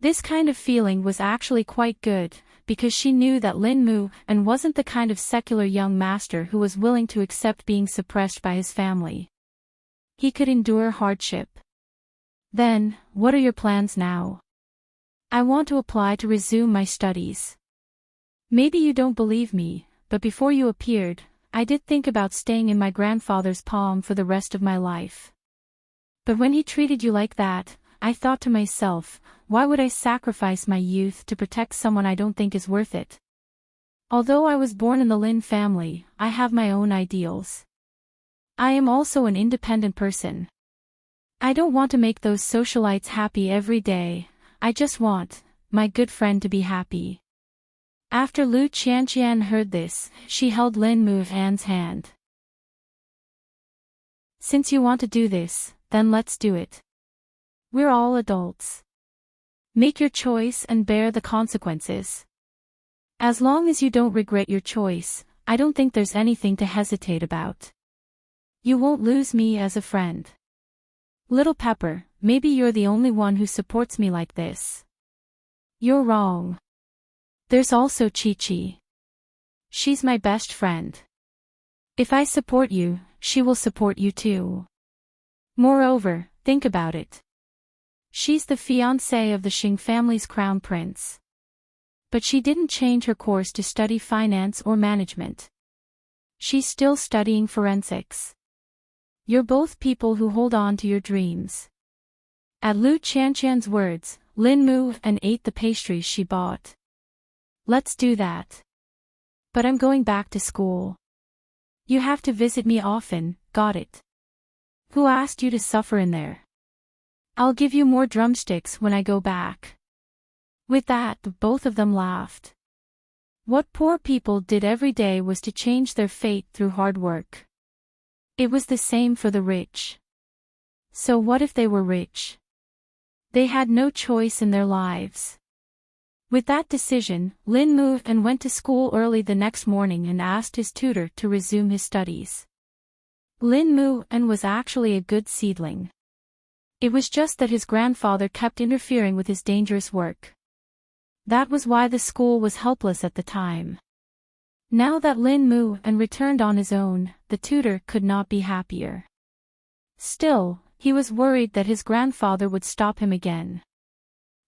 [SPEAKER 1] This kind of feeling was actually quite good, because she knew that Lin Mu and wasn't the kind of secular young master who was willing to accept being suppressed by his family. He could endure hardship. Then, what are your plans now? I want to apply to resume my studies. Maybe you don't believe me, but before you appeared, I did think about staying in my grandfather's palm for the rest of my life. But when he treated you like that, I thought to myself, why would I sacrifice my youth to protect someone I don't think is worth it? Although I was born in the Lin family, I have my own ideals. I am also an independent person. I don't want to make those socialites happy every day, I just want my good friend to be happy. After Lu Qianqian heard this, she held Lin Mu's hand. Since you want to do this, then let's do it. We're all adults. Make your choice and bear the consequences. As long as you don't regret your choice, I don't think there's anything to hesitate about. You won't lose me as a friend. Little Pepper, maybe you're the only one who supports me like this. You're wrong. There's also Chi-Chi. She's my best friend. If I support you, she will support you too. Moreover, think about it. She's the fiancée of the Xing family's crown prince. But she didn't change her course to study finance or management. She's still studying forensics. You're both people who hold on to your dreams. At Lu Qianqian's words, Lin Mu and ate the pastries she bought. Let's do that. But I'm going back to school. You have to visit me often, got it? Who asked you to suffer in there? I'll give you more drumsticks when I go back. With that, both of them laughed. What poor people did every day was to change their fate through hard work. It was the same for the rich. So what if they were rich? They had no choice in their lives. With that decision, Lin moved and went to school early the next morning and asked his tutor to resume his studies. Lin Mu and was actually a good seedling. It was just that his grandfather kept interfering with his dangerous work. That was why the school was helpless at the time. Now that Lin Mu and returned on his own, the tutor could not be happier. Still, he was worried that his grandfather would stop him again.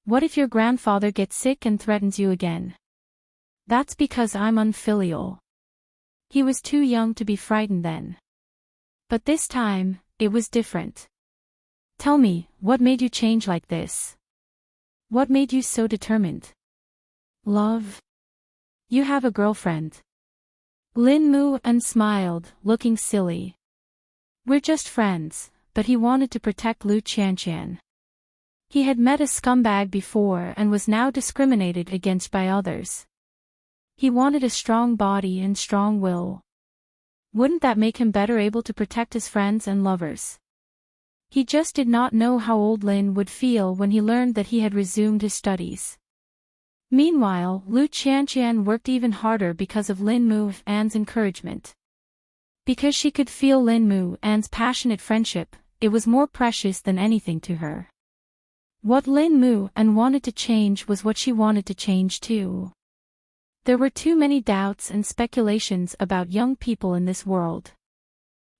[SPEAKER 1] What if your grandfather gets sick and threatens you again? That's because I'm unfilial. He was too young to be frightened then. But this time, it was different. Tell me, what made you change like this? What made you so determined? Love? You have a girlfriend. Lin Mu and smiled, looking silly. We're just friends, but he wanted to protect Lu Qianqian. He had met a scumbag before and was now discriminated against by others. He wanted a strong body and strong will. Wouldn't that make him better able to protect his friends and lovers? He just did not know how old Lin would feel when he learned that he had resumed his studies. Meanwhile, Lu Qianqian worked even harder because of Lin Mu's encouragement. Because she could feel Lin Mu's passionate friendship, it was more precious than anything to her. What Lin Mu wanted to change was what she wanted to change too. There were too many doubts and speculations about young people in this world.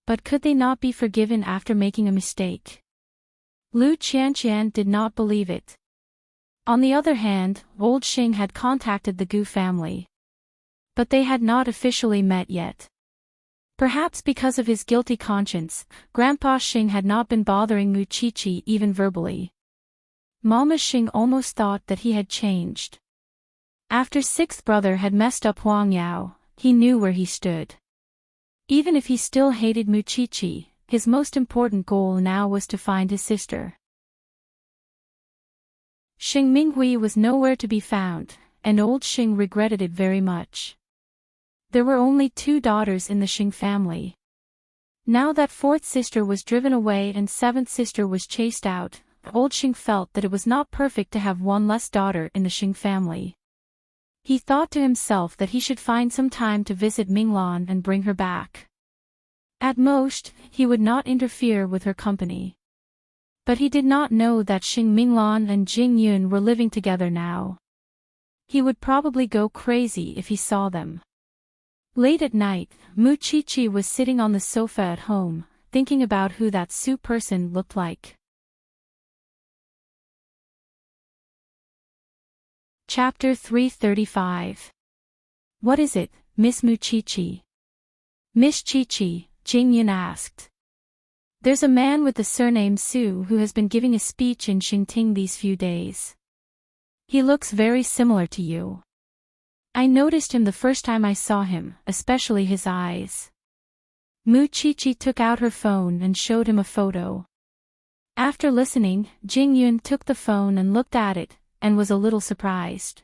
[SPEAKER 1] But could they not be forgiven after making a mistake? Lu Qianqian did not believe it. On the other hand, old Xing had contacted the Gu family. But they had not officially met yet. Perhaps because of his guilty conscience, Grandpa Xing had not been bothering Mu Qiqi even verbally. Mama Xing almost thought that he had changed. After sixth brother had messed up Huang Yao, he knew where he stood. Even if he still hated Mu Qiqi, his most important goal now was to find his sister. Xing Minghui was nowhere to be found, and old Xing regretted it very much. There were only 2 daughters in the Xing family. Now that 4th sister was driven away and 7th sister was chased out, old Xing felt that it was not perfect to have one less daughter in the Xing family. He thought to himself that he should find some time to visit Minglan and bring her back. At most, he would not interfere with her company. But he did not know that Xing Minglan and Jing Yun were living together now. He would probably go crazy if he saw them. Late at night, Mu Qiqi was sitting on the sofa at home, thinking about who that Su person looked like. Chapter 335. What is it, Miss Mu Qiqi? Miss Qiqi, Jing Yun asked. There's a man with the surname Su who has been giving a speech in Xingting these few days. He looks very similar to you. I noticed him the first time I saw him, especially his eyes. Mu Qiqi took out her phone and showed him a photo. After listening, Jing Yun took the phone and looked at it, and was a little surprised.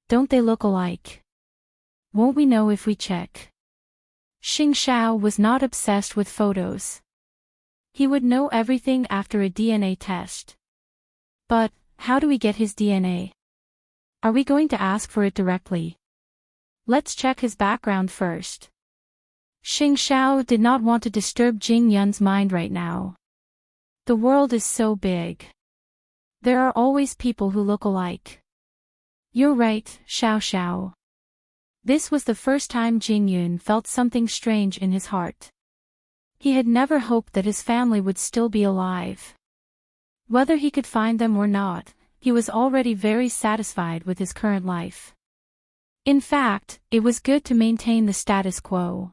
[SPEAKER 1] Don't they look alike? Won't we know if we check? Xing Xiao was not obsessed with photos. He would know everything after a DNA test. But, how do we get his DNA? Are we going to ask for it directly? Let's check his background first. Xing Xiao did not want to disturb Jing Yun's mind right now. The world is so big. There are always people who look alike. You're right, Xiao Xiao. This was the first time Jing Yun felt something strange in his heart. He had never hoped that his family would still be alive. Whether he could find them or not, he was already very satisfied with his current life. In fact, it was good to maintain the status quo.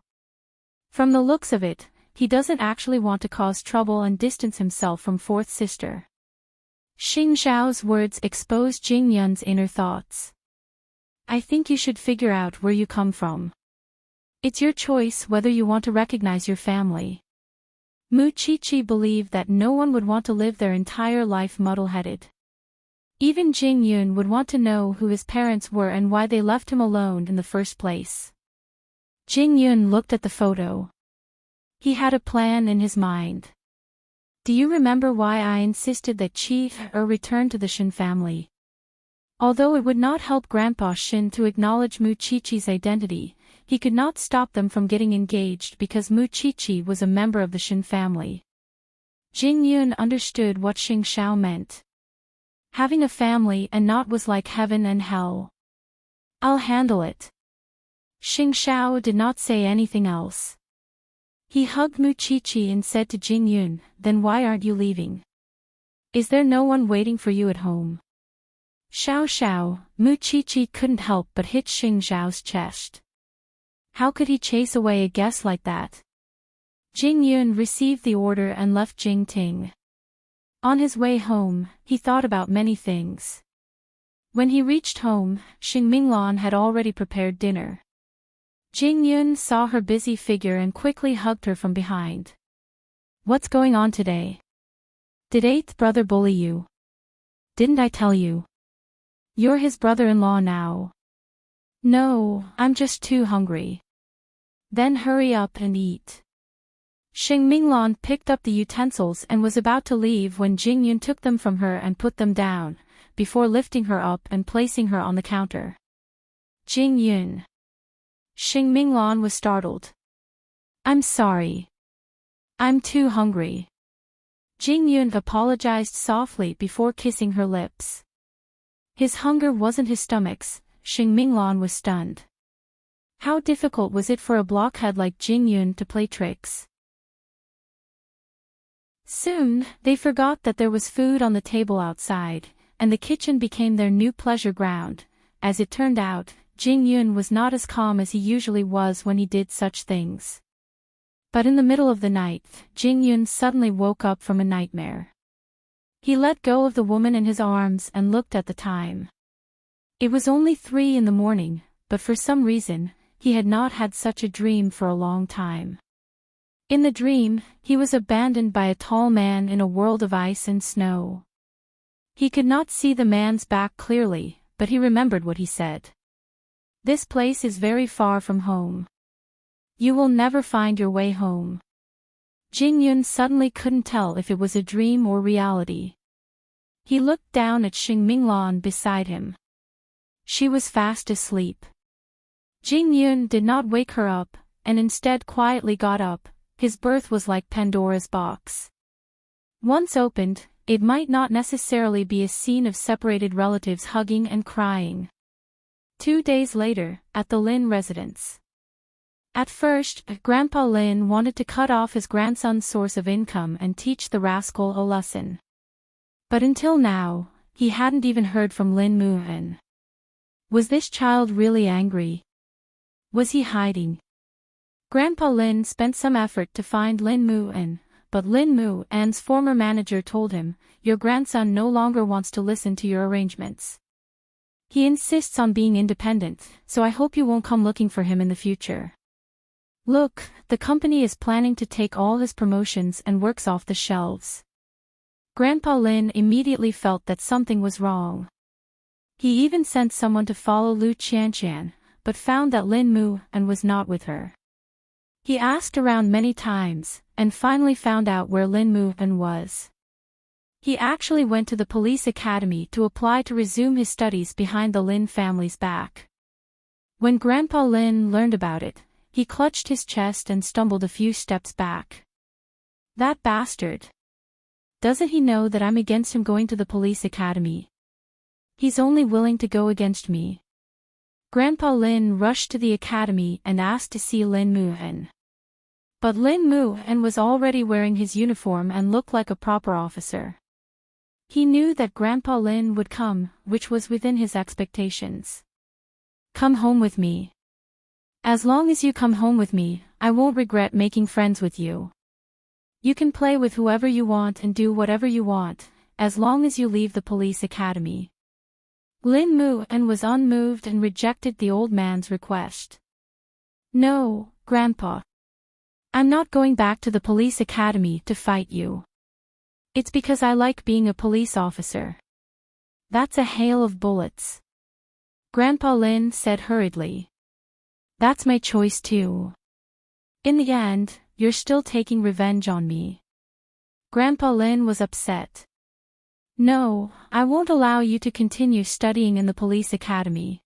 [SPEAKER 1] From the looks of it, he doesn't actually want to cause trouble and distance himself from 4th sister. Xing Xiao's words exposed Jing Yun's inner thoughts. I think you should figure out where you come from. It's your choice whether you want to recognize your family. Mu Qiqi believed that no one would want to live their entire life muddle-headed. Even Jing Yun would want to know who his parents were and why they left him alone in the first place. Jing Yun looked at the photo. He had a plan in his mind. Do you remember why I insisted that Qi return to the Shin family? Although it would not help Grandpa Shin to acknowledge Mu Qiqi's identity, he could not stop them from getting engaged because Mu Qiqi was a member of the Shin family. Jing Yun understood what Xing Xiao meant. Having a family and not was like heaven and hell. I'll handle it. Xing Xiao did not say anything else. He hugged Mu Qiqi and said to Jing Yun, then why aren't you leaving? Is there no one waiting for you at home? Xiao Xiao, Mu Qiqi couldn't help but hit Xing Xiao's chest. How could he chase away a guest like that? Jing Yun received the order and left Jingting. On his way home, he thought about many things. When he reached home, Xing Minglan had already prepared dinner. Jing Yun saw her busy figure and quickly hugged her from behind. What's going on today? Did 8th brother bully you? Didn't I tell you? You're his brother-in-law now. No, I'm just too hungry. Then hurry up and eat. Xing Minglan picked up the utensils and was about to leave when Jing Yun took them from her and put them down, before lifting her up and placing her on the counter. Jing Yun. Xing Minglan was startled. I'm sorry. I'm too hungry. Jing Yun apologized softly before kissing her lips. His hunger wasn't his stomach's. Xing Minglan was stunned. How difficult was it for a blockhead like Jing Yun to play tricks? Soon, they forgot that there was food on the table outside, and the kitchen became their new pleasure ground. As it turned out, Jing Yun was not as calm as he usually was when he did such things. But in the middle of the night, Jing Yun suddenly woke up from a nightmare. He let go of the woman in his arms and looked at the time. It was only 3 in the morning, but for some reason, he had not had such a dream for a long time. In the dream, he was abandoned by a tall man in a world of ice and snow. He could not see the man's back clearly, but he remembered what he said. "This place is very far from home. You will never find your way home." Jing Yun suddenly couldn't tell if it was a dream or reality. He looked down at Xing Minglan beside him. She was fast asleep. Jing Yun did not wake her up, and instead quietly got up. His birth was like Pandora's box. Once opened, it might not necessarily be a scene of separated relatives hugging and crying. 2 days later, at the Lin residence. At first, Grandpa Lin wanted to cut off his grandson's source of income and teach the rascal a lesson. But until now, he hadn't even heard from Lin Mu'en. Was this child really angry? Was he hiding? Grandpa Lin spent some effort to find Lin Mu'en, but Lin Mu'en's former manager told him, "Your grandson no longer wants to listen to your arrangements. He insists on being independent, so I hope you won't come looking for him in the future. Look, the company is planning to take all his promotions and works off the shelves." Grandpa Lin immediately felt that something was wrong. He even sent someone to follow Lu Qianqian, but found that Lin Mu'en was not with her. He asked around many times, and finally found out where Lin Mu'en was. He actually went to the police academy to apply to resume his studies behind the Lin family's back. When Grandpa Lin learned about it, he clutched his chest and stumbled a few steps back. "That bastard! Doesn't he know that I'm against him going to the police academy? He's only willing to go against me." Grandpa Lin rushed to the academy and asked to see Lin Mu'en. But Lin Mu'en was already wearing his uniform and looked like a proper officer. He knew that Grandpa Lin would come, which was within his expectations. "Come home with me. As long as you come home with me, I won't regret making friends with you. You can play with whoever you want and do whatever you want, as long as you leave the police academy." Lin Mu'en was unmoved and rejected the old man's request. "No, Grandpa. I'm not going back to the police academy to fight you. It's because I like being a police officer." "That's a hail of bullets," Grandpa Lin said hurriedly. "That's my choice too. In the end, you're still taking revenge on me." Grandpa Lin was upset. "No, I won't allow you to continue studying in the police academy.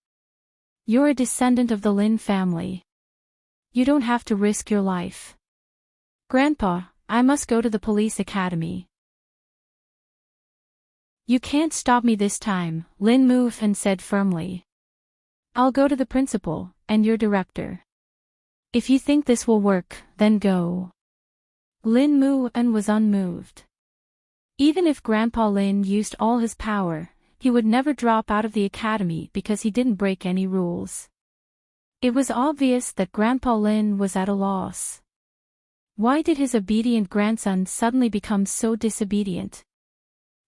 [SPEAKER 1] You're a descendant of the Lin family. You don't have to risk your life." "Grandpa, I must go to the police academy." "You can't stop me this time," Lin Mu'en said firmly. "I'll go to the principal, and your director. If you think this will work, then go." Lin Mu'en was unmoved. Even if Grandpa Lin used all his power, he would never drop out of the academy because he didn't break any rules. It was obvious that Grandpa Lin was at a loss. Why did his obedient grandson suddenly become so disobedient?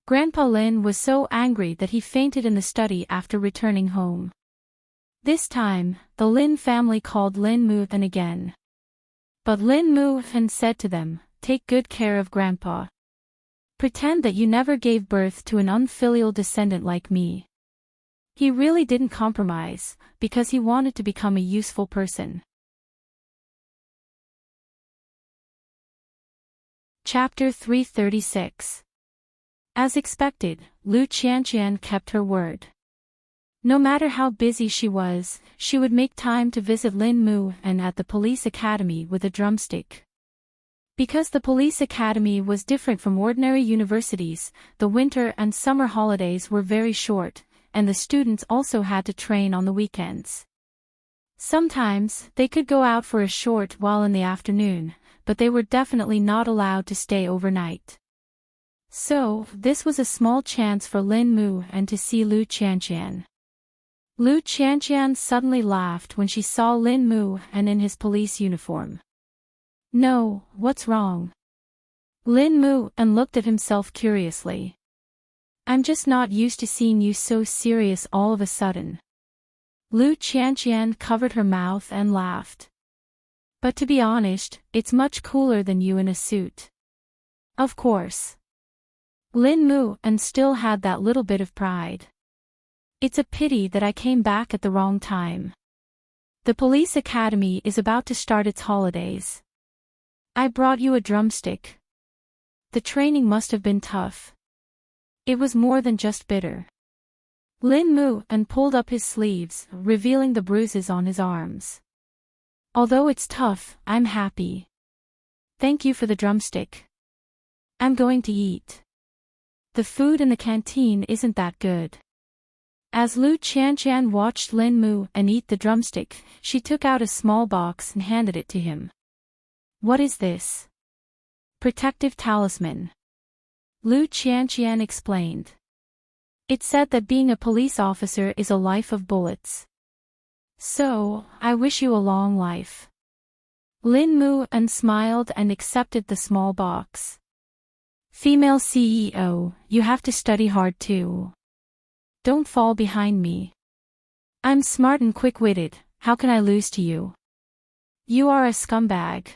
[SPEAKER 1] Grandpa Lin was so angry that he fainted in the study after returning home. This time, the Lin family called Lin Mu'en again. But Lin Mu'en said to them, "Take good care of Grandpa. Pretend that you never gave birth to an unfilial descendant like me." He really didn't compromise, because he wanted to become a useful person. Chapter 336. As expected, Lu Qianqian kept her word. No matter how busy she was, she would make time to visit Lin Mu'en at the police academy with a drumstick. Because the police academy was different from ordinary universities, the winter and summer holidays were very short, and the students also had to train on the weekends. Sometimes, they could go out for a short while in the afternoon, but they were definitely not allowed to stay overnight. So, this was a small chance for Lin Mu and to see Lu Qianqian. Lu Qianqian suddenly laughed when she saw Lin Mu and in his police uniform. No, what's wrong? Lin Mu and looked at himself curiously. I'm just not used to seeing you so serious all of a sudden. Lu Qianqian covered her mouth and laughed. But to be honest, it's much cooler than you in a suit. Of course. Lin Mu and still had that little bit of pride. It's a pity that I came back at the wrong time. The police academy is about to start its holidays. I brought you a drumstick. The training must have been tough. It was more than just bitter. Lin Mu and pulled up his sleeves, revealing the bruises on his arms. Although it's tough, I'm happy. Thank you for the drumstick. I'm going to eat. The food in the canteen isn't that good. As Lu Qianqian watched Lin Mu and eat the drumstick, she took out a small box and handed it to him. What is this? Protective talisman. Lu Qianqian explained. It said that being a police officer is a life of bullets. So, I wish you a long life. Lin Mu and smiled and accepted the small box. Female CEO, you have to study hard too. Don't fall behind me. I'm smart and quick-witted, how can I lose to you? You are a scumbag.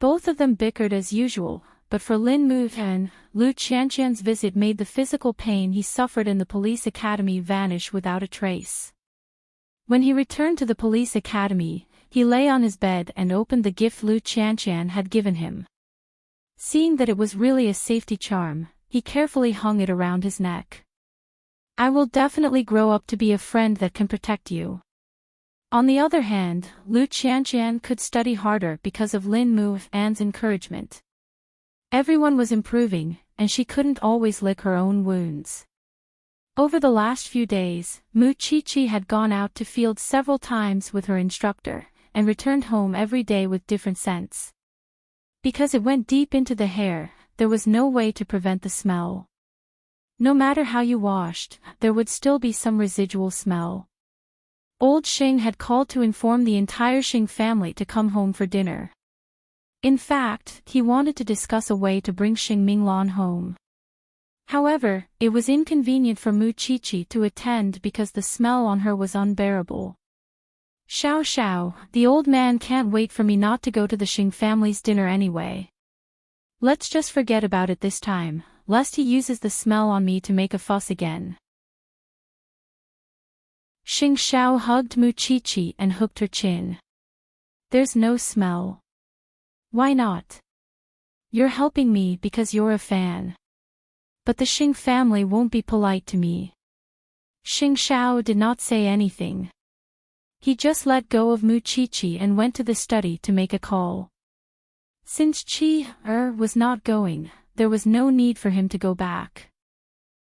[SPEAKER 1] Both of them bickered as usual, but for Lin Mu and Lu Qianqian's visit made the physical pain he suffered in the police academy vanish without a trace. When he returned to the police academy, he lay on his bed and opened the gift Lu Qianqian had given him. Seeing that it was really a safety charm, he carefully hung it around his neck. I will definitely grow up to be a friend that can protect you. On the other hand, Lu Qianqian could study harder because of Lin Mu An's encouragement. Everyone was improving, and she couldn't always lick her own wounds. Over the last few days, Mu Qiqi had gone out to field several times with her instructor, and returned home every day with different scents. Because it went deep into the hair, there was no way to prevent the smell. No matter how you washed, there would still be some residual smell. Old Xing had called to inform the entire Xing family to come home for dinner. In fact, he wanted to discuss a way to bring Xing Minglan home. However, it was inconvenient for Mu Qiqi to attend because the smell on her was unbearable. Xiao Xiao, the old man can't wait for me not to go to the Xing family's dinner anyway. Let's just forget about it this time, lest he uses the smell on me to make a fuss again. Xing Xiao hugged Mu Qiqi and hooked her chin. There's no smell. Why not? You're helping me because you're a fan. But the Xing family won't be polite to me. Xing Xiao did not say anything. He just let go of Mu Qiqi and went to the study to make a call. Since Qi was not going, there was no need for him to go back.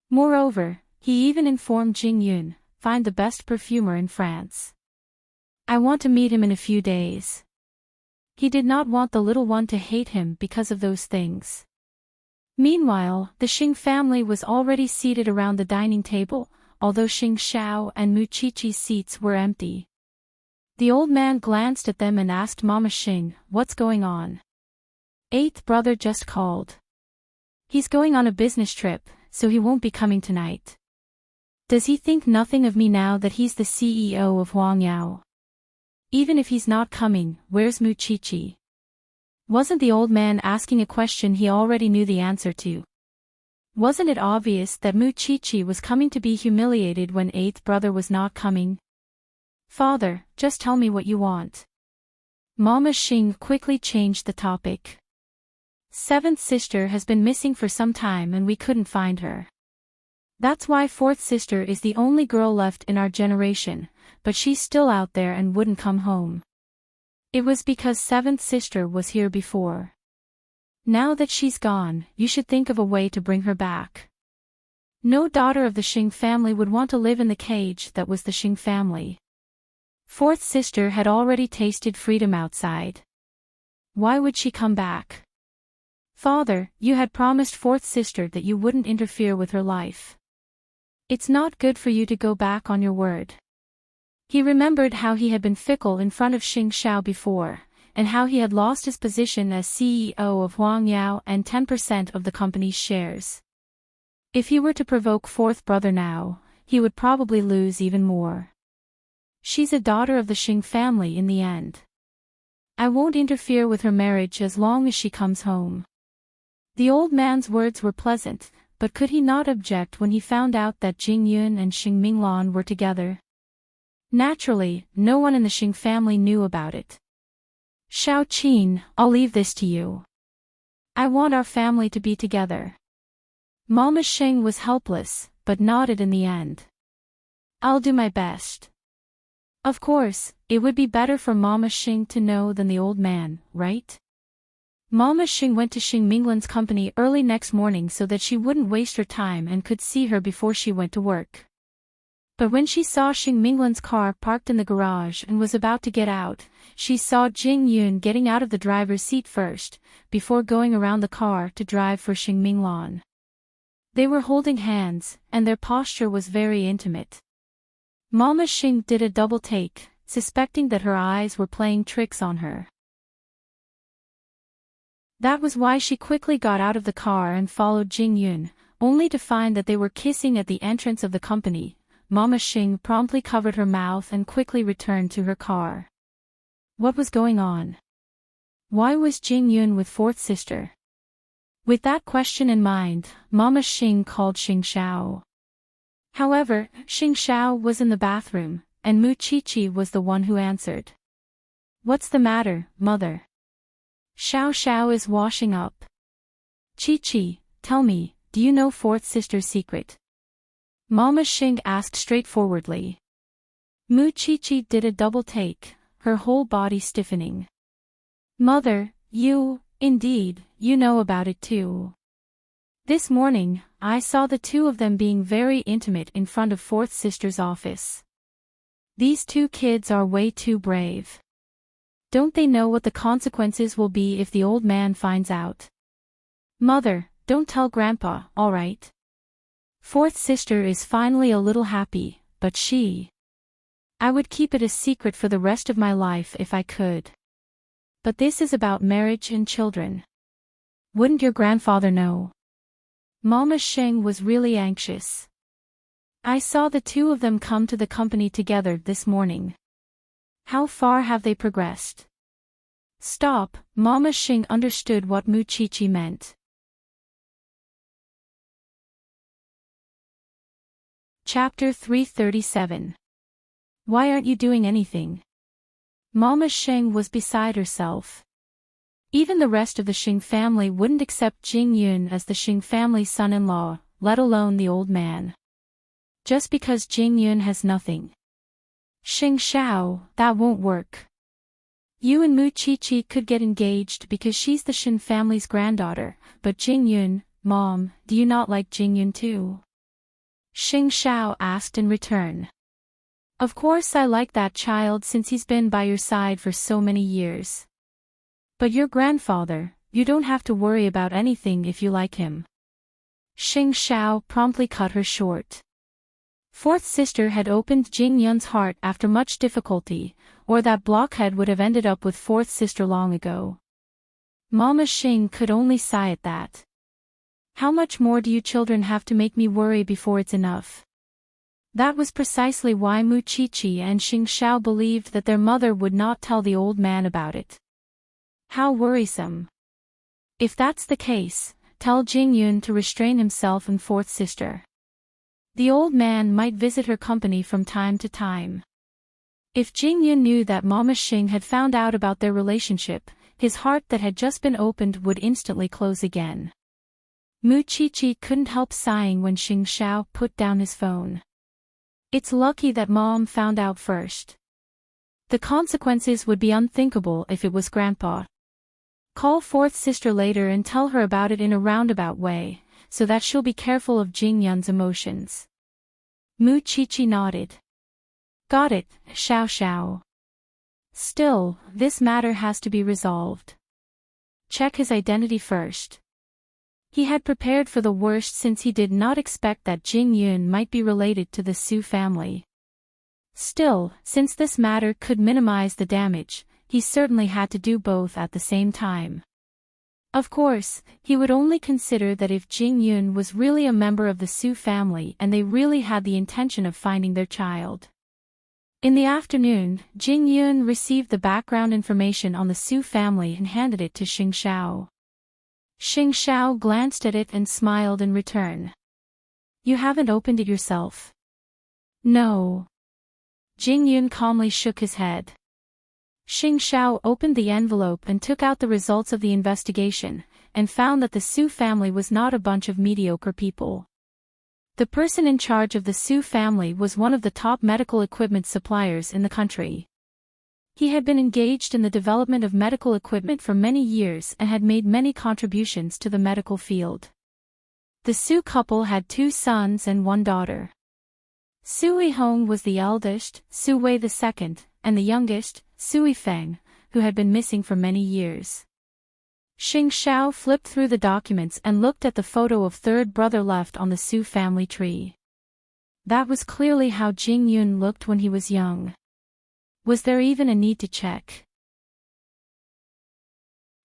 [SPEAKER 1] Moreover, he even informed Jing Yun, find the best perfumer in France. I want to meet him in a few days. He did not want the little one to hate him because of those things. Meanwhile, the Xing family was already seated around the dining table, although Xing Xiao and Mu Qiqi's seats were empty. The old man glanced at them and asked Mama Xing, what's going on? Eighth brother just called. He's going on a business trip, so he won't be coming tonight. Does he think nothing of me now that he's the CEO of Huangyao? Even if he's not coming, where's Mu Qiqi? Wasn't the old man asking a question he already knew the answer to? Wasn't it obvious that Mu Qiqi was coming to be humiliated when eighth brother was not coming? Father, just tell me what you want. Mama Xing quickly changed the topic. Seventh sister has been missing for some time and we couldn't find her. That's why fourth sister is the only girl left in our generation, but she's still out there and wouldn't come home. It was because seventh sister was here before. Now that she's gone, you should think of a way to bring her back. No daughter of the Xing family would want to live in the cage that was the Xing family. Fourth sister had already tasted freedom outside. Why would she come back? Father, you had promised fourth sister that you wouldn't interfere with her life. It's not good for you to go back on your word. He remembered how he had been fickle in front of Xing Xiao before, and how he had lost his position as CEO of Huang Yao and 10% of the company's shares. If he were to provoke fourth brother now, he would probably lose even more. She's a daughter of the Xing family in the end. I won't interfere with her marriage as long as she comes home. The old man's words were pleasant, but could he not object when he found out that Jing Yun and Xing Minglan were together? Naturally, no one in the Xing family knew about it. Xiao Qin, I'll leave this to you. I want our family to be together. Mama Xing was helpless, but nodded in the end. I'll do my best. Of course, it would be better for Mama Xing to know than the old man, right? Mama Xing went to Xing Minglan's company early next morning so that she wouldn't waste her time and could see her before she went to work. But when she saw Xing Minglan's car parked in the garage and was about to get out, she saw Jing Yun getting out of the driver's seat first, before going around the car to drive for Xing Minglan. They were holding hands, and their posture was very intimate. Mama Xing did a double take, suspecting that her eyes were playing tricks on her. That was why she quickly got out of the car and followed Jing Yun, only to find that they were kissing at the entrance of the company. Mama Xing promptly covered her mouth and quickly returned to her car. What was going on? Why was Jing Yun with fourth sister? With that question in mind, Mama Xing called Xing Xiao. However, Xing Xiao was in the bathroom, and Mu Qiqi was the one who answered. What's the matter, mother? Xiao Xiao is washing up. Qiqi, tell me, do you know fourth sister's secret? Mama Xing asked straightforwardly. Mu Qiqi did a double take, her whole body stiffening. Mother, indeed, you know about it too. This morning, I saw the two of them being very intimate in front of fourth sister's office. These two kids are way too brave. Don't they know what the consequences will be if the old man finds out? Mother, don't tell Grandpa, all right? Fourth sister is finally a little happy, but I would keep it a secret for the rest of my life if I could. But this is about marriage and children. Wouldn't your grandfather know? Mama Xing was really anxious. I saw the two of them come to the company together this morning. How far have they progressed? Stop, Mama Xing understood what Mu Qiqi meant. Chapter 337. Why aren't you doing anything? Mama Xing was beside herself. Even the rest of the Xing family wouldn't accept Jing Yun as the Xing family's son-in-law, let alone the old man. Just because Jing Yun has nothing. Xing Xiao, that won't work. You and Mu Qiqi could get engaged because she's the Xing family's granddaughter, but Jing Yun, Mom, do you not like Jing Yun too? Xing Xiao asked in return. Of course I like that child since he's been by your side for so many years. But your grandfather, you don't have to worry about anything if you like him. Xing Xiao promptly cut her short. Fourth sister had opened Jing Yun's heart after much difficulty, or that blockhead would have ended up with fourth sister long ago. Mama Xing could only sigh at that. How much more do you children have to make me worry before it's enough? That was precisely why Mu Qiqi and Xing Xiao believed that their mother would not tell the old man about it. How worrisome. If that's the case, tell Jing Yun to restrain himself and fourth sister. The old man might visit her company from time to time. If Jing Yun knew that Mama Xing had found out about their relationship, his heart that had just been opened would instantly close again. Mu Qiqi couldn't help sighing when Xing Xiao put down his phone. It's lucky that Mom found out first. The consequences would be unthinkable if it was Grandpa. Call fourth sister later and tell her about it in a roundabout way, so that she'll be careful of Jing Yun's emotions. Mu Qiqi nodded. Got it, Xiao Xiao. Still, this matter has to be resolved. Check his identity first. He had prepared for the worst since he did not expect that Jing Yun might be related to the Su family. Still, since this matter could minimize the damage, he certainly had to do both at the same time. Of course, he would only consider that if Jing Yun was really a member of the Su family and they really had the intention of finding their child. In the afternoon, Jing Yun received the background information on the Su family and handed it to Xing Xiao. Xing Xiao glanced at it and smiled in return. "You haven't opened it yourself?" "No." Jing Yun calmly shook his head. Xing Xiao opened the envelope and took out the results of the investigation, and found that the Su family was not a bunch of mediocre people. The person in charge of the Su family was one of the top medical equipment suppliers in the country. He had been engaged in the development of medical equipment for many years and had made many contributions to the medical field. The Su couple had 2 sons and 1 daughter. Su Yihong was the eldest, Su Wei the second, and the youngest, Su Yifeng, who had been missing for many years. Xing Xiao flipped through the documents and looked at the photo of third brother left on the Su family tree. That was clearly how Jing Yun looked when he was young. Was there even a need to check?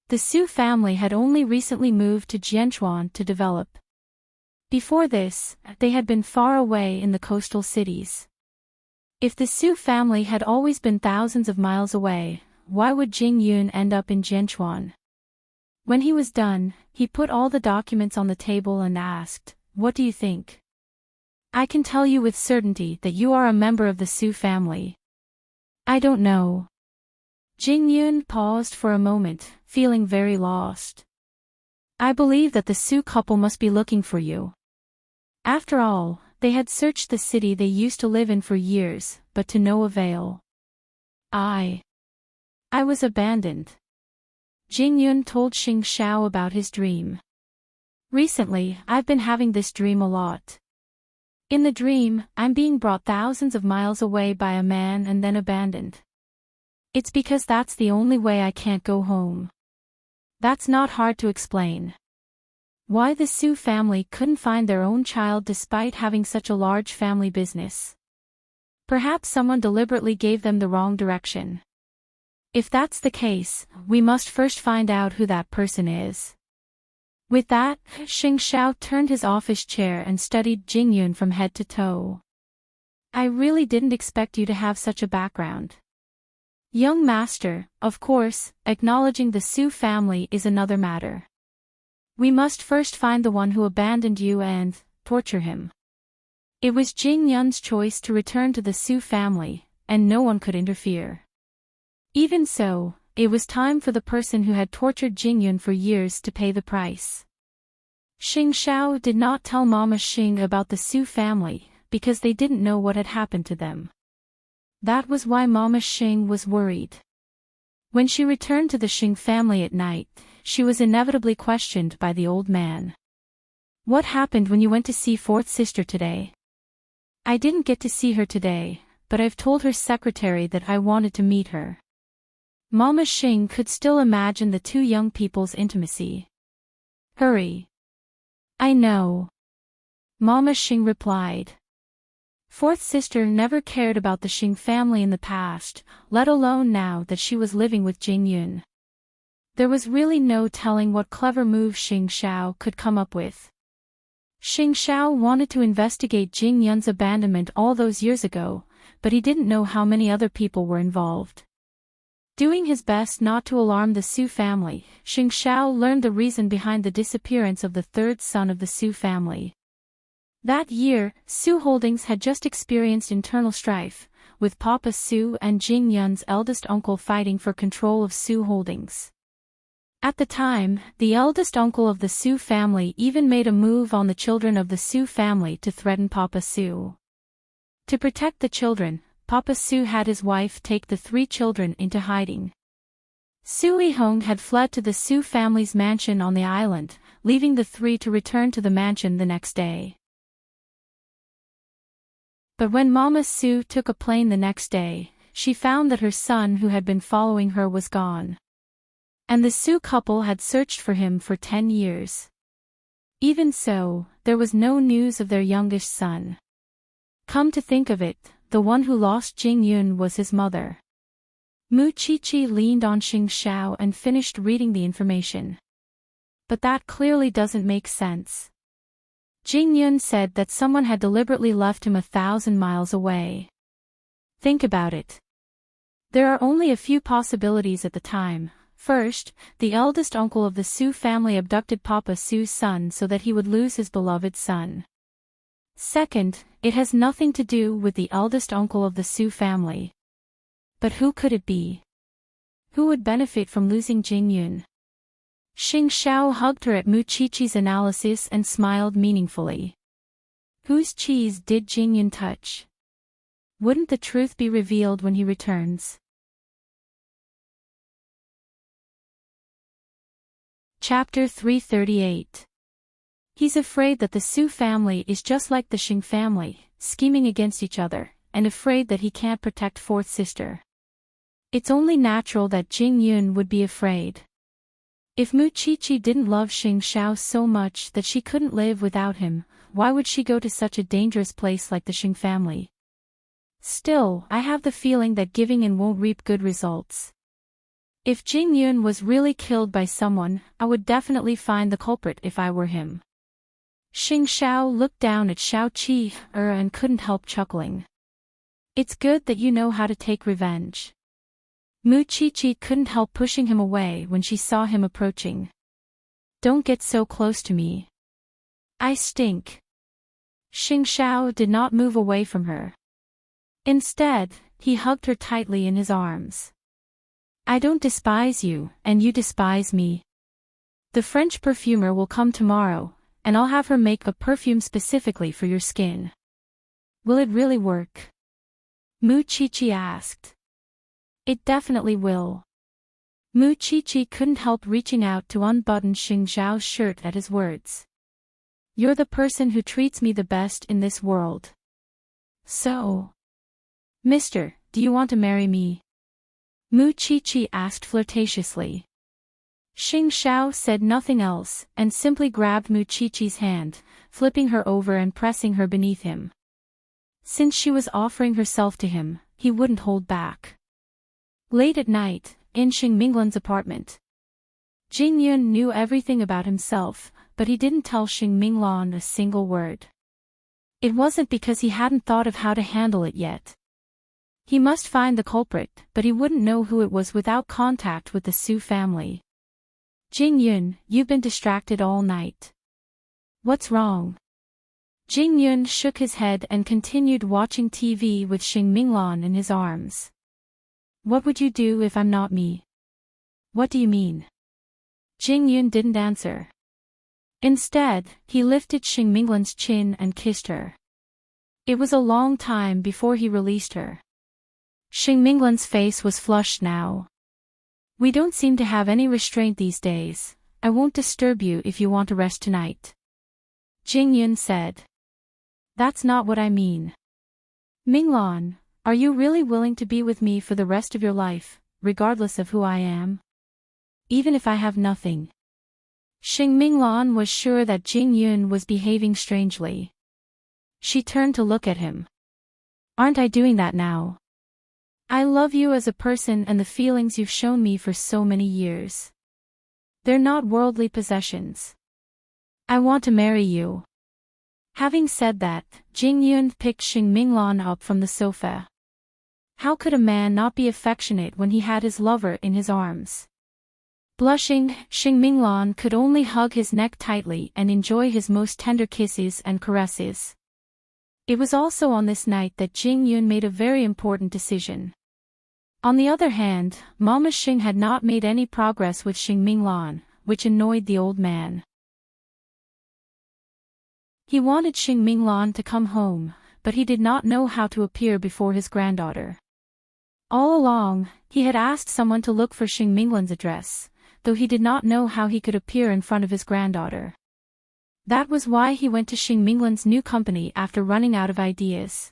[SPEAKER 1] The Su family had only recently moved to Jianchuan to develop. Before this, they had been far away in the coastal cities. If the Su family had always been thousands of miles away, why would Jing Yun end up in Jianchuan? When he was done, he put all the documents on the table and asked, "What do you think?" "I can tell you with certainty that you are a member of the Su family." "I don't know." Jing Yun paused for a moment, feeling very lost. "I believe that the Su couple must be looking for you. After all, they had searched the city they used to live in for years, but to no avail. I was abandoned." Jing Yun told Xing Xiao about his dream. "Recently, I've been having this dream a lot. In the dream, I'm being brought thousands of miles away by a man and then abandoned. It's because that's the only way I can't go home. That's not hard to explain. Why the Su family couldn't find their own child despite having such a large family business. Perhaps someone deliberately gave them the wrong direction. If that's the case, we must first find out who that person is." With that, Xing Xiao turned his office chair and studied Jing Yun from head to toe. "I really didn't expect you to have such a background. Young master, of course, acknowledging the Su family is another matter. We must first find the one who abandoned you and torture him." It was Jing Yun's choice to return to the Su family, and no one could interfere. Even so, it was time for the person who had tortured Jing Yun for years to pay the price. Xing Xiao did not tell Mama Xing about the Su family, because they didn't know what had happened to them. That was why Mama Xing was worried. When she returned to the Xing family at night, she was inevitably questioned by the old man. "What happened when you went to see fourth sister today?" "I didn't get to see her today, but I've told her secretary that I wanted to meet her." Mama Xing could still imagine the 2 young people's intimacy. "Hurry." "I know." Mama Xing replied. Fourth sister never cared about the Xing family in the past, let alone now that she was living with Jing Yun. There was really no telling what clever move Xing Xiao could come up with. Xing Xiao wanted to investigate Jing Yun's abandonment all those years ago, but he didn't know how many other people were involved. Doing his best not to alarm the Su family, Xing Xiao learned the reason behind the disappearance of the 3rd son of the Su family. That year, Su Holdings had just experienced internal strife, with Papa Su and Jing Yun's eldest uncle fighting for control of Su Holdings. At the time, the eldest uncle of the Su family even made a move on the children of the Su family to threaten Papa Su. To protect the children, Papa Su had his wife take the 3 children into hiding. Su Yihong had fled to the Su family's mansion on the island, leaving the 3 to return to the mansion the next day. But when Mama Su took a plane the next day, she found that her son who had been following her was gone. And the Su couple had searched for him for 10 years. Even so, there was no news of their youngest son. Come to think of it, the one who lost Jing Yun was his mother. Mu Qiqi leaned on Xing Xiao and finished reading the information. But that clearly doesn't make sense. Jing Yun said that someone had deliberately left him 1,000 miles away. Think about it. There are only a few possibilities at the time. First, the eldest uncle of the Su family abducted Papa Su's son so that he would lose his beloved son. Second, it has nothing to do with the eldest uncle of the Su family. But who could it be? Who would benefit from losing Jing Yun? Xing Xiao hugged her at Mu Qiqi's analysis and smiled meaningfully. Whose cheese did Jing Yun touch? Wouldn't the truth be revealed when he returns? Chapter 338. He's afraid that the Su family is just like the Xing family, scheming against each other, and afraid that he can't protect fourth sister. It's only natural that Jing Yun would be afraid. If Mu Qiqi didn't love Xing Xiao so much that she couldn't live without him, why would she go to such a dangerous place like the Xing family? Still, I have the feeling that giving in won't reap good results. If Jing Yun was really killed by someone, I would definitely find the culprit if I were him. Xing Xiao looked down at Xiao Qi and couldn't help chuckling. It's good that you know how to take revenge. Mu Qiqi couldn't help pushing him away when she saw him approaching. Don't get so close to me. I stink. Xing Xiao did not move away from her. Instead, he hugged her tightly in his arms. I don't despise you, and you despise me. The French perfumer will come tomorrow, and I'll have her make a perfume specifically for your skin. Will it really work? Mu Qiqi asked. It definitely will. Mu Qiqi couldn't help reaching out to unbutton Xing Xiao's shirt at his words. You're the person who treats me the best in this world. So, Mister, do you want to marry me? Mu Qiqi asked flirtatiously. Xing Xiao said nothing else, and simply grabbed Mu Qiqi's hand, flipping her over and pressing her beneath him. Since she was offering herself to him, he wouldn't hold back. Late at night, in Xing Minglan's apartment. Jing Yun knew everything about himself, but he didn't tell Xing Minglan a single word. It wasn't because he hadn't thought of how to handle it yet. He must find the culprit, but he wouldn't know who it was without contact with the Su family. Jing Yun, you've been distracted all night. What's wrong? Jing Yun shook his head and continued watching TV with Xing Minglan in his arms. What would you do if I'm not me? What do you mean? Jing Yun didn't answer. Instead, he lifted Xing Minglan's chin and kissed her. It was a long time before he released her. Xing Minglan's face was flushed now. We don't seem to have any restraint these days. I won't disturb you if you want to rest tonight. Jing Yun said. That's not what I mean. Minglan, are you really willing to be with me for the rest of your life, regardless of who I am? Even if I have nothing. Xing Minglan was sure that Jing Yun was behaving strangely. She turned to look at him. Aren't I doing that now? I love you as a person and the feelings you've shown me for so many years. They're not worldly possessions. I want to marry you. Having said that, Jing Yun picked Xing Minglan up from the sofa. How could a man not be affectionate when he had his lover in his arms? Blushing, Xing Minglan could only hug his neck tightly and enjoy his most tender kisses and caresses. It was also on this night that Jing Yun made a very important decision. On the other hand, Mama Xing had not made any progress with Xing Minglan, which annoyed the old man. He wanted Xing Minglan to come home, but he did not know how to appear before his granddaughter. All along, he had asked someone to look for Xing Minglan's address, though he did not know how he could appear in front of his granddaughter. That was why he went to Xing Minglan's new company after running out of ideas.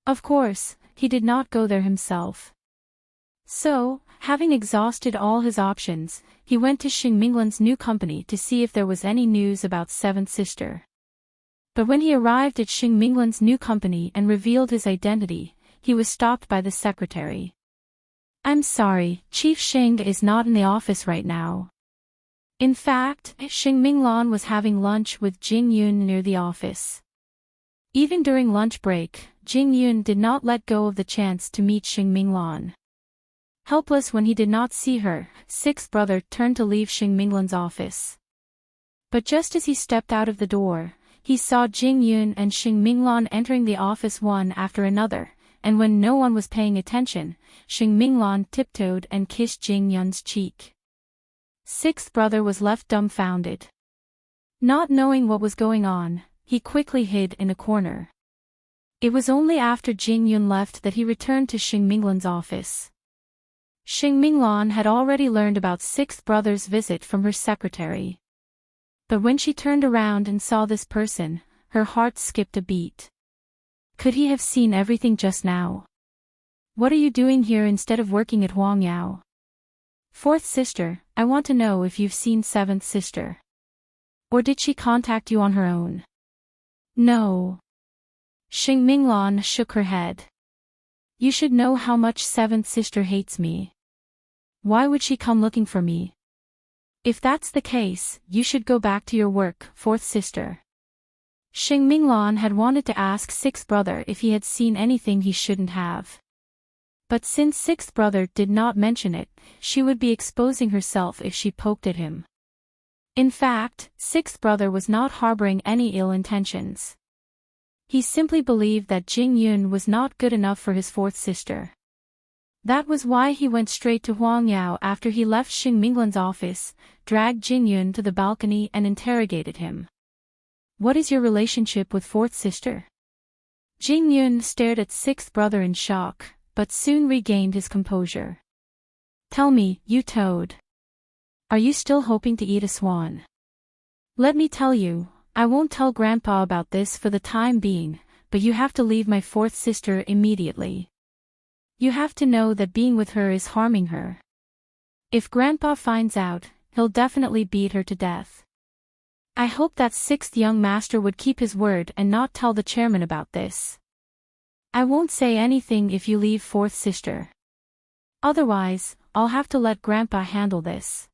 [SPEAKER 1] Of course, he did not go there himself. So, Having exhausted all his options, he went to Xing Minglan's new company to see if there was any news about seventh sister. But when he arrived at Xing Minglan's new company and revealed his identity, he was stopped by the secretary. "I'm sorry, Chief Xing is not in the office right now." In fact, Xing Minglan was having lunch with Jing Yun near the office. Even during lunch break, Jing Yun did not let go of the chance to meet Xing Minglan. Helpless when he did not see her, sixth brother turned to leave Xing Minglan's office. But just as he stepped out of the door, he saw Jing Yun and Xing Minglan entering the office one after another, and when no one was paying attention, Xing Minglan tiptoed and kissed Jing Yun's cheek. Sixth brother was left dumbfounded. Not knowing what was going on, he quickly hid in a corner. It was only after Jing Yun left that he returned to Xing Minglan's office. Xing Minglan had already learned about sixth brother's visit from her secretary. But when she turned around and saw this person, her heart skipped a beat. Could he have seen everything just now? "What are you doing here instead of working at Huangyao?" "Fourth sister, I want to know if you've seen seventh sister. Or did she contact you on her own?" "No." Xing Minglan shook her head. "You should know how much seventh sister hates me. Why would she come looking for me? If that's the case, you should go back to your work, fourth sister." Xing Minglan had wanted to ask sixth brother if he had seen anything he shouldn't have. But since sixth brother did not mention it, she would be exposing herself if she poked at him. In fact, sixth brother was not harboring any ill intentions. He simply believed that Jing Yun was not good enough for his fourth sister. That was why he went straight to Huangyao after he left Xing Minglan's office, dragged Jing Yun to the balcony and interrogated him. "What is your relationship with fourth sister?" Jing Yun stared at sixth brother in shock, but soon regained his composure. "Tell me, you toad. Are you still hoping to eat a swan?" "Let me tell you, I won't tell Grandpa about this for the time being, but you have to leave my fourth sister immediately. You have to know that being with her is harming her. If Grandpa finds out, he'll definitely beat her to death. I hope that sixth young master would keep his word and not tell the chairman about this. I won't say anything if you leave fourth sister. Otherwise, I'll have to let Grandpa handle this.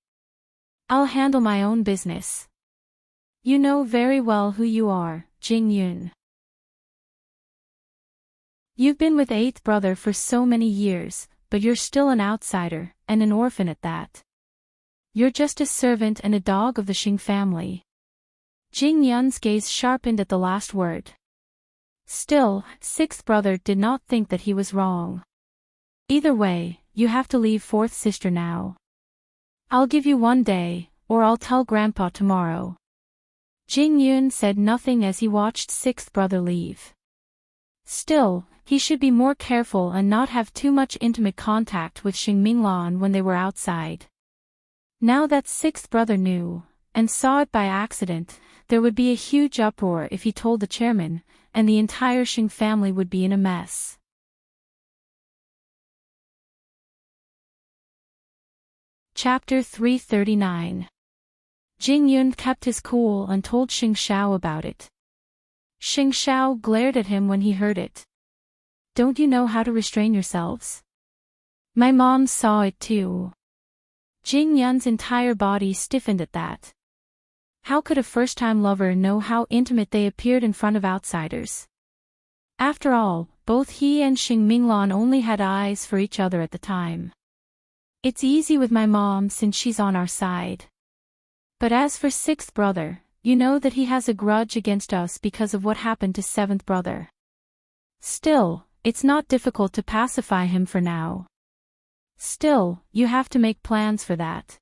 [SPEAKER 1] I'll handle my own business. You know very well who you are, Jing Yun. You've been with eighth brother for so many years, but you're still an outsider, and an orphan at that. You're just a servant and a dog of the Xing family." Jing Yun's gaze sharpened at the last word. Still, sixth brother did not think that he was wrong. "Either way, you have to leave fourth sister now. I'll give you 1 day, or I'll tell Grandpa tomorrow." Jing Yun said nothing as he watched sixth brother leave. Still, he should be more careful and not have too much intimate contact with Xing Minglan when they were outside. Now that sixth brother knew, and saw it by accident, there would be a huge uproar if he told the chairman, and the entire Xing family would be in a mess. Chapter 339. Jing Yun kept his cool and told Xing Xiao about it. Xing Xiao glared at him when he heard it. "Don't you know how to restrain yourselves? My mom saw it too." Jing Yun's entire body stiffened at that. How could a first-time lover know how intimate they appeared in front of outsiders? After all, both he and Xing Minglan only had eyes for each other at the time. "It's easy with my mom since she's on our side. But as for sixth brother, you know that he has a grudge against us because of what happened to seventh brother. Still, it's not difficult to pacify him for now. Still, you have to make plans for that.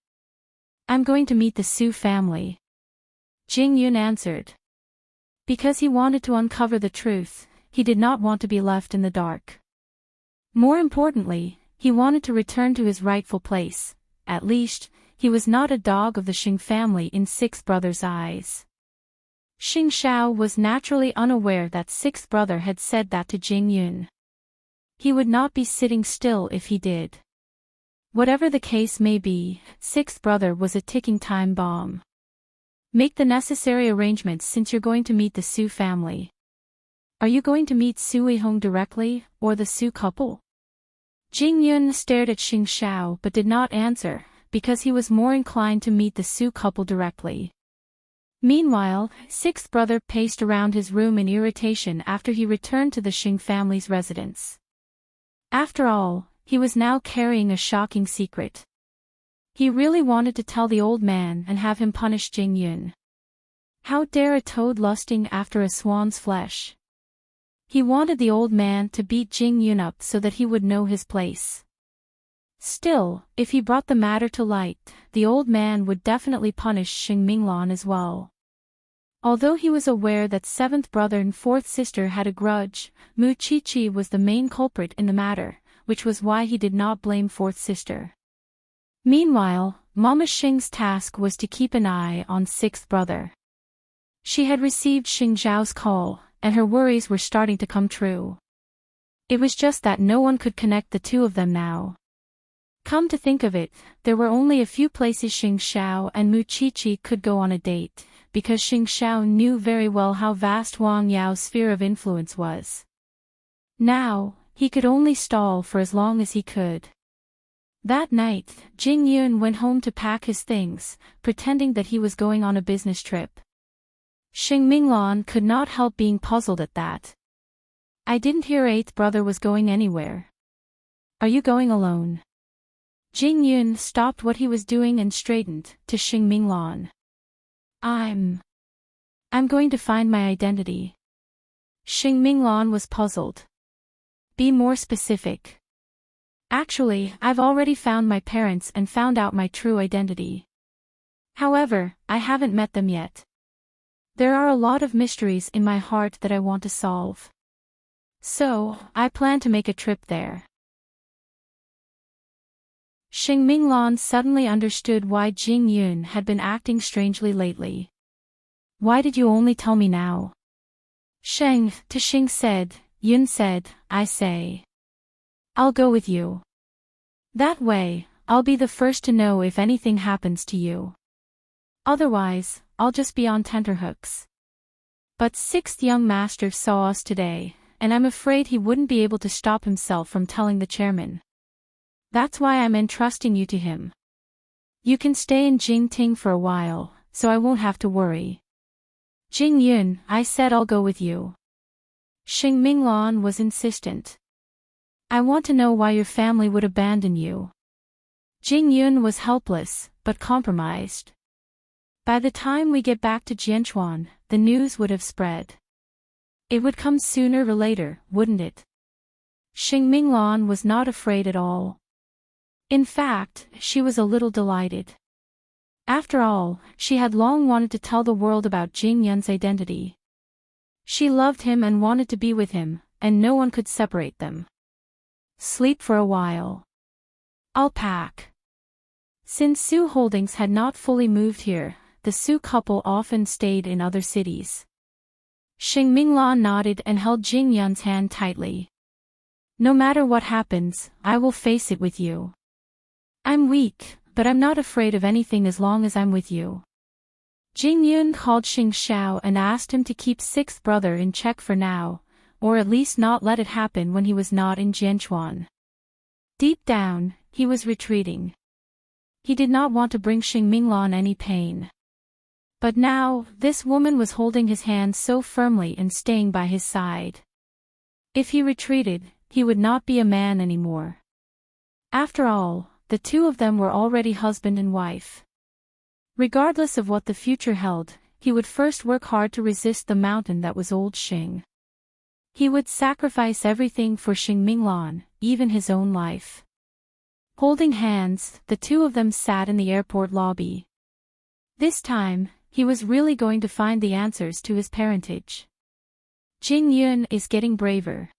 [SPEAKER 1] I'm going to meet the Su family." Jing Yun answered. Because he wanted to uncover the truth, he did not want to be left in the dark. More importantly, he wanted to return to his rightful place. At least, he was not a dog of the Xing family in sixth brother's eyes. Xing Xiao was naturally unaware that sixth brother had said that to Jing Yun. He would not be sitting still if he did. Whatever the case may be, sixth brother was a ticking time bomb. Make the necessary arrangements since you're going to meet the Su family. Are you going to meet Sui Hong directly, or the Su couple? Jing Yun stared at Xing Xiao but did not answer, because he was more inclined to meet the Su couple directly. Meanwhile, sixth brother paced around his room in irritation after he returned to the Xing family's residence. After all, he was now carrying a shocking secret. He really wanted to tell the old man and have him punish Jing Yun. How dare a toad lusting after a swan's flesh? He wanted the old man to beat Jing Yun up so that he would know his place. Still, if he brought the matter to light, the old man would definitely punish Xing Minglan as well. Although he was aware that seventh brother and fourth sister had a grudge, Mu Chi-Chi was the main culprit in the matter, which was why he did not blame fourth sister. Meanwhile, Mama Xing's task was to keep an eye on sixth brother. She had received Xing Zhao's call, and her worries were starting to come true. It was just that no one could connect the two of them now. Come to think of it, there were only a few places Xing Xiao and Mu Chi-Chi could go on a date, because Xing Xiao knew very well how vast Wang Yao's sphere of influence was. Now, he could only stall for as long as he could. That night, Jing Yun went home to pack his things, pretending that he was going on a business trip. Xing Minglan could not help being puzzled at that. I didn't hear eighth brother was going anywhere. Are you going alone? Jing Yun stopped what he was doing and straightened to Xing Minglan. I'm going to find my identity. Xing Minglan was puzzled. Be more specific. Actually, I've already found my parents and found out my true identity. However, I haven't met them yet. There are a lot of mysteries in my heart that I want to solve. So, I plan to make a trip there. Xing Minglan suddenly understood why Jing Yun had been acting strangely lately. Why did you only tell me now? Sheng, to Xing said, Yun said, I say. I'll go with you. That way, I'll be the first to know if anything happens to you. Otherwise, I'll just be on tenterhooks. But sixth young master saw us today, and I'm afraid he wouldn't be able to stop himself from telling the chairman. That's why I'm entrusting you to him. You can stay in Jingting for a while, so I won't have to worry. Jing Yun, I said I'll go with you. Xing Minglan was insistent. I want to know why your family would abandon you. Jing Yun was helpless, but compromised. By the time we get back to Jianchuan, the news would have spread. It would come sooner or later, wouldn't it? Xing Minglan was not afraid at all. In fact, she was a little delighted. After all, she had long wanted to tell the world about Jing Yun's identity. She loved him and wanted to be with him, and no one could separate them. Sleep for a while. I'll pack. Since Su Holdings had not fully moved here, the Su couple often stayed in other cities. Xing Minglan nodded and held Jing Yun's hand tightly. No matter what happens, I will face it with you. I'm weak, but I'm not afraid of anything as long as I'm with you. Jing Yun called Xing Xiao and asked him to keep sixth brother in check for now, or at least not let it happen when he was not in Jianchuan. Deep down, he was retreating. He did not want to bring Xing Minglan any pain. But now, this woman was holding his hand so firmly and staying by his side. If he retreated, he would not be a man anymore. After all, the two of them were already husband and wife. Regardless of what the future held, he would first work hard to resist the mountain that was old Xing. He would sacrifice everything for Xing Minglan, even his own life. Holding hands, the two of them sat in the airport lobby. This time, he was really going to find the answers to his parentage. Jing Yun is getting braver.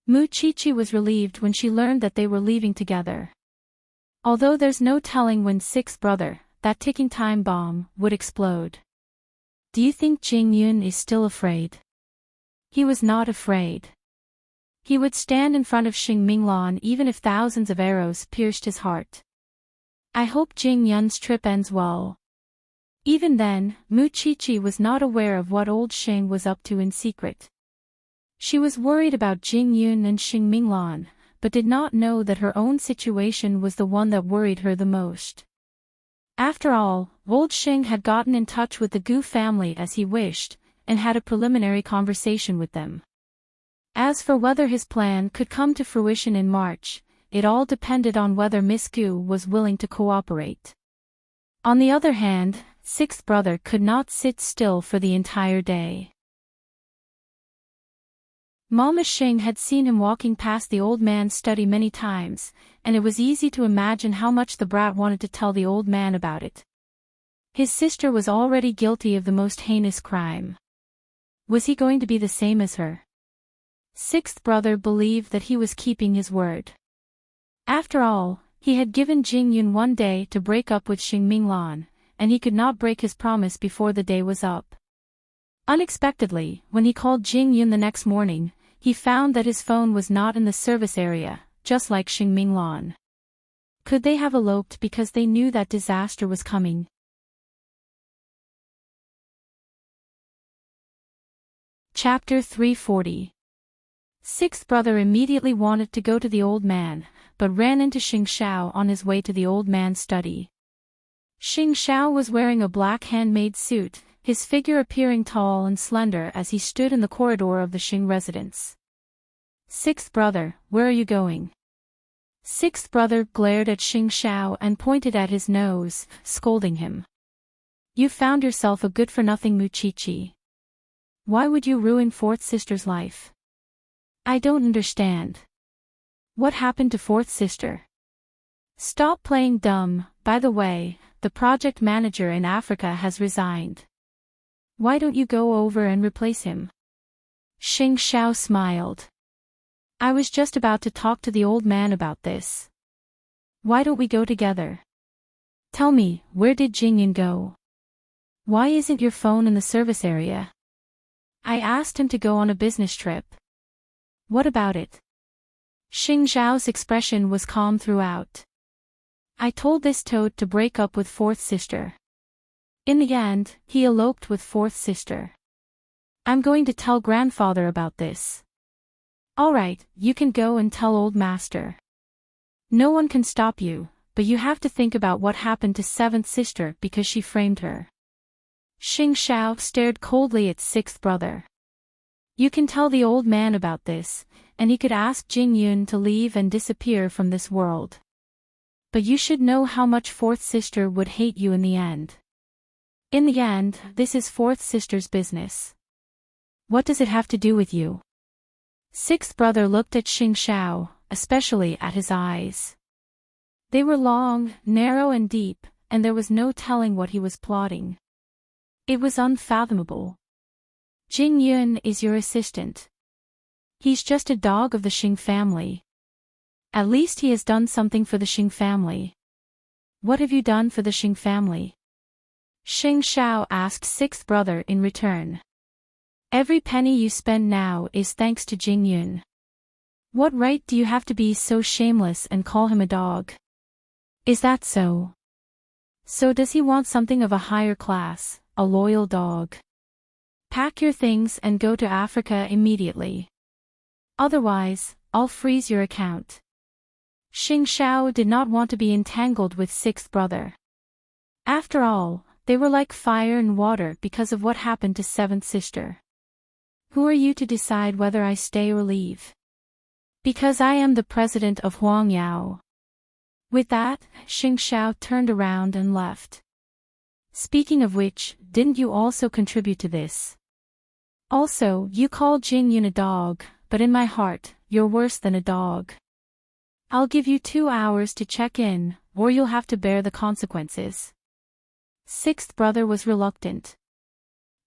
[SPEAKER 1] Mu Chi-Chi was relieved when she learned that they were leaving together. Although there's no telling when sixth brother, that ticking time bomb, would explode. Do you think Jing Yun is still afraid? He was not afraid. He would stand in front of Xing Minglan even if thousands of arrows pierced his heart. I hope Jing Yun's trip ends well. Even then, Mu Qiqi was not aware of what old Xing was up to in secret. She was worried about Jing Yun and Xing Minglan, but did not know that her own situation was the one that worried her the most. After all, old Xing had gotten in touch with the Gu family as he wished, and had a preliminary conversation with them. As for whether his plan could come to fruition in March, it all depended on whether Miss Gu was willing to cooperate. On the other hand, sixth brother could not sit still for the entire day. Mama Xing had seen him walking past the old man's study many times, and it was easy to imagine how much the brat wanted to tell the old man about it. His sister was already guilty of the most heinous crime. Was he going to be the same as her? Sixth brother believed that he was keeping his word. After all, he had given Jing Yun one day to break up with Xing Minglan, and he could not break his promise before the day was up. Unexpectedly, when he called Jing Yun the next morning, he found that his phone was not in the service area, just like Xing Minglan. Could they have eloped because they knew that disaster was coming? Chapter 340. Sixth brother immediately wanted to go to the old man, but ran into Xing Xiao on his way to the old man's study. Xing Xiao was wearing a black handmade suit, his figure appearing tall and slender as he stood in the corridor of the Xing residence. Sixth brother, where are you going? Sixth brother glared at Xing Xiao and pointed at his nose, scolding him. You found yourself a good-for-nothing Mu Qiqi. Why would you ruin fourth sister's life? I don't understand. What happened to fourth sister? Stop playing dumb. By the way, the project manager in Africa has resigned. Why don't you go over and replace him? Xing Xiao smiled. I was just about to talk to the old man about this. Why don't we go together? Tell me, where did Jing Yun go? Why isn't your phone in the service area? I asked him to go on a business trip. What about it? Xing Xiao's expression was calm throughout. I told this toad to break up with fourth sister. In the end, he eloped with fourth sister. I'm going to tell grandfather about this. Alright, you can go and tell old master. No one can stop you, but you have to think about what happened to seventh sister because she framed her. Xing Xiao stared coldly at sixth brother. You can tell the old man about this, and he could ask Jing Yun to leave and disappear from this world. But you should know how much fourth sister would hate you in the end. In the end, this is fourth sister's business. What does it have to do with you? Sixth brother looked at Xing Xiao, especially at his eyes. They were long, narrow and deep, and there was no telling what he was plotting. It was unfathomable. Jing Yun is your assistant. He's just a dog of the Xing family. At least he has done something for the Xing family. What have you done for the Xing family? Xing Xiao asked sixth brother in return. Every penny you spend now is thanks to Jing Yun. What right do you have to be so shameless and call him a dog? Is that so? So does he want something of a higher class, a loyal dog? Pack your things and go to Africa immediately. Otherwise, I'll freeze your account. Xing Xiao did not want to be entangled with sixth brother. After all, they were like fire and water because of what happened to seventh sister. Who are you to decide whether I stay or leave? Because I am the president of Huangyao. With that, Xing Xiao turned around and left. Speaking of which, didn't you also contribute to this? Also, you call Jing Yun a dog, but in my heart, you're worse than a dog. I'll give you 2 hours to check in, or you'll have to bear the consequences. Sixth brother was reluctant.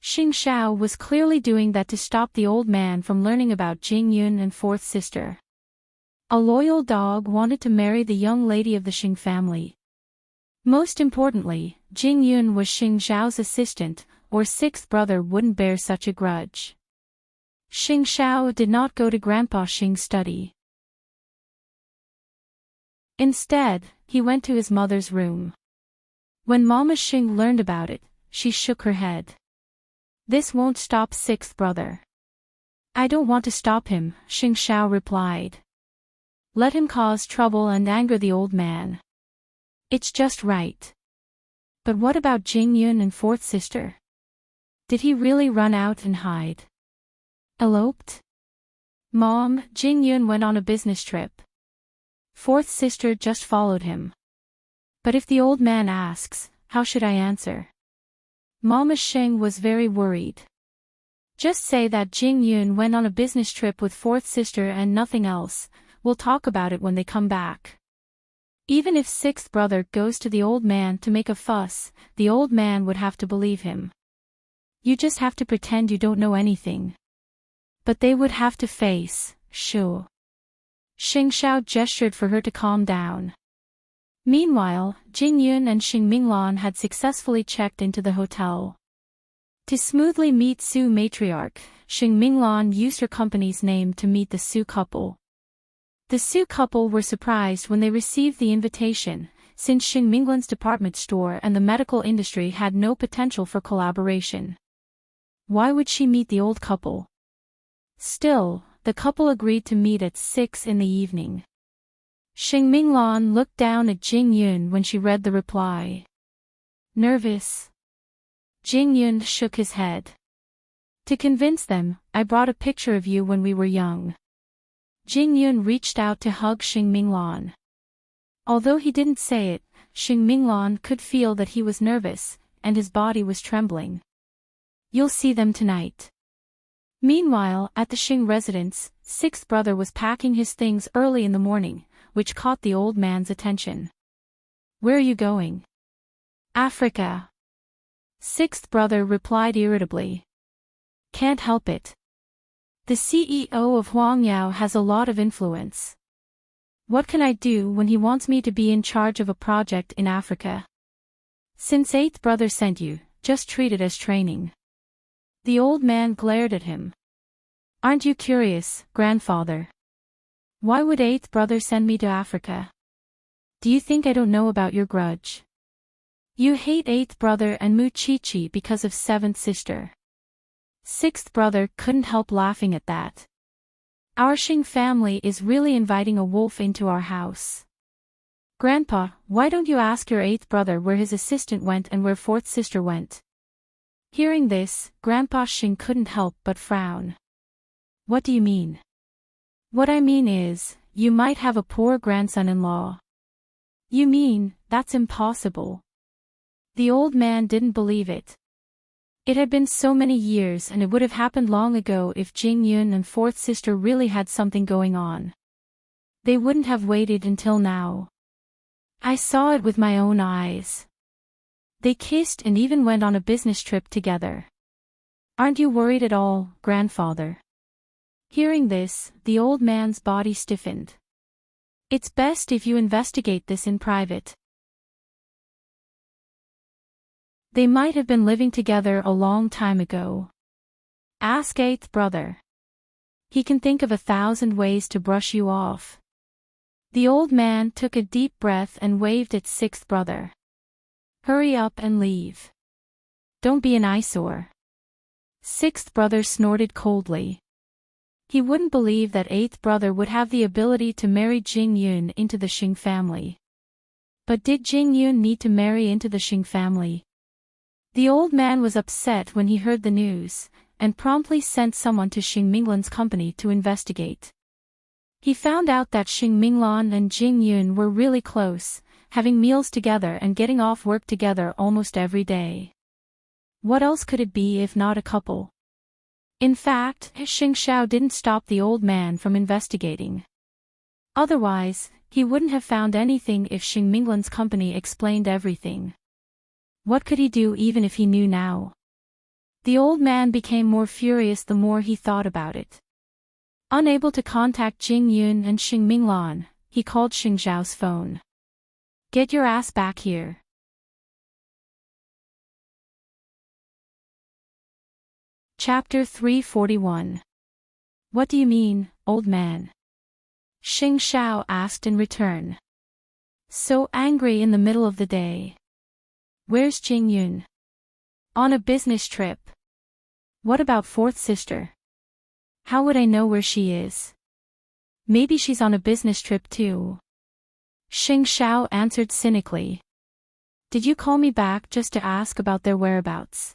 [SPEAKER 1] Xing Xiao was clearly doing that to stop the old man from learning about Jing Yun and fourth sister. A loyal dog wanted to marry the young lady of the Xing family. Most importantly, Jing Yun was Xing Xiao's assistant, or sixth brother wouldn't bear such a grudge. Xing Xiao did not go to Grandpa Xing's study. Instead, he went to his mother's room. When Mama Xing learned about it, she shook her head. This won't stop sixth brother. I don't want to stop him, Xing Xiao replied. Let him cause trouble and anger the old man. It's just right. But what about Jing Yun and fourth sister? Did he really run out and hide? Eloped? Mom, Jing Yun went on a business trip. Fourth sister just followed him. But if the old man asks, how should I answer? Mama Xing was very worried. Just say that Jing Yun went on a business trip with fourth sister and nothing else. We'll talk about it when they come back. Even if sixth brother goes to the old man to make a fuss, the old man would have to believe him. You just have to pretend you don't know anything. But they would have to face, sure. Xing Xiao gestured for her to calm down. Meanwhile, Jing Yun and Xing Minglan had successfully checked into the hotel. To smoothly meet Su matriarch, Xing Minglan used her company's name to meet the Su couple. The Su couple were surprised when they received the invitation, since Xing Minglan's department store and the medical industry had no potential for collaboration. Why would she meet the old couple? Still, the couple agreed to meet at 6 in the evening. Xing Minglan looked down at Jing Yun when she read the reply. Nervous? Jing Yun shook his head. To convince them, I brought a picture of you when we were young. Jing Yun reached out to hug Xing Minglan. Although he didn't say it, Xing Minglan could feel that he was nervous, and his body was trembling. You'll see them tonight. Meanwhile, at the Xing residence, sixth brother was packing his things early in the morning, which caught the old man's attention. Where are you going? Africa. Sixth brother replied irritably. Can't help it. The CEO of Huangyao has a lot of influence. What can I do when he wants me to be in charge of a project in Africa? Since eighth brother sent you, just treat it as training. The old man glared at him. Aren't you curious, grandfather? Why would eighth brother send me to Africa? Do you think I don't know about your grudge? You hate eighth brother and Mu Chi-Chi because of seventh sister. Sixth brother couldn't help laughing at that. Our Xing family is really inviting a wolf into our house. Grandpa, why don't you ask your eighth brother where his assistant went and where fourth sister went? Hearing this, Grandpa Xing couldn't help but frown. What do you mean? What I mean is, you might have a poor grandson-in-law. You mean, that's impossible. The old man didn't believe it. It had been so many years and it would have happened long ago if Jing Yun and fourth sister really had something going on. They wouldn't have waited until now. I saw it with my own eyes. They kissed and even went on a business trip together. Aren't you worried at all, grandfather? Hearing this, the old man's body stiffened. It's best if you investigate this in private. They might have been living together a long time ago. Ask eighth brother. He can think of 1,000 ways to brush you off. The old man took a deep breath and waved at sixth brother. Hurry up and leave. Don't be an eyesore. Sixth brother snorted coldly. He wouldn't believe that eighth brother would have the ability to marry Jing Yun into the Xing family. But did Jing Yun need to marry into the Xing family? The old man was upset when he heard the news, and promptly sent someone to Xing Minglan's company to investigate. He found out that Xing Minglan and Jing Yun were really close, having meals together and getting off work together almost every day. What else could it be if not a couple? In fact, Xing Xiao didn't stop the old man from investigating. Otherwise, he wouldn't have found anything if Xing Minglan's company explained everything. What could he do even if he knew now? The old man became more furious the more he thought about it. Unable to contact Jing Yun and Xing Minglan, he called Xing Xiao's phone. Get your ass back here. Chapter 341. What do you mean, old man? Xing Xiao asked in return. So angry in the middle of the day. Where's Jing Yun? On a business trip. What about fourth sister? How would I know where she is? Maybe she's on a business trip too. Xing Xiao answered cynically. Did you call me back just to ask about their whereabouts?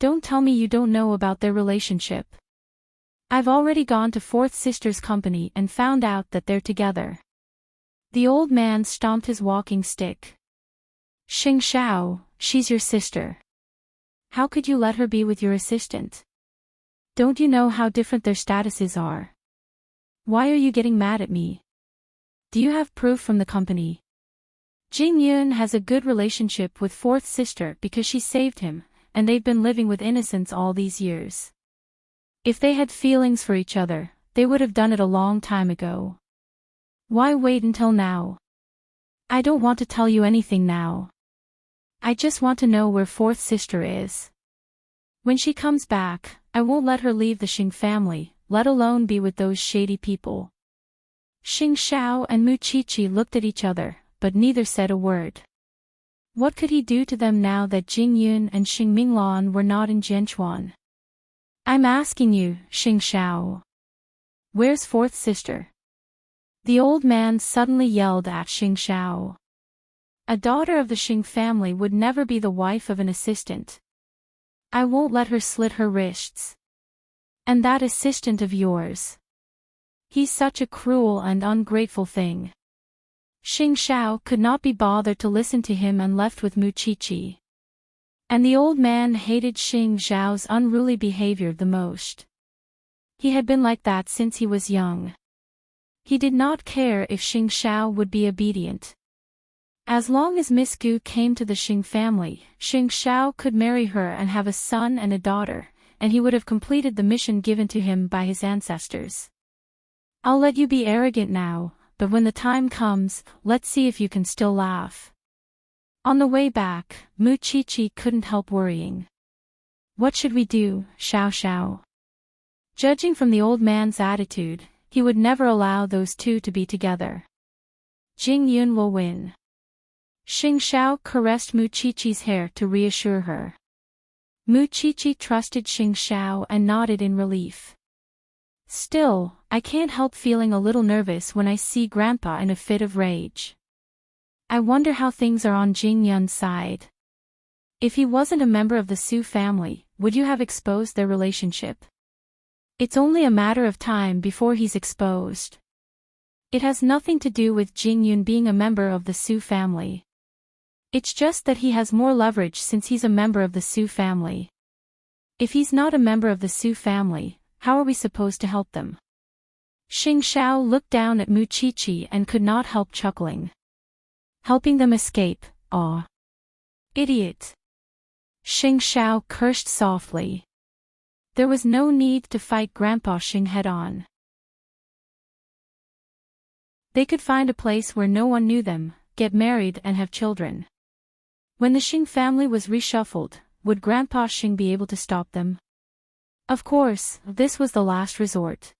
[SPEAKER 1] Don't tell me you don't know about their relationship. I've already gone to fourth sister's company and found out that they're together. The old man stomped his walking stick. Xing Xiao, she's your sister. How could you let her be with your assistant? Don't you know how different their statuses are? Why are you getting mad at me? Do you have proof from the company? Jing Yun has a good relationship with fourth sister because she saved him, and they've been living with innocence all these years. If they had feelings for each other, they would have done it a long time ago. Why wait until now? I don't want to tell you anything now. I just want to know where fourth sister is. When she comes back, I won't let her leave the Xing family, let alone be with those shady people. Xing Xiao and Mu Qiqi looked at each other, but neither said a word. What could he do to them now that Jing Yun and Xing Minglan were not in Jianchuan? I'm asking you, Xing Xiao. Where's fourth sister? The old man suddenly yelled at Xing Xiao. A daughter of the Xing family would never be the wife of an assistant. I won't let her slit her wrists. And that assistant of yours. He's such a cruel and ungrateful thing. Xing Xiao could not be bothered to listen to him and left with Mu Qiqi. And the old man hated Xing Xiao's unruly behavior the most. He had been like that since he was young. He did not care if Xing Xiao would be obedient. As long as Miss Gu came to the Xing family, Xing Xiao could marry her and have a son and a daughter, and he would have completed the mission given to him by his ancestors. I'll let you be arrogant now, but when the time comes, let's see if you can still laugh. On the way back, Mu Qiqi couldn't help worrying. What should we do, Xiao Xiao? Judging from the old man's attitude, he would never allow those two to be together. Jing Yun will win. Xing Xiao caressed Mu Qiqi's hair to reassure her. Mu Qiqi trusted Xing Xiao and nodded in relief. Still, I can't help feeling a little nervous when I see Grandpa in a fit of rage. I wonder how things are on Jing Yun's side. If he wasn't a member of the Su family, would you have exposed their relationship? It's only a matter of time before he's exposed. It has nothing to do with Jing Yun being a member of the Su family. It's just that he has more leverage since he's a member of the Su family. If he's not a member of the Su family, how are we supposed to help them? Xing Xiao looked down at Mu Qiqi and could not help chuckling. Helping them escape, aw. Idiot. Xing Xiao cursed softly. There was no need to fight Grandpa Xing head-on. They could find a place where no one knew them, get married and have children. When the Xing family was reshuffled, would Grandpa Xing be able to stop them? Of course, this was the last resort.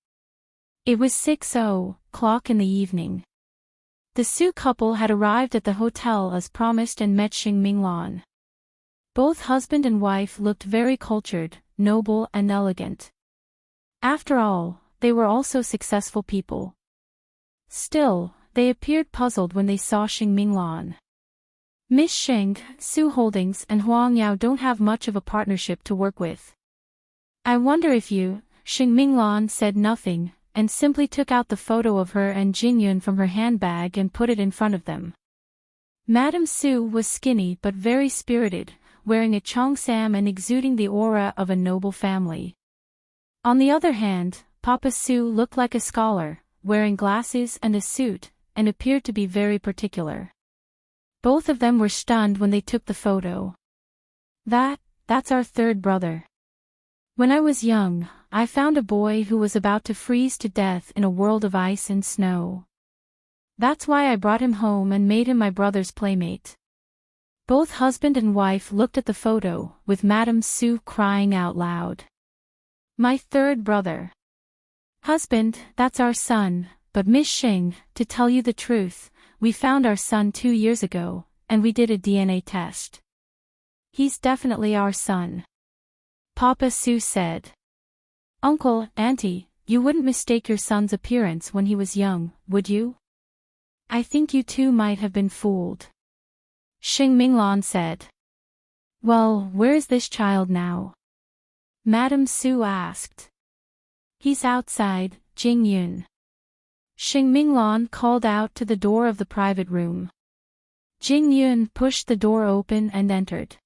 [SPEAKER 1] It was 6:00 in the evening. The Su couple had arrived at the hotel as promised and met Xing Minglan. Both husband and wife looked very cultured, noble and elegant. After all, they were also successful people. Still, they appeared puzzled when they saw Xing Minglan. Miss Xing, Su Holdings and Huang Yao don't have much of a partnership to work with. I wonder if you, Xing Minglan said nothing, and simply took out the photo of her and Jing Yun from her handbag and put it in front of them. Madame Su was skinny but very spirited, wearing a cheongsam and exuding the aura of a noble family. On the other hand, Papa Su looked like a scholar, wearing glasses and a suit, and appeared to be very particular. Both of them were stunned when they took the photo. That's our third brother. When I was young, I found a boy who was about to freeze to death in a world of ice and snow. That's why I brought him home and made him my brother's playmate. Both husband and wife looked at the photo, with Madame Su crying out loud. My third brother. Husband, that's our son, but Miss Xing, to tell you the truth, we found our son 2 years ago, and we did a DNA test. He's definitely our son. Papa Sue said. Uncle, Auntie, you wouldn't mistake your son's appearance when he was young, would you? I think you two might have been fooled. Xing Minglan said. Well, where is this child now? Madame Sue asked. He's outside, Jing Yun. Xing Minglan called out to the door of the private room. Jing Yun pushed the door open and entered.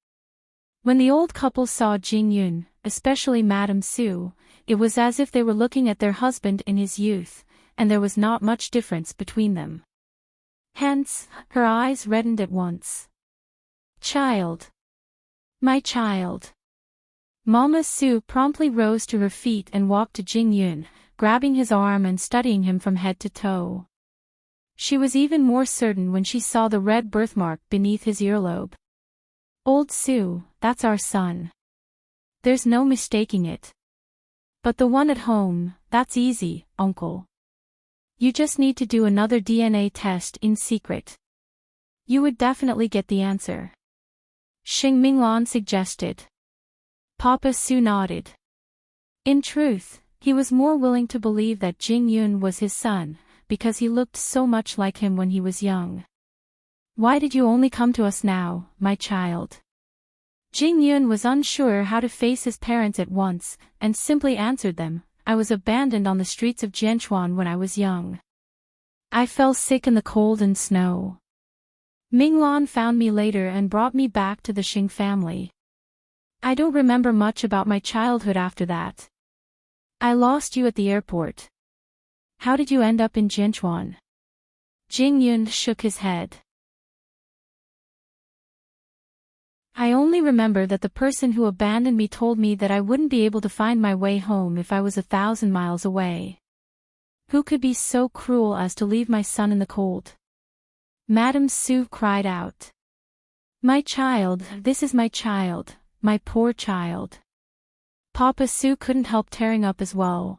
[SPEAKER 1] When the old couple saw Jing Yun, especially Madame Sue, it was as if they were looking at their husband in his youth, and there was not much difference between them. Hence, her eyes reddened at once. Child. My child. Mama Sue promptly rose to her feet and walked to Jing Yun, grabbing his arm and studying him from head to toe. She was even more certain when she saw the red birthmark beneath his earlobe. Old Sue, that's our son. There's no mistaking it. But the one at home, that's easy, Uncle. You just need to do another DNA test in secret. You would definitely get the answer. Xing Minglan suggested. Papa Sue nodded. In truth, he was more willing to believe that Jing Yun was his son, because he looked so much like him when he was young. Why did you only come to us now, my child? Jing Yun was unsure how to face his parents at once, and simply answered them, I was abandoned on the streets of Jianchuan when I was young. I fell sick in the cold and snow. Minglan found me later and brought me back to the Xing family. I don't remember much about my childhood after that. I lost you at the airport. How did you end up in Jianchuan? Jing Yun shook his head. I only remember that the person who abandoned me told me that I wouldn't be able to find my way home if I was 1,000 miles away. Who could be so cruel as to leave my son in the cold? Madame Sue cried out. My child, this is my child, my poor child. Papa Sue couldn't help tearing up as well.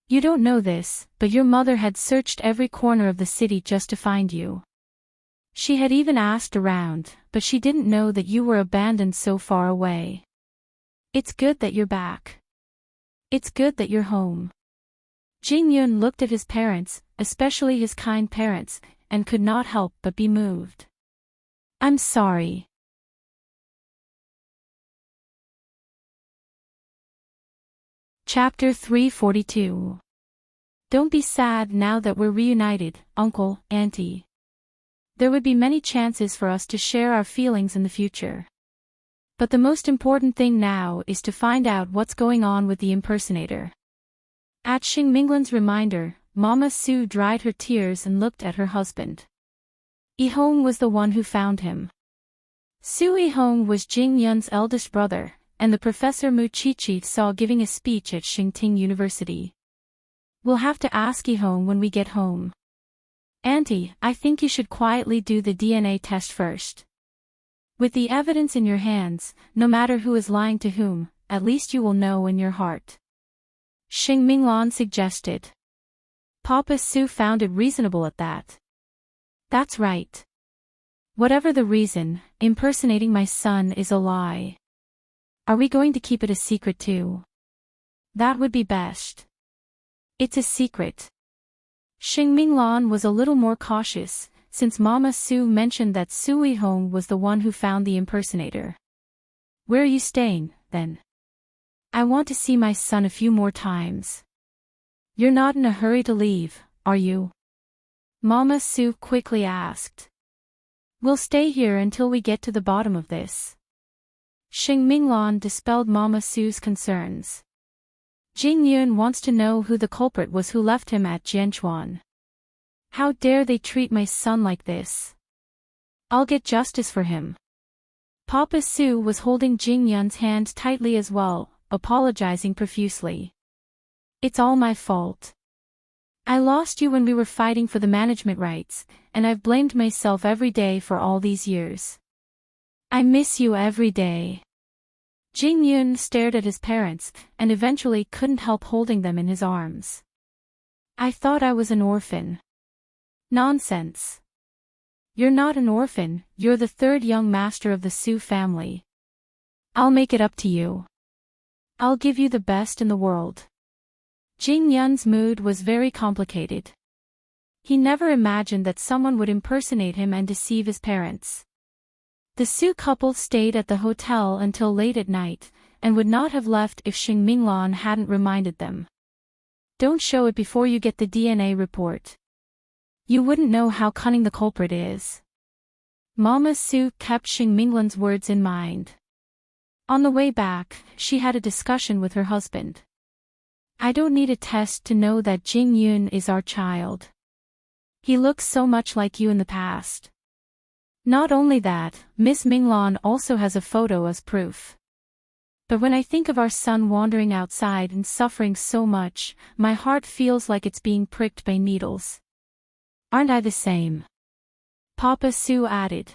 [SPEAKER 1] You don't know this, but your mother had searched every corner of the city just to find you. She had even asked around, but she didn't know that you were abandoned so far away. It's good that you're back. It's good that you're home. Jing Yun looked at his parents, especially his kind parents, and could not help but be moved. I'm sorry. Chapter 342. Don't be sad now that we're reunited, Uncle, Auntie. There would be many chances for us to share our feelings in the future. But the most important thing now is to find out what's going on with the impersonator. At Xing Minglan's reminder, Mama Sue dried her tears and looked at her husband. Yihong was the one who found him. Su Yihong was Jing Yun's eldest brother, and the Professor Mu Chichi saw giving a speech at Xingting University. We'll have to ask Yihong when we get home. Auntie, I think you should quietly do the DNA test first. With the evidence in your hands, no matter who is lying to whom, at least you will know in your heart. Xing Minglan suggested. Papa Sue found it reasonable at that. That's right. Whatever the reason, impersonating my son is a lie. Are we going to keep it a secret too? That would be best. It's a secret. Xing Minglan was a little more cautious, since Mama Sue mentioned that Su Yihong was the one who found the impersonator. Where are you staying, then? I want to see my son a few more times. You're not in a hurry to leave, are you? Mama Sue quickly asked. We'll stay here until we get to the bottom of this. Xing Minglan dispelled Mama Sue's concerns. Jing Yun wants to know who the culprit was who left him at Jianchuan. How dare they treat my son like this? I'll get justice for him. Papa Sue was holding Jing Yun's hand tightly as well, apologizing profusely. It's all my fault. I lost you when we were fighting for the management rights, and I've blamed myself every day for all these years. I miss you every day. Jing Yun stared at his parents, and eventually couldn't help holding them in his arms. I thought I was an orphan. Nonsense. You're not an orphan, you're the third young master of the Su family. I'll make it up to you. I'll give you the best in the world. Jing Yun's mood was very complicated. He never imagined that someone would impersonate him and deceive his parents. The Su couple stayed at the hotel until late at night, and would not have left if Xing Minglan hadn't reminded them. Don't show it before you get the DNA report. You wouldn't know how cunning the culprit is. Mama Su kept Xing Minglan's words in mind. On the way back, she had a discussion with her husband. I don't need a test to know that Jing Yun is our child. He looks so much like you in the past. Not only that, Miss Minglan also has a photo as proof. But when I think of our son wandering outside and suffering so much, my heart feels like it's being pricked by needles. Aren't I the same? Papa Su added.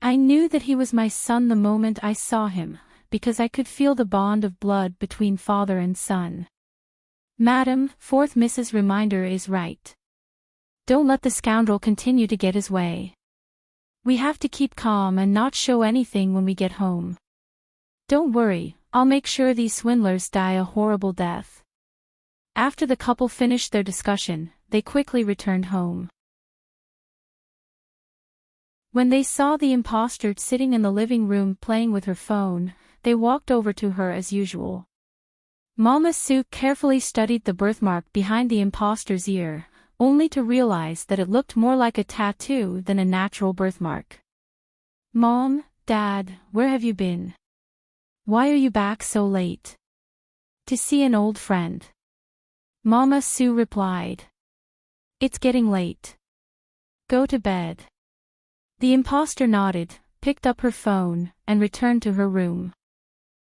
[SPEAKER 1] I knew that he was my son the moment I saw him, because I could feel the bond of blood between father and son. Madam, fourth Mrs. Reminder is right. Don't let the scoundrel continue to get his way. We have to keep calm and not show anything when we get home. Don't worry, I'll make sure these swindlers die a horrible death. After the couple finished their discussion, they quickly returned home. When they saw the imposter sitting in the living room playing with her phone, they walked over to her as usual. Mama Su carefully studied the birthmark behind the imposter's ear, only to realize that it looked more like a tattoo than a natural birthmark. Mom, Dad, where have you been? Why are you back so late? To see an old friend. Mama Su replied. It's getting late. Go to bed. The imposter nodded, picked up her phone, and returned to her room.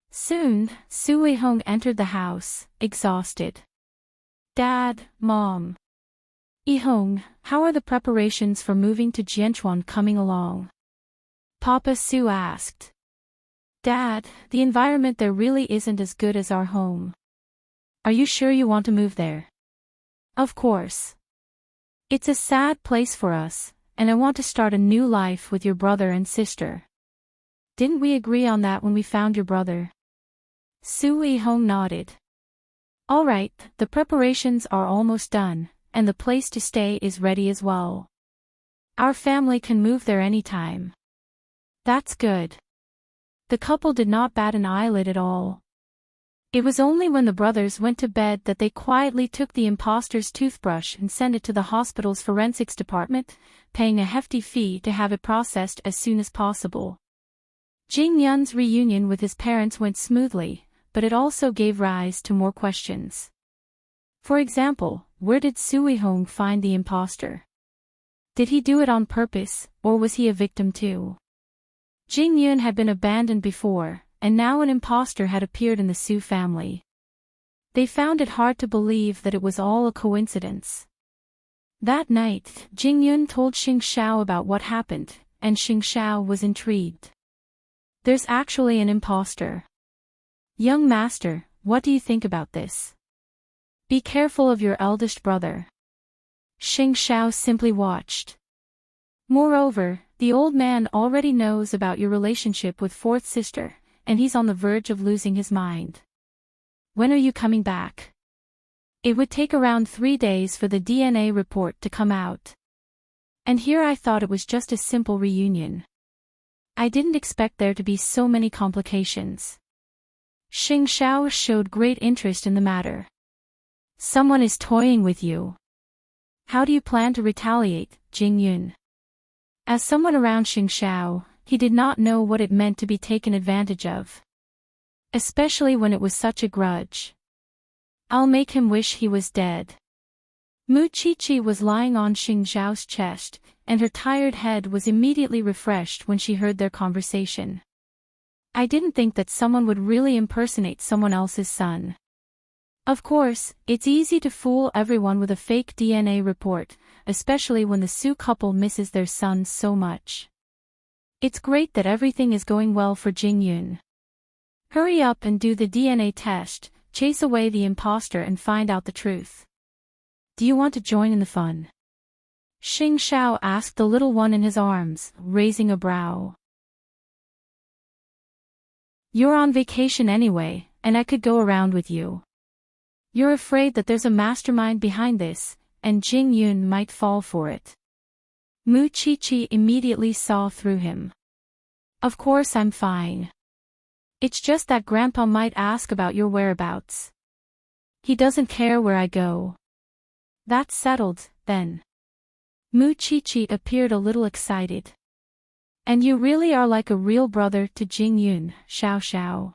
[SPEAKER 1] Soon, Su Weihong entered the house, exhausted. Dad, Mom. Yihong, how are the preparations for moving to Jianchuan coming along? Papa Su asked. Dad, the environment there really isn't as good as our home. Are you sure you want to move there? Of course. It's a sad place for us, and I want to start a new life with your brother and sister. Didn't we agree on that when we found your brother? Su Weihong nodded. All right, the preparations are almost done, and the place to stay is ready as well. Our family can move there anytime. That's good. The couple did not bat an eyelid at all. It was only when the brothers went to bed that they quietly took the imposter's toothbrush and sent it to the hospital's forensics department, paying a hefty fee to have it processed as soon as possible. Jing Yun's reunion with his parents went smoothly, but it also gave rise to more questions. For example, where did Su Weihong find the imposter? Did he do it on purpose, or was he a victim too? Jing Yun had been abandoned before, and now an imposter had appeared in the Su family. They found it hard to believe that it was all a coincidence. That night, Jing Yun told Xing Xiao about what happened, and Xing Xiao was intrigued. There's actually an imposter. Young master, what do you think about this? Be careful of your eldest brother. Xing Xiao simply watched. Moreover, the old man already knows about your relationship with fourth sister, and he's on the verge of losing his mind. When are you coming back? It would take around 3 days for the DNA report to come out. And here I thought it was just a simple reunion. I didn't expect there to be so many complications. Xing Xiao showed great interest in the matter. Someone is toying with you. How do you plan to retaliate, Jing Yun? As someone around Xing Xiao, he did not know what it meant to be taken advantage of. Especially when it was such a grudge. I'll make him wish he was dead. Mu Qiqi was lying on Xing Xiao's chest, and her tired head was immediately refreshed when she heard their conversation. I didn't think that someone would really impersonate someone else's son. Of course, it's easy to fool everyone with a fake DNA report, especially when the Su couple misses their son so much. It's great that everything is going well for Jing Yun. Hurry up and do the DNA test, chase away the imposter and find out the truth. Do you want to join in the fun? Xing Xiao asked the little one in his arms, raising a brow. You're on vacation anyway, and I could go around with you. You're afraid that there's a mastermind behind this, and Jing Yun might fall for it. Mu Chi-Chi immediately saw through him. Of course I'm fine. It's just that Grandpa might ask about your whereabouts. He doesn't care where I go. That's settled, then. Mu Chi-Chi appeared a little excited. And you really are like a real brother to Jing Yun, Xiao Xiao.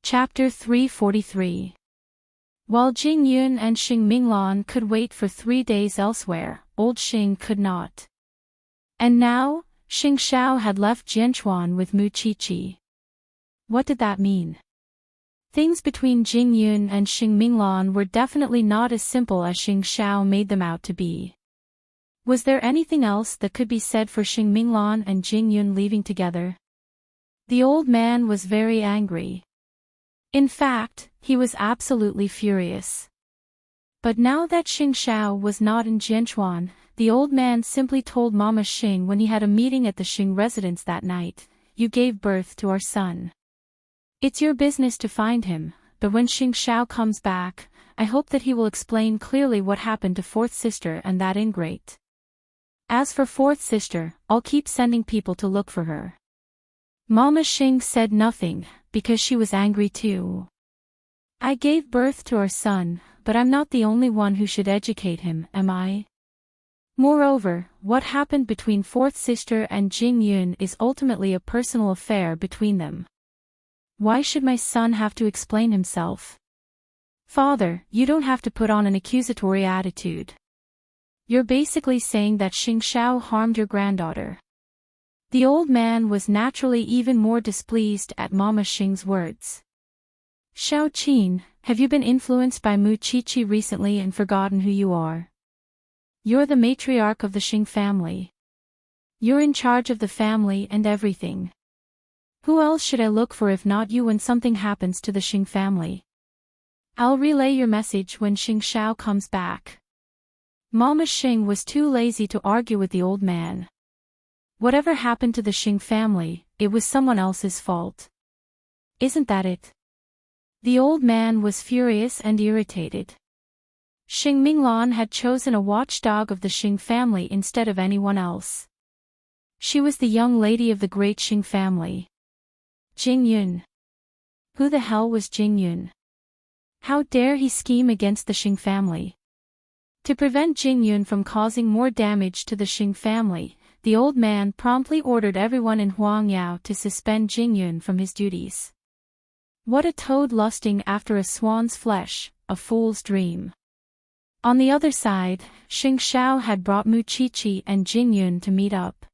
[SPEAKER 1] Chapter 343. While Jing Yun and Xing Minglan could wait for 3 days elsewhere, old Xing could not. And now, Xing Xiao had left Jianchuan with Mu Chi-Chi. What did that mean? Things between Jing Yun and Xing Minglan were definitely not as simple as Xing Xiao made them out to be. Was there anything else that could be said for Xing Minglan and Jing Yun leaving together? The old man was very angry. In fact, he was absolutely furious. But now that Xing Xiao was not in Jianchuan, the old man simply told Mama Xing when he had a meeting at the Xing residence that night, "You gave birth to our son. It's your business to find him, but when Xing Xiao comes back, I hope that he will explain clearly what happened to fourth sister and that ingrate. As for fourth sister, I'll keep sending people to look for her." Mama Xing said nothing, because she was angry too. I gave birth to our son, but I'm not the only one who should educate him, am I? Moreover, what happened between fourth sister and Jing Yun is ultimately a personal affair between them. Why should my son have to explain himself? Father, you don't have to put on an accusatory attitude. You're basically saying that Xing Xiao harmed your granddaughter. The old man was naturally even more displeased at Mama Xing's words. Xiao Qin, have you been influenced by Mu Chi-Chi recently and forgotten who you are? You're the matriarch of the Xing family. You're in charge of the family and everything. Who else should I look for if not you when something happens to the Xing family? I'll relay your message when Xing Xiao comes back. Mama Xing was too lazy to argue with the old man. Whatever happened to the Xing family, it was someone else's fault. Isn't that it? The old man was furious and irritated. Xing Minglan had chosen a watchdog of the Xing family instead of anyone else. She was the young lady of the great Xing family. Jing Yun. Who the hell was Jing Yun? How dare he scheme against the Xing family? To prevent Jing Yun from causing more damage to the Xing family, the old man promptly ordered everyone in Huangyao to suspend Jing Yun from his duties. What a toad lusting after a swan's flesh, a fool's dream. On the other side, Xing Xiao had brought Mu Chi-Chi and Jing Yun to meet up.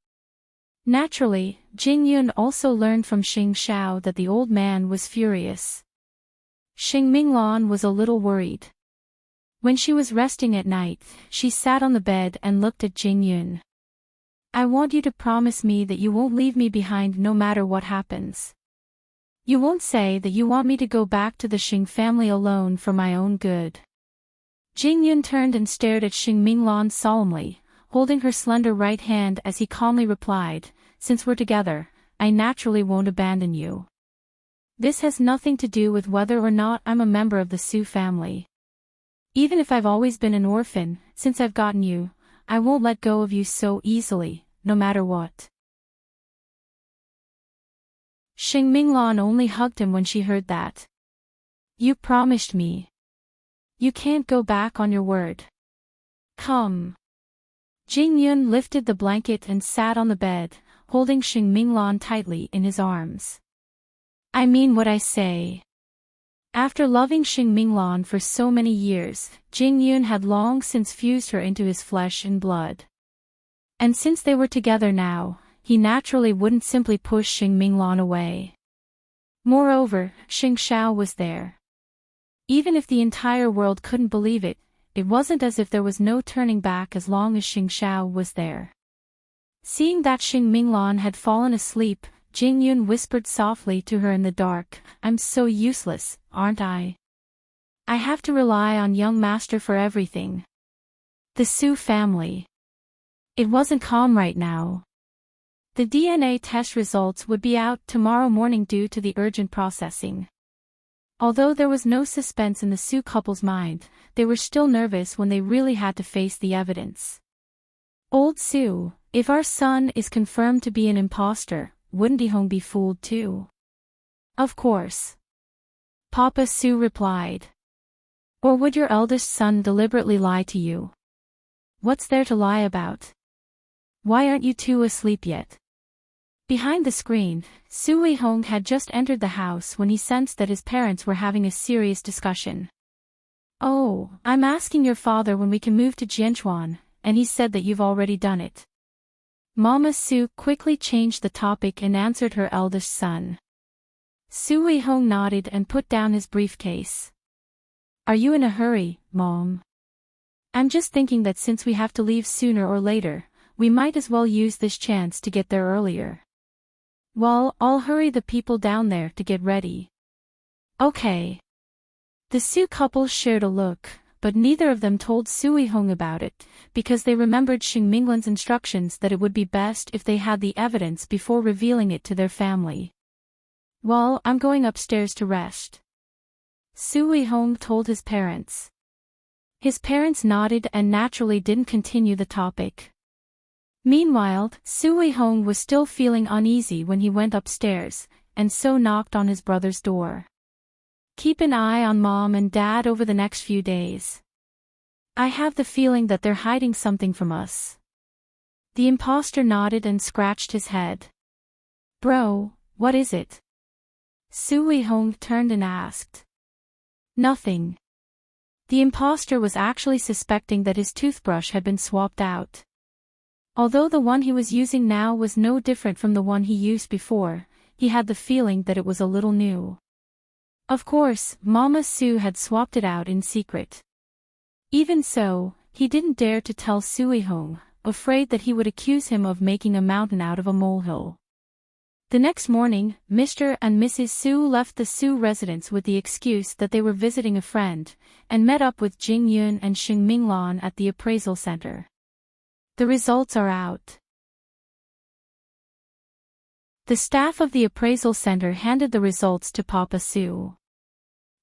[SPEAKER 1] Naturally, Jing Yun also learned from Xing Xiao that the old man was furious. Xing Minglan was a little worried. When she was resting at night, she sat on the bed and looked at Jing Yun. I want you to promise me that you won't leave me behind no matter what happens. You won't say that you want me to go back to the Xing family alone for my own good. Jing Yun turned and stared at Xing Minglan solemnly, holding her slender right hand as he calmly replied, "Since we're together, I naturally won't abandon you. This has nothing to do with whether or not I'm a member of the Su family. Even if I've always been an orphan, since I've gotten you, I won't let go of you so easily, no matter what." Xing Minglan only hugged him when she heard that. "You promised me. You can't go back on your word. Come." Jing Yun lifted the blanket and sat on the bed, holding Xing Minglan tightly in his arms. "I mean what I say." After loving Xing Minglan for so many years, Jing Yun had long since fused her into his flesh and blood. And since they were together now, he naturally wouldn't simply push Xing Minglan away. Moreover, Xing Xiao was there. Even if the entire world couldn't believe it, it wasn't as if there was no turning back as long as Xing Xiao was there. Seeing that Xing Minglan had fallen asleep, Jing Yun whispered softly to her in the dark, "I'm so useless, aren't I? I have to rely on young master for everything." The Su family. It wasn't calm right now. The DNA test results would be out tomorrow morning due to the urgent processing. Although there was no suspense in the Su couple's mind, they were still nervous when they really had to face the evidence. "Old Su, if our son is confirmed to be an imposter, wouldn't Hong be fooled too?" "Of course," Papa Su replied. "Or would your eldest son deliberately lie to you? What's there to lie about? Why aren't you two asleep yet?" Behind the screen, Su Hong had just entered the house when he sensed that his parents were having a serious discussion. "Oh, I'm asking your father when we can move to Jianchuan, and he said that you've already done it." Mama Su quickly changed the topic and answered her eldest son. Su Hong nodded and put down his briefcase. "Are you in a hurry, Mom?" "I'm just thinking that since we have to leave sooner or later, we might as well use this chance to get there earlier." "Well, I'll hurry the people down there to get ready." "Okay." The Su couple shared a look, but neither of them told Su Hong about it, because they remembered Xing Minglan's instructions that it would be best if they had the evidence before revealing it to their family. "Well, I'm going upstairs to rest," Su Hong told his parents. His parents nodded and naturally didn't continue the topic. Meanwhile, Su Hong was still feeling uneasy when he went upstairs, and so knocked on his brother's door. "Keep an eye on Mom and Dad over the next few days. I have the feeling that they're hiding something from us." The imposter nodded and scratched his head. "Bro, what is it?" Su Hong turned and asked. "Nothing." The imposter was actually suspecting that his toothbrush had been swapped out. Although the one he was using now was no different from the one he used before, he had the feeling that it was a little new. Of course, Mama Su had swapped it out in secret. Even so, he didn't dare to tell Su Hong, afraid that he would accuse him of making a mountain out of a molehill. The next morning, Mr. and Mrs. Su left the Su residence with the excuse that they were visiting a friend, and met up with Jing Yun and Xing Minglan at the appraisal center. The results are out. The staff of the appraisal center handed the results to Papa Su.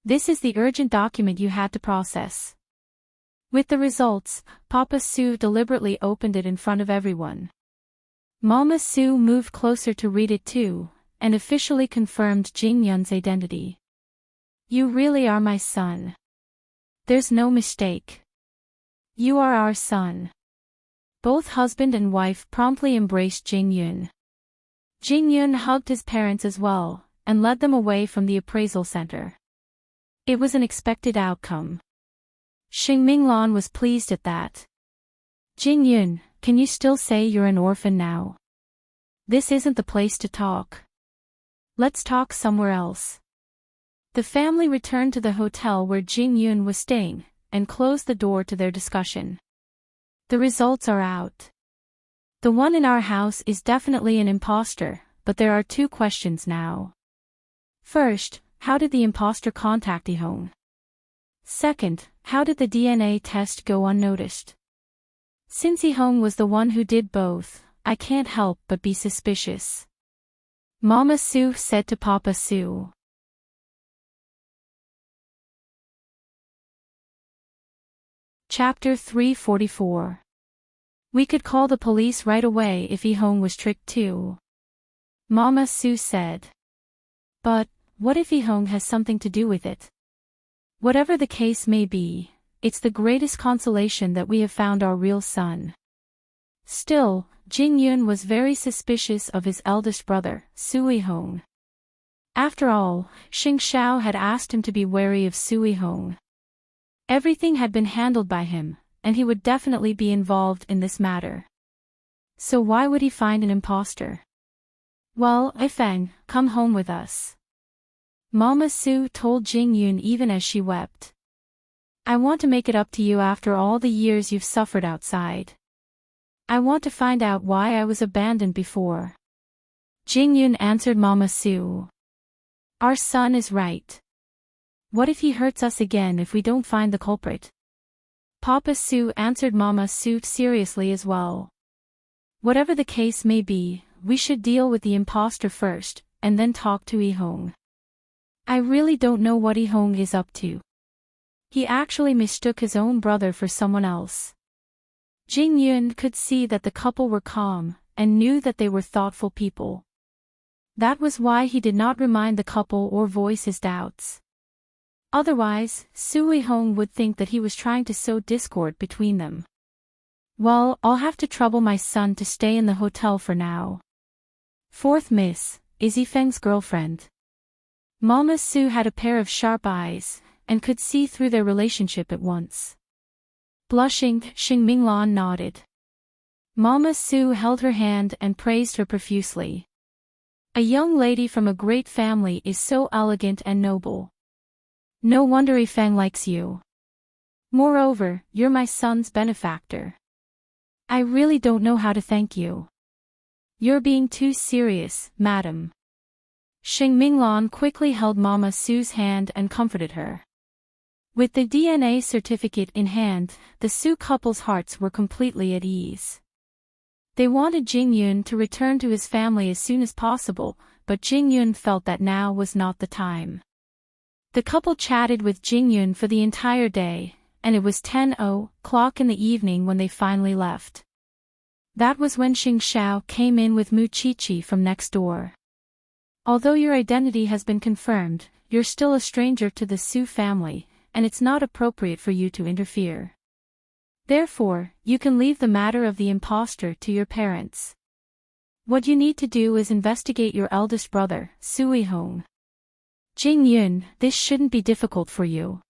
[SPEAKER 1] "This is the urgent document you had to process." With the results, Papa Su deliberately opened it in front of everyone. Mama Su moved closer to read it too, and officially confirmed Jing Yun's identity. "You really are my son. There's no mistake. You are our son." Both husband and wife promptly embraced Jing Yun. Jing Yun hugged his parents as well, and led them away from the appraisal center. It was an expected outcome. Xing Minglan was pleased at that. "Jing Yun, can you still say you're an orphan now? This isn't the place to talk. Let's talk somewhere else." The family returned to the hotel where Jing Yun was staying, and closed the door to their discussion. "The results are out. The one in our house is definitely an imposter, but there are two questions now. First, how did the imposter contact Hong? Second, how did the DNA test go unnoticed? Since Hong was the one who did both, I can't help but be suspicious," Mama Su said to Papa Su. Chapter 344. "We could call the police right away if Hong was tricked too," Mama Su said. "But, what if Hong has something to do with it? Whatever the case may be, it's the greatest consolation that we have found our real son." Still, Jing Yun was very suspicious of his eldest brother, Su Hong. After all, Xing Xiao had asked him to be wary of Su Hong. Everything had been handled by him, and he would definitely be involved in this matter. So why would he find an imposter? "Well, Ifeng, come home with us," Mama Su told Jing Yun even as she wept. "I want to make it up to you after all the years you've suffered outside." I want to find out why I was abandoned before. Jingyun answered Mama Su. Our son is right. What if he hurts us again if we don't find the culprit? Papa Su answered Mama Su seriously as well. Whatever the case may be, we should deal with the imposter first, and then talk to Yihong. I really don't know what Yihong is up to. He actually mistook his own brother for someone else. Jingyun could see that the couple were calm, and knew that they were thoughtful people. That was why he did not remind the couple or voice his doubts. Otherwise, Su Yihong would think that he was trying to sow discord between them. Well, I'll have to trouble my son to stay in the hotel for now. Fourth miss, is Yifeng's girlfriend. Mama Su had a pair of sharp eyes, and could see through their relationship at once. Blushing, Xing Minglan nodded. Mama Su held her hand and praised her profusely. A young lady from a great family is so elegant and noble. No wonder Yifeng likes you. Moreover, you're my son's benefactor. I really don't know how to thank you. You're being too serious, madam. Xing Minglan quickly held Mama Su's hand and comforted her. With the DNA certificate in hand, the Su couple's hearts were completely at ease. They wanted Jingyun to return to his family as soon as possible, but Jingyun felt that now was not the time. The couple chatted with Jingyun for the entire day, and it was 10:00 in the evening when they finally left. That was when Xing Xiao came in with Mu Qiqi from next door. Although your identity has been confirmed, you're still a stranger to the Su family, and it's not appropriate for you to interfere. Therefore, you can leave the matter of the imposter to your parents. What you need to do is investigate your eldest brother, Su Yihong. Jingyun, this shouldn't be difficult for you.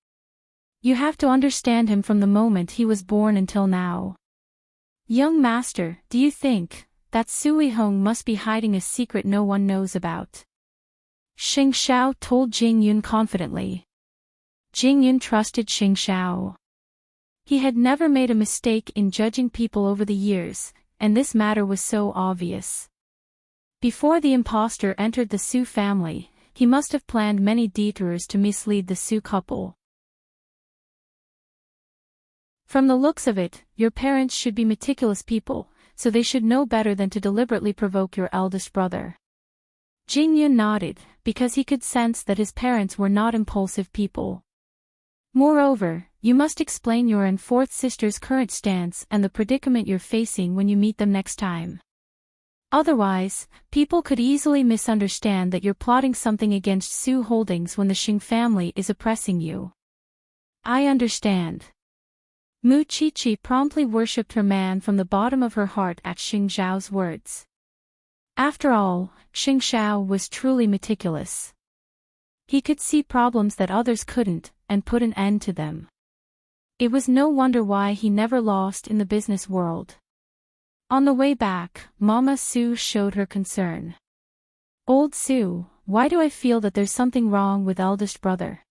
[SPEAKER 1] You have to understand him from the moment he was born until now. Young master, do you think that Su Yihong must be hiding a secret no one knows about? Xing Xiao told Jingyun confidently. Jingyun trusted Xing Xiao. He had never made a mistake in judging people over the years, and this matter was so obvious. Before the imposter entered the Su family, he must have planned many detours to mislead the Su couple. From the looks of it, your parents should be meticulous people, so they should know better than to deliberately provoke your eldest brother. Jingyun nodded, because he could sense that his parents were not impulsive people. Moreover, you must explain your and fourth sister's current stance and the predicament you're facing when you meet them next time. Otherwise, people could easily misunderstand that you're plotting something against Su Holdings when the Xing family is oppressing you. I understand. Mu Qiqi promptly worshipped her man from the bottom of her heart at Xing Zhao's words. After all, Xing Zhao was truly meticulous. He could see problems that others couldn't, and put an end to them. It was no wonder why he never lost in the business world. On the way back, Mama Su showed her concern. Old Su, why do I feel that there's something wrong with eldest brother?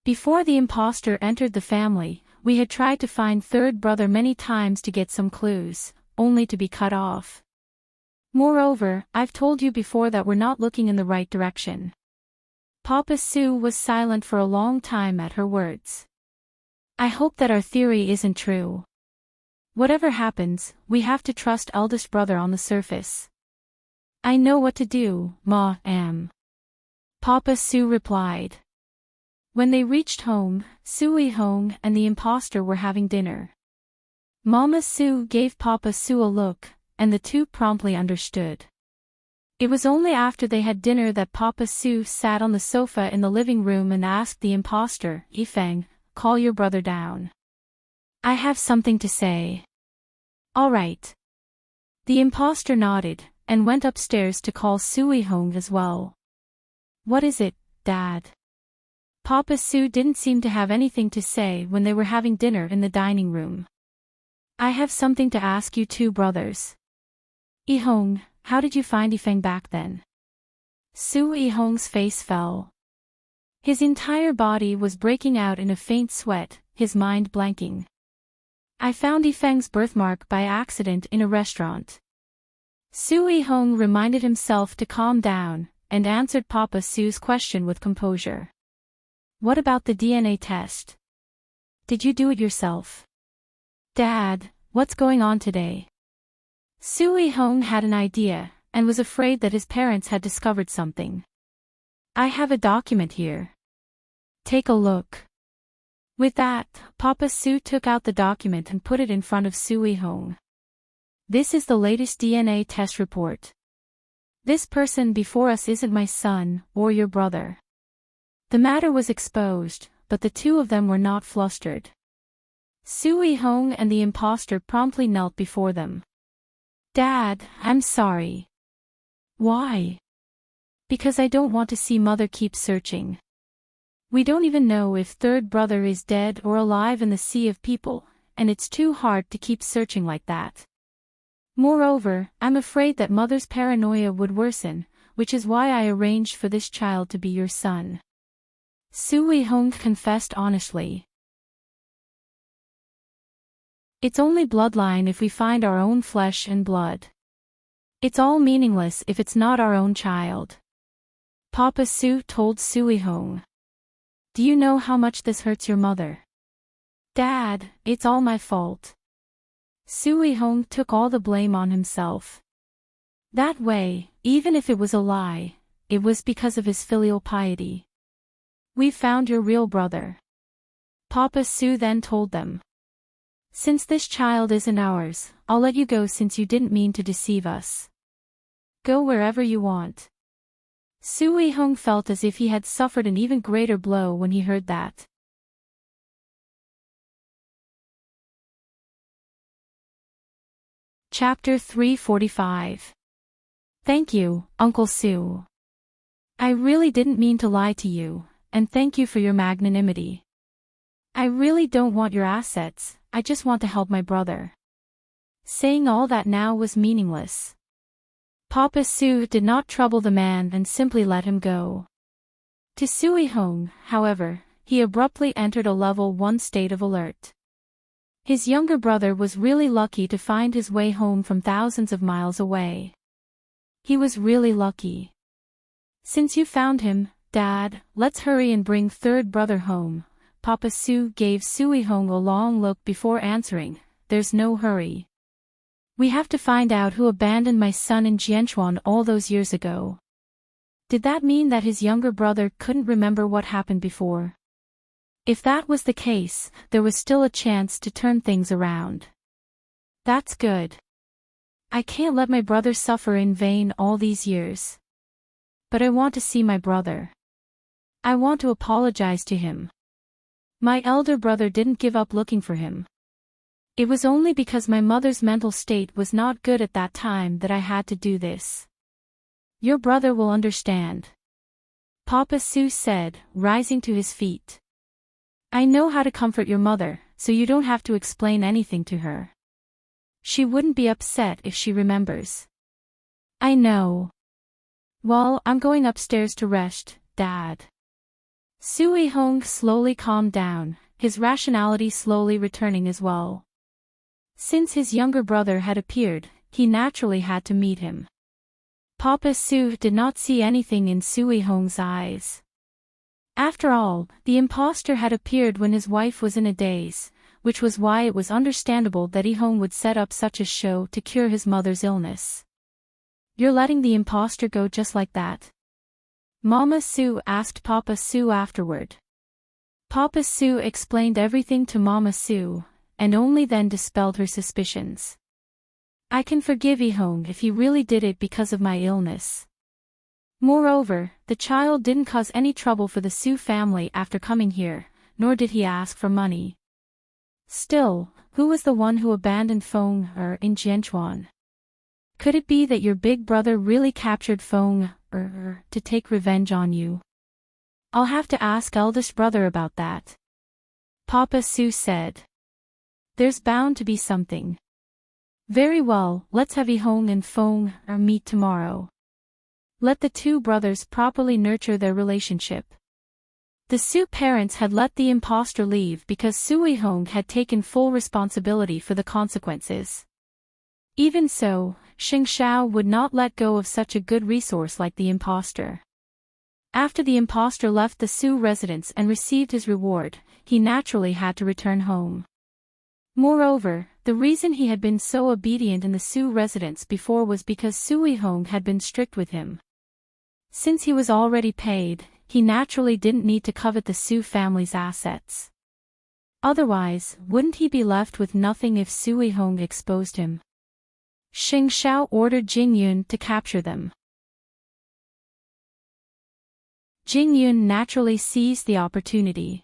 [SPEAKER 1] Before the imposter entered the family, we had tried to find third brother many times to get some clues, only to be cut off. Moreover, I've told you before that we're not looking in the right direction. Papa Su was silent for a long time at her words. I hope that our theory isn't true. Whatever happens, we have to trust eldest brother on the surface. I know what to do, Ma. Papa Su replied. When they reached home, Su Yihong and the imposter were having dinner. Mama Su gave Papa Su a look, and the two promptly understood. It was only after they had dinner that Papa Su sat on the sofa in the living room and asked the imposter, Yifeng, call your brother down. I have something to say. All right. The imposter nodded, and went upstairs to call Su Yihong as well. What is it, Dad? Papa Su didn't seem to have anything to say when they were having dinner in the dining room. I have something to ask you two brothers. Yihong, how did you find Yifeng back then? Su Yihong's face fell. His entire body was breaking out in a faint sweat, his mind blanking. I found Yifeng's birthmark by accident in a restaurant. Su Hong reminded himself to calm down, and answered Papa Su's question with composure. What about the DNA test? Did you do it yourself? Dad, what's going on today? Su Hong had an idea, and was afraid that his parents had discovered something. I have a document here. Take a look. With that, Papa Su took out the document and put it in front of Su Hong. This is the latest DNA test report. This person before us isn't my son, or your brother. The matter was exposed, but the two of them were not flustered. Su Hong and the imposter promptly knelt before them. Dad, I'm sorry. Why? Because I don't want to see Mother keep searching. We don't even know if third brother is dead or alive in the sea of people, and it's too hard to keep searching like that. Moreover, I'm afraid that Mother's paranoia would worsen, which is why I arranged for this child to be your son. Su Hong confessed honestly. It's only bloodline if we find our own flesh and blood. It's all meaningless if it's not our own child. Papa Su told Su Hong. Do you know how much this hurts your mother? Dad, it's all my fault. Su Hong took all the blame on himself. That way, even if it was a lie, it was because of his filial piety. We found your real brother. Papa Su then told them. Since this child isn't ours, I'll let you go since you didn't mean to deceive us. Go wherever you want. Su Hong felt as if he had suffered an even greater blow when he heard that. Chapter 345. Thank you, Uncle Su. I really didn't mean to lie to you, and thank you for your magnanimity. I really don't want your assets, I just want to help my brother. Saying all that now was meaningless. Papa Su did not trouble the man and simply let him go. To Su Hong, however, he abruptly entered a level 1 state of alert. His younger brother was really lucky to find his way home from thousands of miles away. He was really lucky. Since you found him, Dad, let's hurry and bring third brother home. Papa Su gave Su Hong a long look before answering, there's no hurry. We have to find out who abandoned my son in Jianchuan all those years ago. Did that mean that his younger brother couldn't remember what happened before? If that was the case, there was still a chance to turn things around. That's good. I can't let my brother suffer in vain all these years. But I want to see my brother. I want to apologize to him. My elder brother didn't give up looking for him. It was only because my mother's mental state was not good at that time that I had to do this. Your brother will understand. Papa Su said, rising to his feet. I know how to comfort your mother, so you don't have to explain anything to her. She wouldn't be upset if she remembers. I know. Well, I'm going upstairs to rest, Dad. Su Hong slowly calmed down, his rationality slowly returning as well. Since his younger brother had appeared, he naturally had to meet him. Papa Su did not see anything in Su Hong's eyes. After all, the imposter had appeared when his wife was in a daze, which was why it was understandable that Hong would set up such a show to cure his mother's illness. You're letting the imposter go just like that? Mama Su asked Papa Su afterward. Papa Su explained everything to Mama Su, and only then dispelled her suspicions. I can forgive Hong if he really did it because of my illness. Moreover, the child didn't cause any trouble for the Su family after coming here, nor did he ask for money. Still, who was the one who abandoned Feng in Jianchuan? Could it be that your big brother really captured Feng to take revenge on you? I'll have to ask eldest brother about that. Papa Su said. There's bound to be something. Very well, let's have Hong and Feng meet tomorrow. Let the two brothers properly nurture their relationship. The Su parents had let the imposter leave because Sui Hong had taken full responsibility for the consequences. Even so, Xing Xiao would not let go of such a good resource like the imposter. After the imposter left the Su residence and received his reward, he naturally had to return home. Moreover, the reason he had been so obedient in the Su residence before was because Sui Hong had been strict with him. Since he was already paid, he naturally didn't need to covet the Su family's assets. Otherwise, wouldn't he be left with nothing if Sui Hong exposed him? Xing Xiao ordered Jing Yun to capture them. Jing Yun naturally seized the opportunity.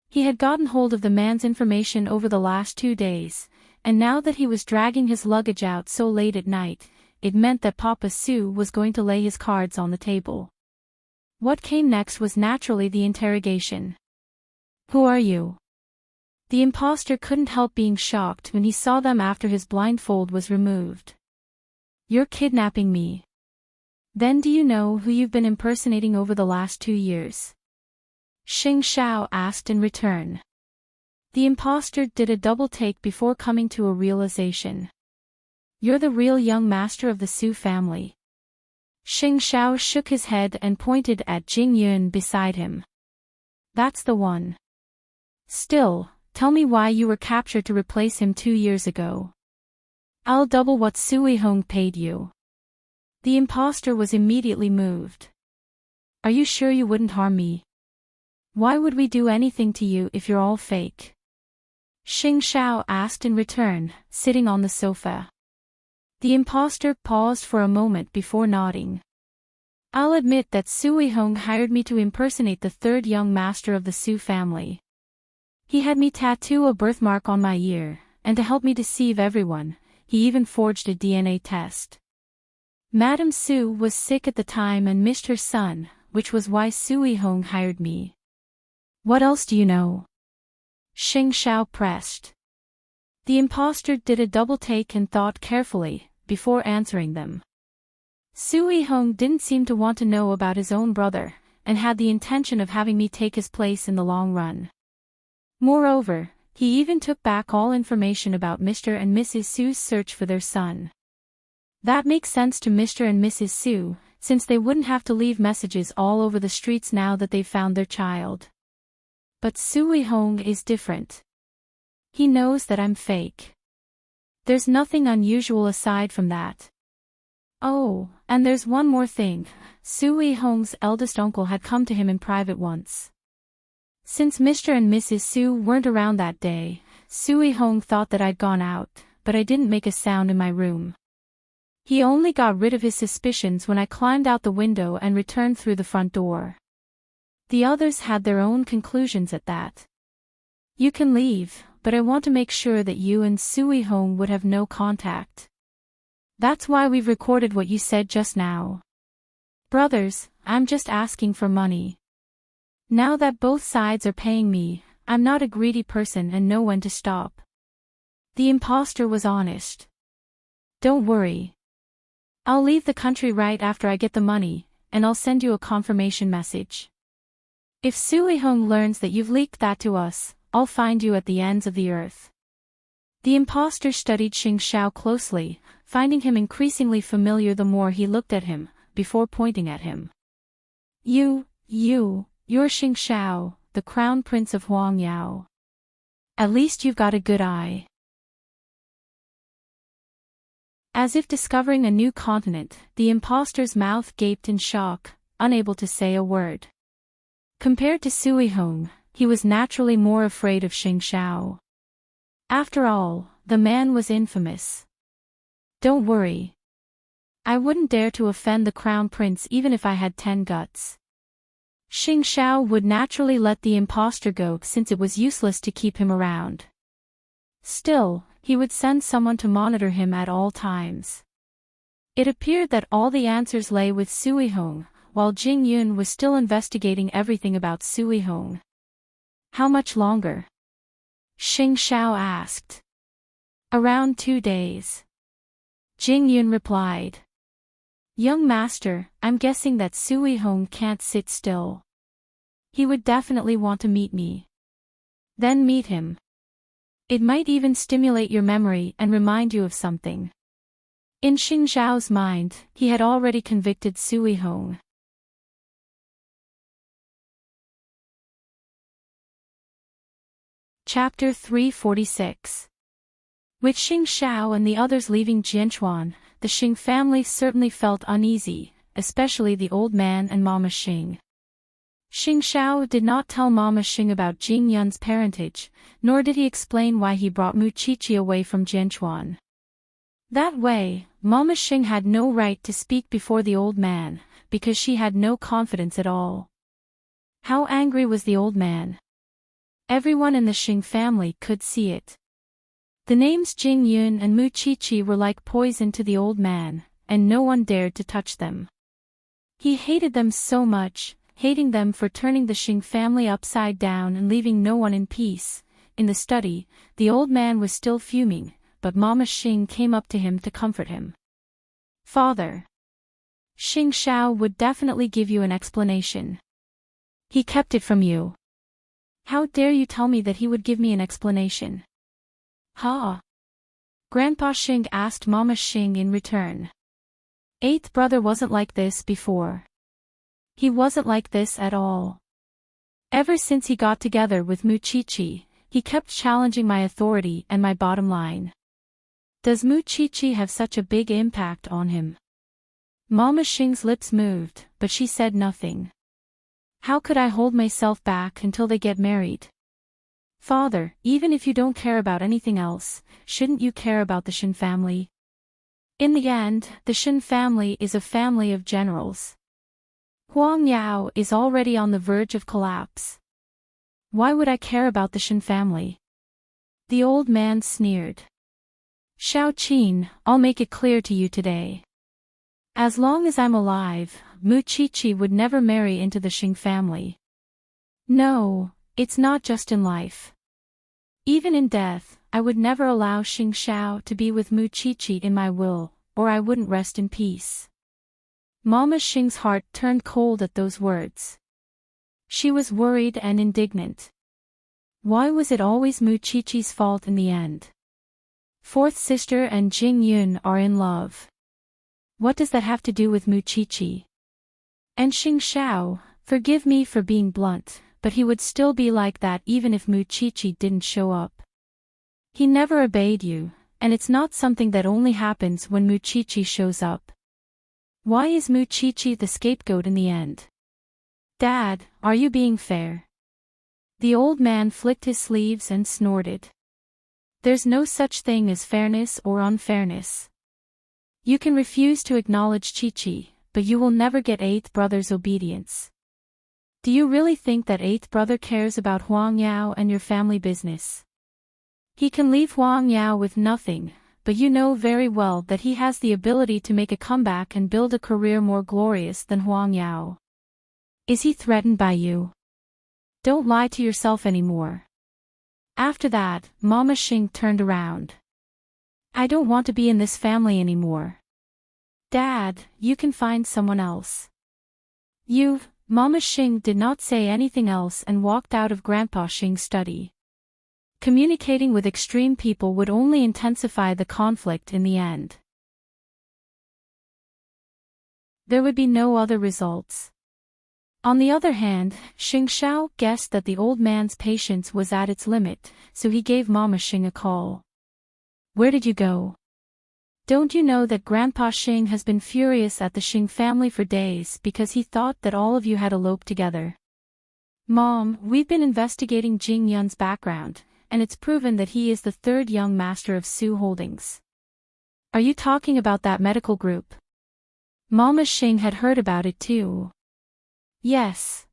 [SPEAKER 1] He had gotten hold of the man's information over the last 2 days, and now that he was dragging his luggage out so late at night, it meant that Papa Su was going to lay his cards on the table. What came next was naturally the interrogation. "Who are you?" The imposter couldn't help being shocked when he saw them after his blindfold was removed. "You're kidnapping me. Then do you know who you've been impersonating over the last 2 years?" Xing Xiao asked in return. The imposter did a double take before coming to a realization. "You're the real young master of the Su family." Xing Xiao shook his head and pointed at Jing Yun beside him. "That's the one. Still, tell me why you were captured to replace him 2 years ago. I'll double what Sui Hong paid you." The imposter was immediately moved. "Are you sure you wouldn't harm me? Why would we do anything to you if you're all fake?" Xing Xiao asked in return, sitting on the sofa. The imposter paused for a moment before nodding. "I'll admit that Sui Hong hired me to impersonate the 3rd young master of the Su family. He had me tattoo a birthmark on my ear, and to help me deceive everyone, he even forged a DNA test. Madame Su was sick at the time and missed her son, which was why Sui Hong hired me." "What else do you know?" Xing Xiao pressed. The imposter did a double take and thought carefully, before answering them. Sui Hong didn't seem to want to know about his own brother, and had the intention of having me take his place in the long run. Moreover, he even took back all information about Mr. and Mrs. Su's search for their son. That makes sense to Mr. and Mrs. Su, since they wouldn't have to leave messages all over the streets now that they've found their child. But Sui Hong is different. He knows that I'm fake. There's nothing unusual aside from that. Oh, and there's one more thing. Sui Hong's eldest uncle had come to him in private once. Since Mr. and Mrs. Su weren't around that day, Sui Hong thought that I'd gone out, but I didn't make a sound in my room. He only got rid of his suspicions when I climbed out the window and returned through the front door. The others had their own conclusions at that. You can leave, but I want to make sure that you and Sui Hong would have no contact. That's why we've recorded what you said just now. Brothers, I'm just asking for money. Now that both sides are paying me, I'm not a greedy person and know when to stop." The imposter was honest. "Don't worry. I'll leave the country right after I get the money, and I'll send you a confirmation message. If Sui Hong learns that you've leaked that to us, I'll find you at the ends of the earth." The imposter studied Xing Xiao closely, finding him increasingly familiar the more he looked at him, before pointing at him. You're Xing Xiao, the Crown Prince of Huang Yao. At least you've got a good eye." As if discovering a new continent, the imposter's mouth gaped in shock, unable to say a word. Compared to Sui Hong, he was naturally more afraid of Xing Xiao. After all, the man was infamous. "Don't worry. I wouldn't dare to offend the Crown Prince even if I had 10 guts." Xing Xiao would naturally let the imposter go since it was useless to keep him around. Still, he would send someone to monitor him at all times. It appeared that all the answers lay with Sui Hong, while Jing Yun was still investigating everything about Sui Hong. "How much longer?" Xing Xiao asked. "Around 2 days." Jing Yun replied. "Young master, I'm guessing that Sui Hong can't sit still. He would definitely want to meet me. Then meet him. It might even stimulate your memory and remind you of something. In Xing Zhao's mind, he had already convicted Sui Hong. Chapter 346. With Xing Zhao and the others leaving Jianchuan, the Xing family certainly felt uneasy, especially the old man and Mama Xing. Xing Zhao did not tell Mama Xing about Jing Yun's parentage, nor did he explain why he brought Mu Qiqi away from Jianchuan. That way, Mama Xing had no right to speak before the old man, because she had no confidence at all. How angry was the old man? Everyone in the Xing family could see it. The names Jing Yun and Mu Qiqi were like poison to the old man, and no one dared to touch them. He hated them so much, hating them for turning the Xing family upside down and leaving no one in peace. In the study, the old man was still fuming, but Mama Xing came up to him to comfort him. "Father, Xing Zhao would definitely give you an explanation. He kept it from you. How dare you tell me that he would give me an explanation?" "Huh?" Grandpa Xing asked Mama Xing in return. "Eighth brother wasn't like this before. He wasn't like this at all. Ever since he got together with Mu Qiqi, he kept challenging my authority and my bottom line. Does Mu Qiqi have such a big impact on him?" Mama Xing's lips moved, but she said nothing. "How could I hold myself back until they get married? Father, even if you don't care about anything else, shouldn't you care about the Shen family? In the end, the Shen family is a family of generals. Huang Yao is already on the verge of collapse. Why would I care about the Shen family?" The old man sneered. "Xiao Qin, I'll make it clear to you today. As long as I'm alive, Mu Qiqi would never marry into the Xing family. No, it's not just in life. Even in death, I would never allow Xing Zhao to be with Mu Qiqi in my will, or I wouldn't rest in peace." Mama Xing's heart turned cold at those words. She was worried and indignant. Why was it always Mu Qiqi's fault in the end? Fourth sister and Jing Yun are in love. What does that have to do with Mu Qiqi? And Xing Zhao, forgive me for being blunt, but he would still be like that even if Mu Qiqi didn't show up. He never obeyed you, and it's not something that only happens when Mu Qiqi shows up. Why is Mu Qiqi the scapegoat in the end? Dad, are you being fair? The old man flicked his sleeves and snorted. There's no such thing as fairness or unfairness. You can refuse to acknowledge Qiqi, but you will never get eighth brother's obedience. Do you really think that eighth brother cares about Huang Yao and your family business? He can leave Huang Yao with nothing, but you know very well that he has the ability to make a comeback and build a career more glorious than Huang Yao. Is he threatened by you? Don't lie to yourself anymore." After that, Mama Xing turned around. "I don't want to be in this family anymore. Dad, you can find someone else." Mama Xing did not say anything else and walked out of Grandpa Xing's study. Communicating with extreme people would only intensify the conflict in the end. There would be no other results. On the other hand, Xing Zhao guessed that the old man's patience was at its limit, so he gave Mama Xing a call. "Where did you go? Don't you know that Grandpa Xing has been furious at the Xing family for days because he thought that all of you had eloped together?" "Mom, we've been investigating Jing Yun's background, and it's proven that he is the third young master of Su Holdings." "Are you talking about that medical group?" Mama Xing had heard about it too. "Yes.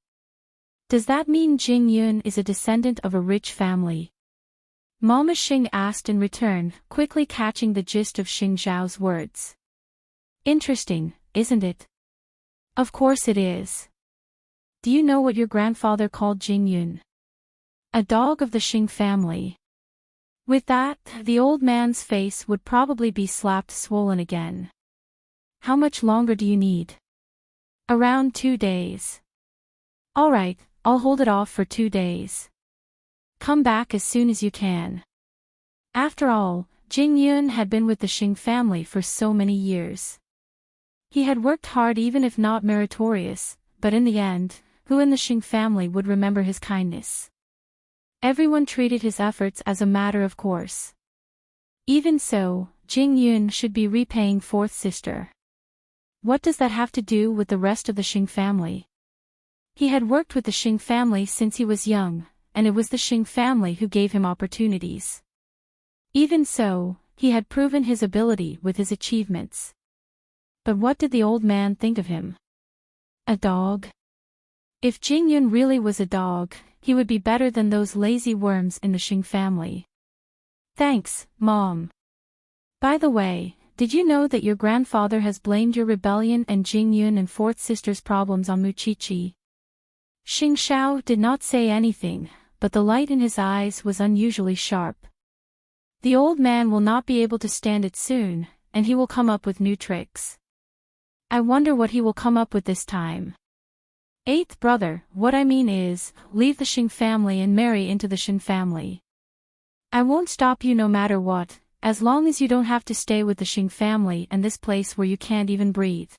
[SPEAKER 1] Does that mean Jing Yun is a descendant of a rich family?" Mama Xing asked in return, quickly catching the gist of Xing Zhao's words. "Interesting, isn't it?" "Of course it is. Do you know what your grandfather called Jing Yun? A dog of the Xing family." With that, the old man's face would probably be slapped swollen again. "How much longer do you need?" "Around 2 days. All right, I'll hold it off for 2 days. Come back as soon as you can. After all, Jing Yun had been with the Xing family for so many years. He had worked hard even if not meritorious, but in the end, who in the Xing family would remember his kindness? Everyone treated his efforts as a matter of course. Even so, Jing Yun should be repaying fourth sister. What does that have to do with the rest of the Xing family? He had worked with the Xing family since he was young, and it was the Xing family who gave him opportunities. Even so, he had proven his ability with his achievements. But what did the old man think of him? A dog? If Jing Yun really was a dog, he would be better than those lazy worms in the Xing family. Thanks, Mom. By the way, did you know that your grandfather has blamed your rebellion and Jing Yun and fourth sister's problems on Muqiqi? Xing Xiao did not say anything, but the light in his eyes was unusually sharp. The old man will not be able to stand it soon, and he will come up with new tricks. I wonder what he will come up with this time. Eighth brother, what I mean is, leave the Xing family and marry into the Xing family. I won't stop you no matter what, as long as you don't have to stay with the Xing family and this place where you can't even breathe.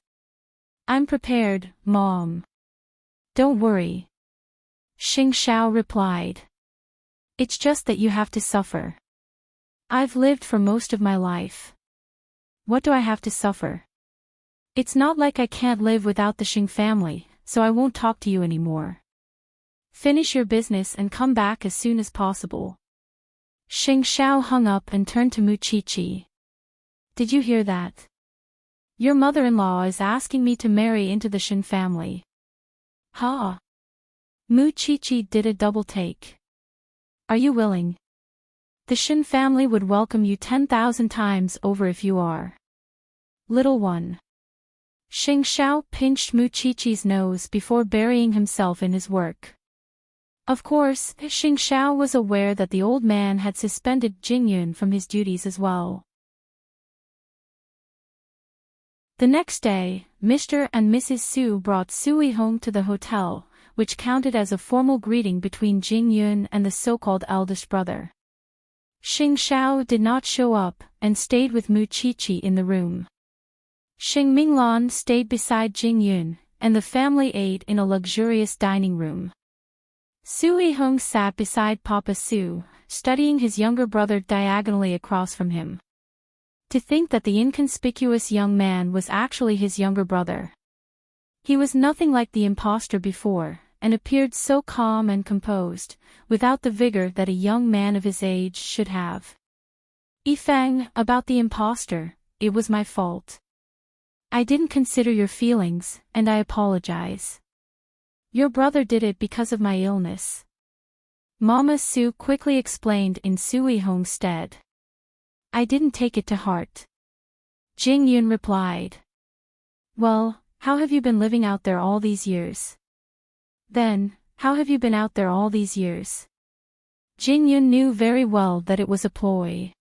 [SPEAKER 1] I'm prepared, Mom. Don't worry. Xing Xiao replied. It's just that you have to suffer. I've lived for most of my life. What do I have to suffer? It's not like I can't live without the Xing family, so I won't talk to you anymore. Finish your business and come back as soon as possible. Xing Xiao hung up and turned to Muqiqi. Did you hear that? Your mother-in-law is asking me to marry into the Xing family. Ha! Muqiqi did a double take. Are you willing? The Xing family would welcome you 10,000 times over if you are. Little one. Xing Xiao pinched Muqiqi's nose before burying himself in his work. Of course, Xing Xiao was aware that the old man had suspended Jing Yun from his duties as well. The next day, Mr. and Mrs. Su brought Sui home to the hotel, which counted as a formal greeting between Jing Yun and the so-called eldest brother. Xing Xiao did not show up, and stayed with Muqiqi in the room. Xing Minglan stayed beside Jing Yun, and the family ate in a luxurious dining room. Sui Hong sat beside Papa Su, studying his younger brother diagonally across from him. To think that the inconspicuous young man was actually his younger brother. He was nothing like the impostor before, and appeared so calm and composed, without the vigor that a young man of his age should have. Yifeng, about the impostor, it was my fault. I didn't consider your feelings, and I apologize. Your brother did it because of my illness. Mama Su quickly explained in Sui Hong's stead. I didn't take it to heart. Jing Yun replied. Well, how have you been living out there all these years? Then, how have you been out there all these years? Jing Yun knew very well that it was a ploy.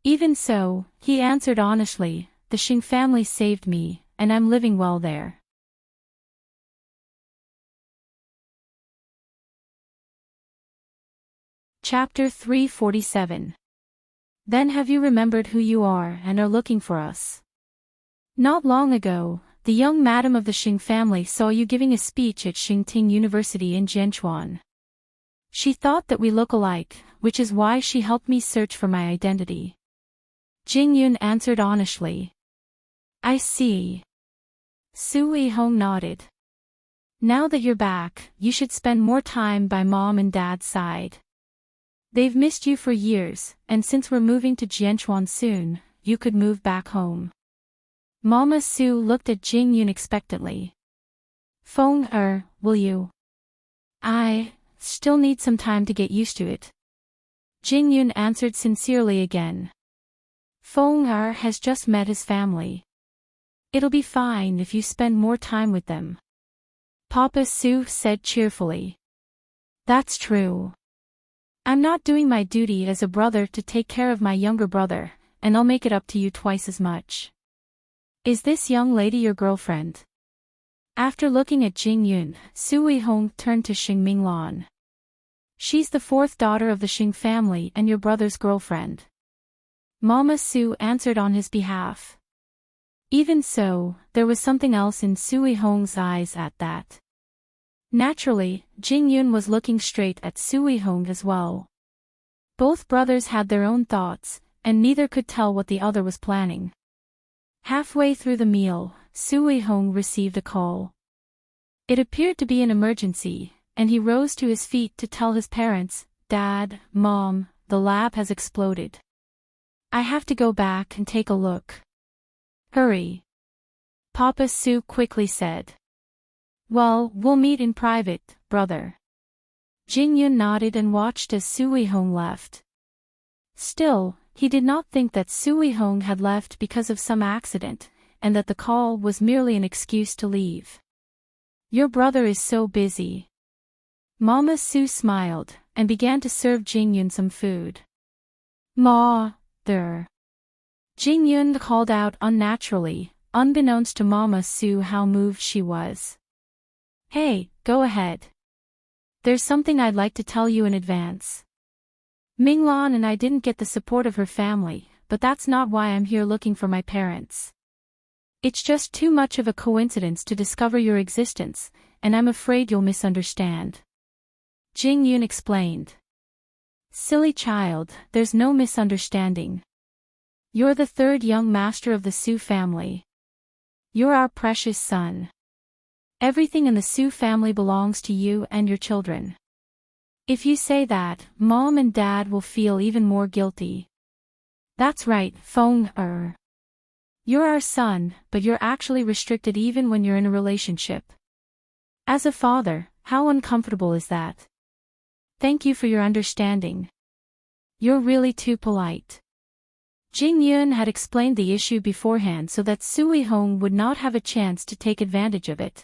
[SPEAKER 1] Even so, he answered honestly, the Xing family saved me, and I'm living well there. Chapter 347. Then have you remembered who you are and are looking for us? Not long ago, the young madam of the Xing family saw you giving a speech at Xingting University in Jianchuan. She thought that we look alike, which is why she helped me search for my identity. Jing Yun answered honestly. I see. Sui Hong nodded. Now that you're back, you should spend more time by Mom and Dad's side. They've missed you for years, and since we're moving to Jianchuan soon, you could move back home. Mama Su looked at Jing Yun expectantly. Feng will you? I still need some time to get used to it. Jing Yun answered sincerely again. Feng has just met his family. It'll be fine if you spend more time with them. Papa Su said cheerfully. That's true. I'm not doing my duty as a brother to take care of my younger brother, and I'll make it up to you twice as much. Is this young lady your girlfriend? After looking at Jing Yun, Sui Hong turned to Xing Minglan. She's the fourth daughter of the Xing family and your brother's girlfriend. Mama Su answered on his behalf. Even so, there was something else in Sui Hong's eyes at that. Naturally, Jing Yun was looking straight at Sui Hong as well. Both brothers had their own thoughts, and neither could tell what the other was planning. Halfway through the meal, Sui Hong received a call. It appeared to be an emergency, and he rose to his feet to tell his parents, "Dad, Mom, the lab has exploded. I have to go back and take a look." "Hurry," Papa Su quickly said. "Well, we'll meet in private, brother." Jing Yun nodded and watched as Sui Hong left. Still, he did not think that Sui Hong had left because of some accident, and that the call was merely an excuse to leave. "Your brother is so busy." Mama Su smiled, and began to serve Jing Yun some food. "Ma, there." Jing Yun called out unnaturally, unbeknownst to Mama Su how moved she was. "Hey, go ahead. There's something I'd like to tell you in advance. Minglan and I didn't get the support of her family, but that's not why I'm here looking for my parents. It's just too much of a coincidence to discover your existence, and I'm afraid you'll misunderstand." Jing Yun explained. "Silly child, there's no misunderstanding. You're the third young master of the Su family. You're our precious son. Everything in the Su family belongs to you and your children. If you say that, Mom and Dad will feel even more guilty." "That's right, Feng Er. You're our son, but you're actually restricted even when you're in a relationship. As a father, how uncomfortable is that? Thank you for your understanding. You're really too polite." Jing Yun had explained the issue beforehand so that Sui Hong would not have a chance to take advantage of it.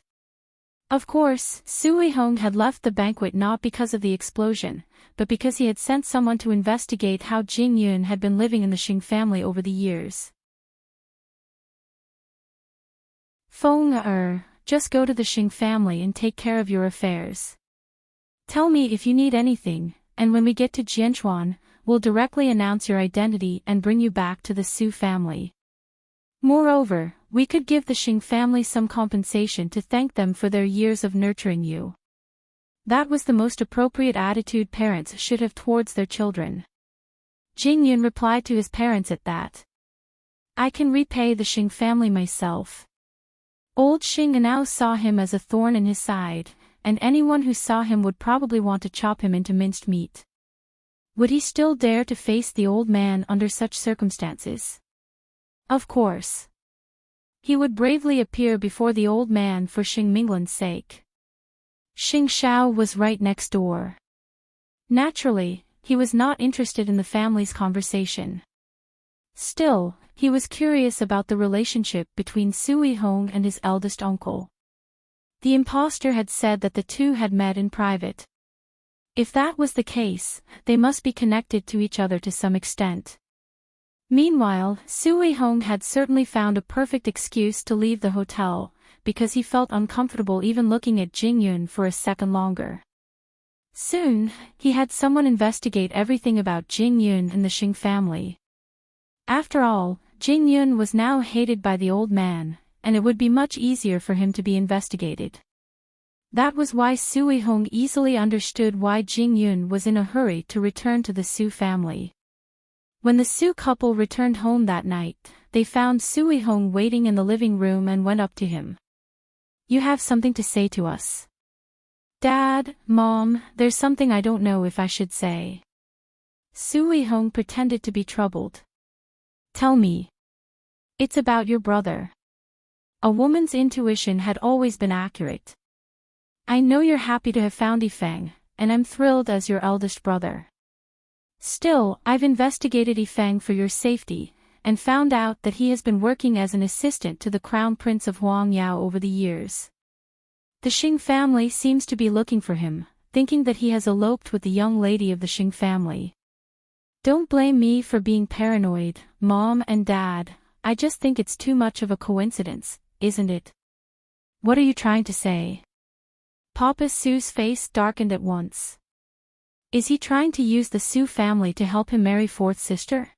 [SPEAKER 1] Of course, Sui Hong had left the banquet not because of the explosion, but because he had sent someone to investigate how Jing Yun had been living in the Xing family over the years. "Feng Er, just go to the Xing family and take care of your affairs. Tell me if you need anything, and when we get to Jianchuan, we'll directly announce your identity and bring you back to the Su family. Moreover, we could give the Xing family some compensation to thank them for their years of nurturing you." That was the most appropriate attitude parents should have towards their children. Jing Yun replied to his parents at that. "I can repay the Xing family myself." Old Xing now saw him as a thorn in his side, and anyone who saw him would probably want to chop him into minced meat. Would he still dare to face the old man under such circumstances? Of course. He would bravely appear before the old man for Xing Minglan's sake. Xing Xiao was right next door. Naturally, he was not interested in the family's conversation. Still, he was curious about the relationship between Sui Hong and his eldest uncle. The impostor had said that the two had met in private. If that was the case, they must be connected to each other to some extent. Meanwhile, Sui Hong had certainly found a perfect excuse to leave the hotel, because he felt uncomfortable even looking at Jing Yun for a second longer. Soon, he had someone investigate everything about Jing Yun and the Xing family. After all, Jing Yun was now hated by the old man, and it would be much easier for him to be investigated. That was why Sui Hong easily understood why Jing Yun was in a hurry to return to the Su family. When the Su couple returned home that night, they found Sui Hong waiting in the living room and went up to him. "You have something to say to us." "Dad, Mom, there's something I don't know if I should say." Sui Hong pretended to be troubled. "Tell me. It's about your brother." A woman's intuition had always been accurate. "I know you're happy to have found Yifeng, and I'm thrilled as your eldest brother. Still, I've investigated Yifeng for your safety, and found out that he has been working as an assistant to the Crown Prince of Huangyao over the years. The Xing family seems to be looking for him, thinking that he has eloped with the young lady of the Xing family. Don't blame me for being paranoid, Mom and Dad, I just think it's too much of a coincidence, isn't it?" What are you trying to say? Papa Sue's face darkened at once. Is he trying to use the Sue family to help him marry fourth sister?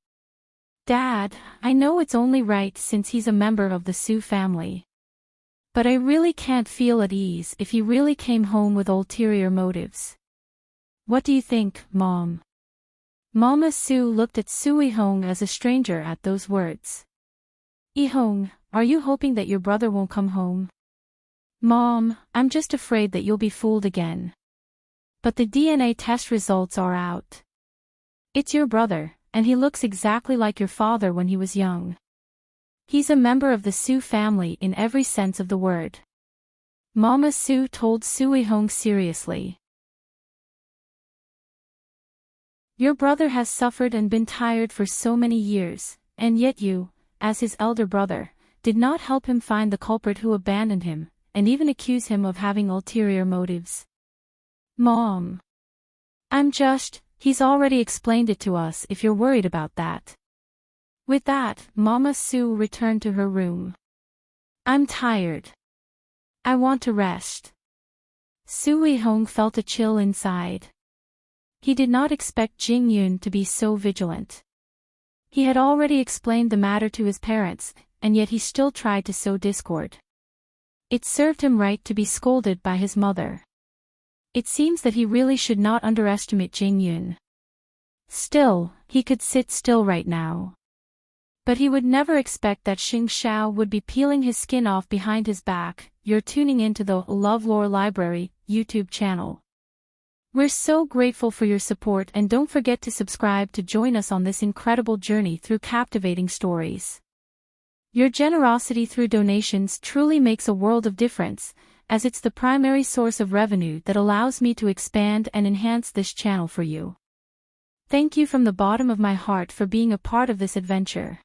[SPEAKER 1] Dad, I know it's only right since he's a member of the Sue family. But I really can't feel at ease if he really came home with ulterior motives. What do you think, Mom? Mama Sue looked at Sue Hong as a stranger at those words. Hong, are you hoping that your brother won't come home? Mom, I'm just afraid that you'll be fooled again. But the DNA test results are out. It's your brother, and he looks exactly like your father when he was young. He's a member of the Sue family in every sense of the word. Mama Sue told Sue Hong seriously. Your brother has suffered and been tired for so many years, and yet you, as his elder brother, did not help him find the culprit who abandoned him, and even accuse him of having ulterior motives. Mom. He's already explained it to us if you're worried about that. With that, Mama Sue returned to her room. I'm tired. I want to rest. Sue Hong felt a chill inside. He did not expect Jing Yun to be so vigilant. He had already explained the matter to his parents, and yet he still tried to sow discord. It served him right to be scolded by his mother. It seems that he really should not underestimate Jing Yun. Still, he could sit still right now. But he would never expect that Xing Xiao would be peeling his skin off behind his back. You're tuning into the LoveLore Library YouTube channel. We're so grateful for your support, and don't forget to subscribe to join us on this incredible journey through captivating stories. Your generosity through donations truly makes a world of difference, as it's the primary source of revenue that allows me to expand and enhance this channel for you. Thank you from the bottom of my heart for being a part of this adventure.